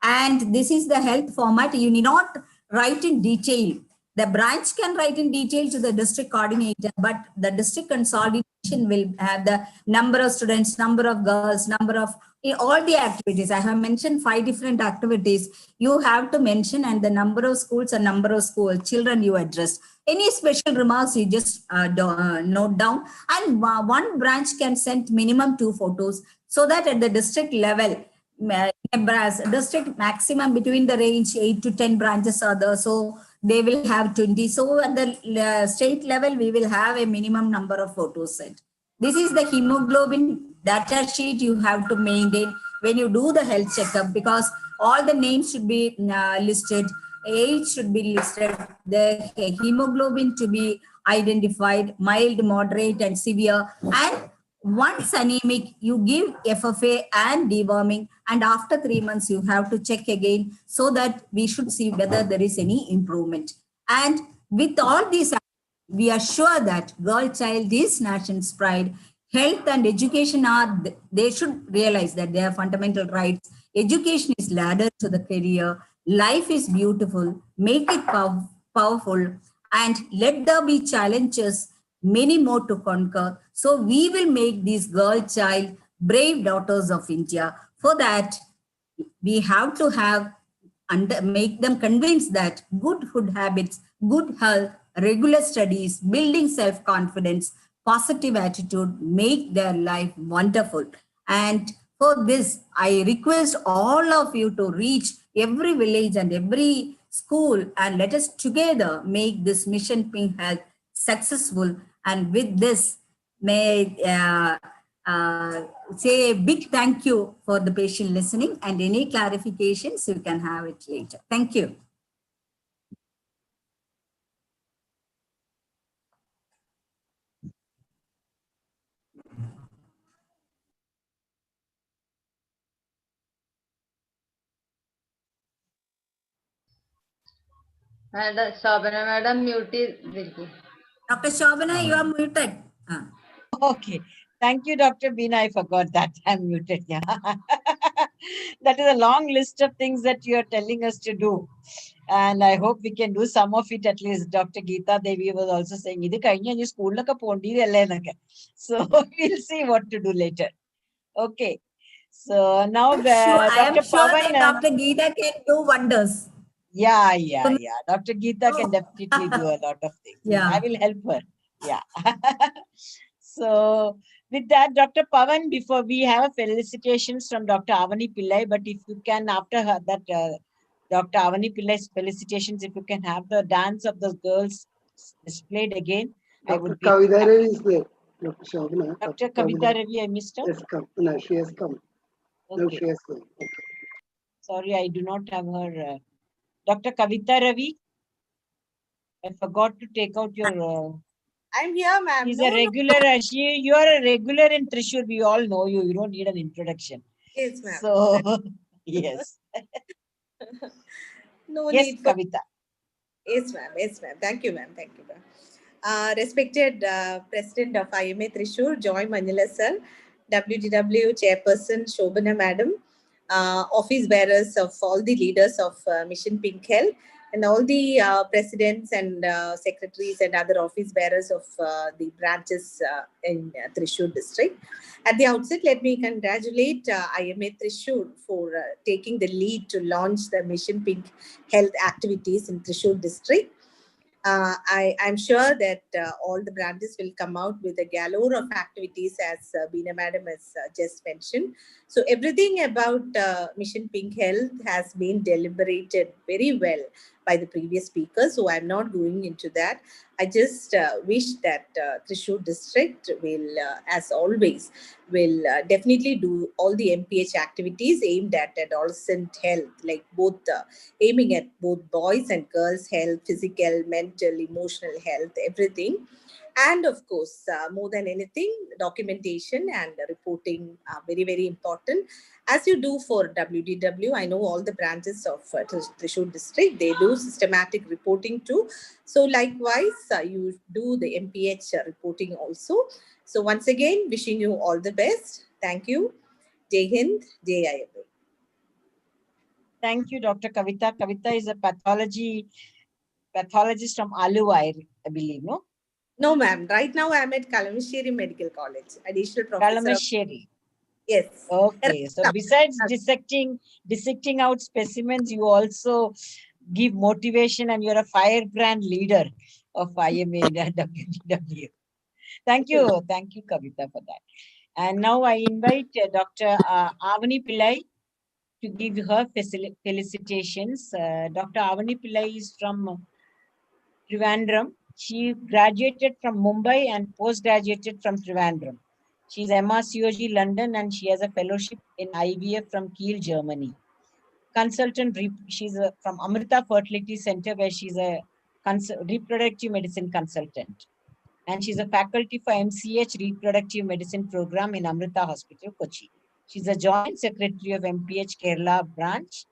And this is the health format. You need not write in detail. The branch can write in detail to the district coordinator, but the district consolidation will have the number of students, number of girls, number of all the activities. I have mentioned 5 different activities. You have to mention, and the number of schools and number of school children you address. Any special remarks you just note down, and one branch can send minimum 2 photos, so that at the district level, district maximum between the range 8 to 10 branches are there. So they will have 20. So at the state level, we will have a minimum number of photos set. This is the hemoglobin data sheet you have to maintain when you do the health checkup, because all the names should be listed, age should be listed, the hemoglobin to be identified, mild, moderate, and severe. And once anemic, you give FFA and deworming, and after 3 months, you have to check again so that we should see whether there is any improvement. And with all these, we are sure that girl child is nation's pride. Health and education are, they should realize that they are fundamental rights. Education is ladder to the career. Life is beautiful. Make it powerful, and let there be challenges, many more to conquer. So we will make these girl child brave daughters of India. For that, we have to have make them convinced that good food habits, good health, regular studies, building self-confidence, positive attitude make their life wonderful. And for this, I request all of you to reach every village and every school, and let us together make this Mission Pink Health successful. And with this, may say a big thank you for the patient listening, and any clarifications you can have it later. Thank you. Madam, Shobana Madam, muted. Dr. Shobana, you are muted. Okay. Thank you, Dr. Beena. I forgot that. I'm muted. Yeah. That is a long list of things that you are telling us to do. And I hope we can do some of it at least. Dr. Geeta Devi was also saying, so we'll see what to do later. Okay. So now I am Dr. sure Pavan, that Dr. Geeta can do wonders. Yeah. Dr. Geeta can definitely do a lot of things. Yeah. I will help her. Yeah. So with that, Dr. Pavan, before we have felicitations from Dr. Avani Pillai, but if you can, after her, that Dr. Avani Pillai's felicitations, if you can have the dance of the girls displayed again, I would be. Kavita Ravi is there. Dr. Shobana. Dr. Kavita Ravi, I missed her. Has come. No, she has come. Okay. Now she has come. Okay. Sorry, I do not have her. Dr. Kavita Ravi, I forgot to take out your. I'm here, ma'am. She's a regular. You are a regular in Thrissur. We all know you. You don't need an introduction. Yes, ma'am. So, yes. No Yes, need for... Kavita. Yes, ma'am. Yes, ma'am. Thank you, ma'am. Thank you, ma'am. Respected President of IMA Thrissur, Joy Manila sir, WDW Chairperson Shobana Madam, office bearers of all the leaders of Mission Pink Health, and all the presidents and secretaries and other office bearers of the branches in Thrissur district. At the outset, let me congratulate IMA Thrissur for taking the lead to launch the Mission Pink Health activities in Thrissur district. I'm sure that all the branches will come out with a galore of activities, as Beena Madam has just mentioned. So everything about Mission Pink Health has been deliberated very well by the previous speaker, so I'm not going into that. I just wish that Thrissur district will, as always, will definitely do all the MPH activities aimed at adolescent health, like both aiming at both boys and girls' health, physical, mental, emotional health, everything. And of course, more than anything, documentation and reporting are very, very important. As you do for WDW, I know all the branches of Thrissur district, they do systematic reporting too. So likewise, you do the MPH reporting also. So once again, wishing you all the best. Thank you. Jai Hind, Jai IMA. Thank you, Dr. Kavita. Kavita is a pathologist from Aluva, I believe, no? No, ma'am. Right now, I'm at Kalamasheri Medical College, additional professor. Kalamasheri. Yes. Okay. So besides dissecting out specimens, you also give motivation, and you're a firebrand leader of IMA and WDW. Thank you. Thank you, Kavita, for that. And now I invite Dr. Avani Pillai to give her felicitations. Dr. Avani Pillai is from Trivandrum. She graduated from Mumbai and post-graduated from Trivandrum. She's MRCOG London and she has a fellowship in IVF from Kiel, Germany. Consultant, she's from Amrita Fertility Center where she's a reproductive medicine consultant. And she's a faculty for MCH Reproductive Medicine Program in Amrita Hospital, Kochi. She's a joint secretary of MPH Kerala branch,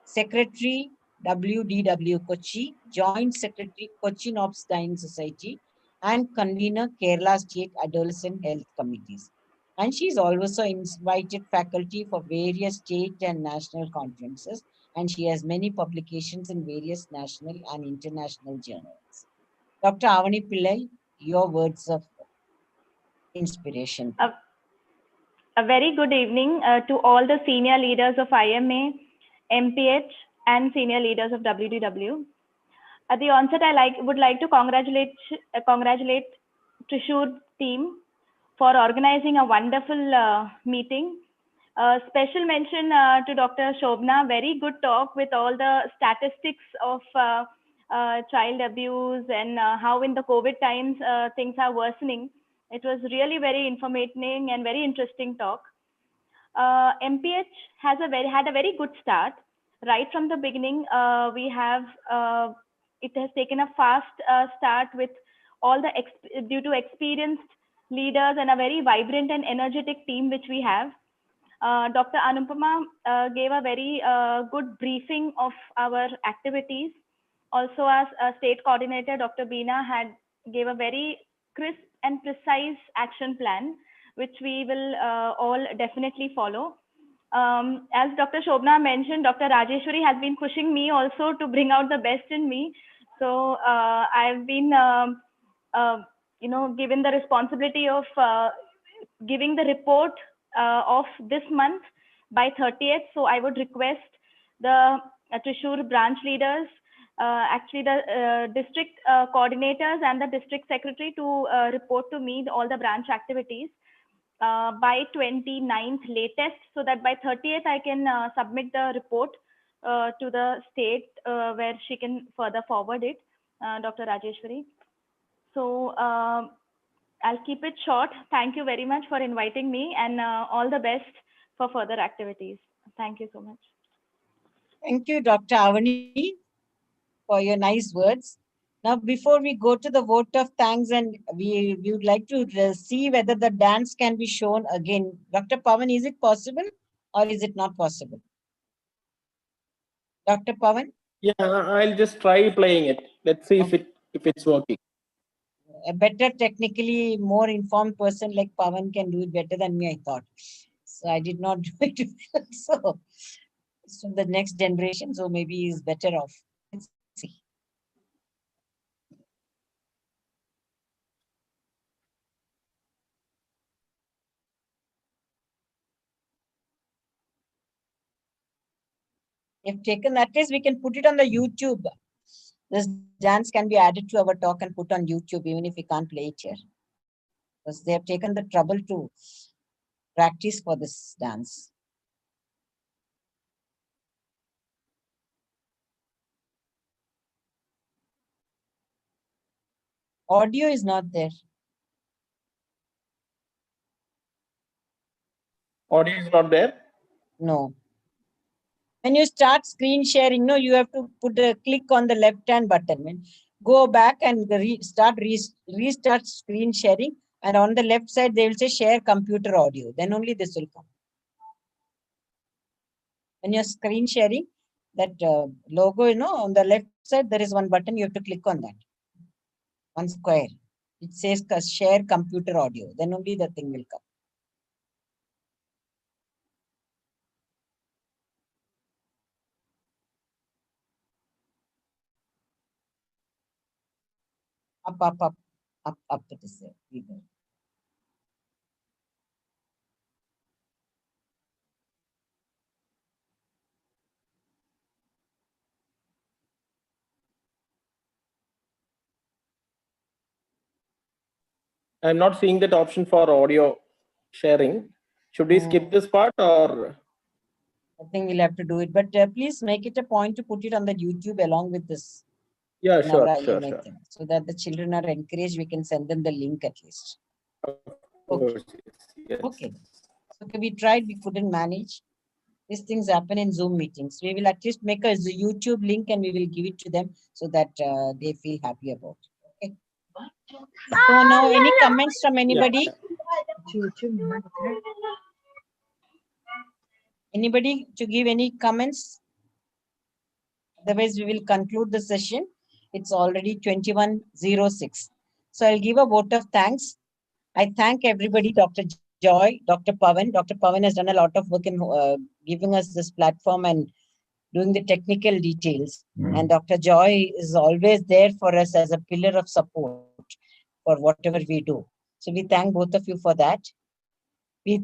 secretary WDW Kochi, joint secretary Cochin Obstetrician Society, and convener Kerala State Adolescent Health Committees. And she's also invited faculty for various state and national conferences, and she has many publications in various national and international journals. Dr. Avani Pillai, your words of inspiration. A very good evening to all the senior leaders of IMA, MPH, and senior leaders of WDW. At the onset, I would like to congratulate Thrissur team for organizing a wonderful meeting. Special mention to Dr. Shobna, very good talk with all the statistics of child abuse and how in the COVID times things are worsening. It was really very informative and very interesting talk. MPH has had a very good start. Right from the beginning, it has taken a fast start with all the due to experienced leaders and a very vibrant and energetic team which we have. Dr. Anupama gave a very good briefing of our activities. Also, as a state coordinator, Dr. Beena gave a very crisp and precise action plan, which we will all definitely follow. As Dr. Shobna mentioned, Dr. Rajeshwari has been pushing me also to bring out the best in me. So I've been, given the responsibility of giving the report of this month by 30th. So I would request the Thrissur branch leaders, actually the district coordinators and the district secretary to report to me all the branch activities by 29th latest, so that by 30th I can submit the report to the state where she can further forward it, Dr. Rajeshwari. So I'll keep it short. Thank you very much for inviting me, and all the best for further activities. Thank you so much. Thank you, Dr. Avani, for your nice words. Now, before we go to the vote of thanks, and we would like to see whether the dance can be shown again. Dr. Pawan, is it possible or is it not possible? Dr. Pawan? Yeah, I'll just try playing it. Let's see if it's working. A better, technically more informed person like Pawan can do it better than me, I thought. So I did not do it. So the next generation, so maybe he's better off. Let's see. If taken that case, we can put it on the YouTube. This dance can be added to our talk and put on YouTube, even if we can't play it here. Because they have taken the trouble to practice for this dance. Audio is not there. Audio is not there? No. When you start screen sharing, no, you have to click on the left-hand button. Go back and restart screen sharing, and on the left side they will say share computer audio. Then only this will come. When you're screen sharing, that logo, on the left side there is one button. You have to click on that. One square. It says share computer audio. Then only the thing will come. Up, it is there. I'm not seeing that option for audio sharing. Should we skip this part or? I think we'll have to do it, but please make it a point to put it on the YouTube along with this. Yeah, in our sure, sure, IMA sure. thing, so that the children are encouraged. We can send them the link at least. Of course, yes. Okay. So we tried, we couldn't manage. These things happen in Zoom meetings. We will at least make a YouTube link and we will give it to them so that they feel happy about it. Okay. So now, any comments from anybody? Anybody to give any comments? Otherwise, we will conclude the session. It's already 21:06. So I'll give a vote of thanks. I thank everybody, Dr. Joy, Dr. Pavan. Dr. Pavan has done a lot of work in giving us this platform and doing the technical details. And Dr. Joy is always there for us as a pillar of support for whatever we do. So we thank both of you for that. We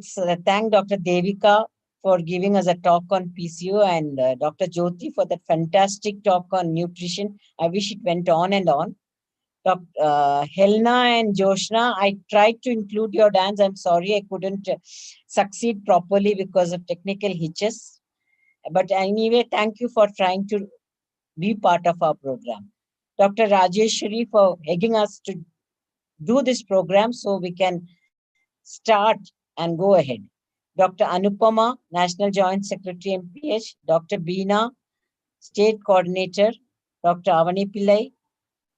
thank Dr. Devika for giving us a talk on PCO and Dr. Jyoti for that fantastic talk on nutrition. I wish it went on and on. Dr. Helena and Joshna, I tried to include your dance. I'm sorry I couldn't succeed properly because of technical hitches. But anyway, thank you for trying to be part of our program. Dr. Rajeshwari for egging us to do this program so we can start and go ahead. Dr. Anupama, National Joint Secretary MPH, Dr. Beena, State Coordinator, Dr. Avani Pillai,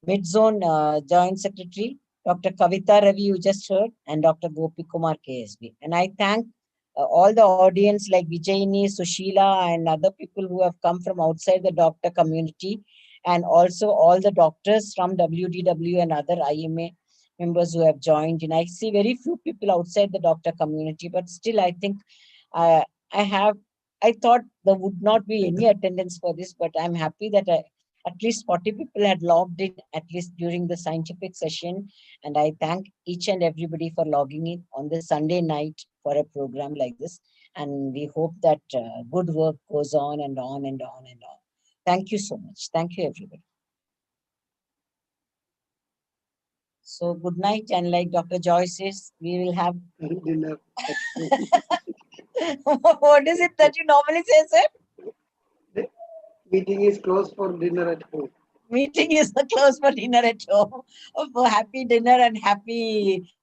Mid-Zone Joint Secretary, Dr. Kavita Ravi, you just heard, and Dr. Gopi Kumar KSB. And I thank all the audience like Vijayini, Sushila, and other people who have come from outside the doctor community, and also all the doctors from WDW and other IMA members who have joined. And I see very few people outside the doctor community, but still I think I thought there would not be any attendance for this, but I'm happy that at least 40 people had logged in at least during the scientific session. And I thank each and everybody for logging in on this Sunday night for a program like this. And we hope that good work goes on and on and on and on. Thank you so much. Thank you, everybody. So good night. And like Dr. Joy says, we will have dinner. What is it that you normally say, sir? The meeting is closed for dinner at home. Meeting is closed for dinner at home. Oh, happy dinner and happy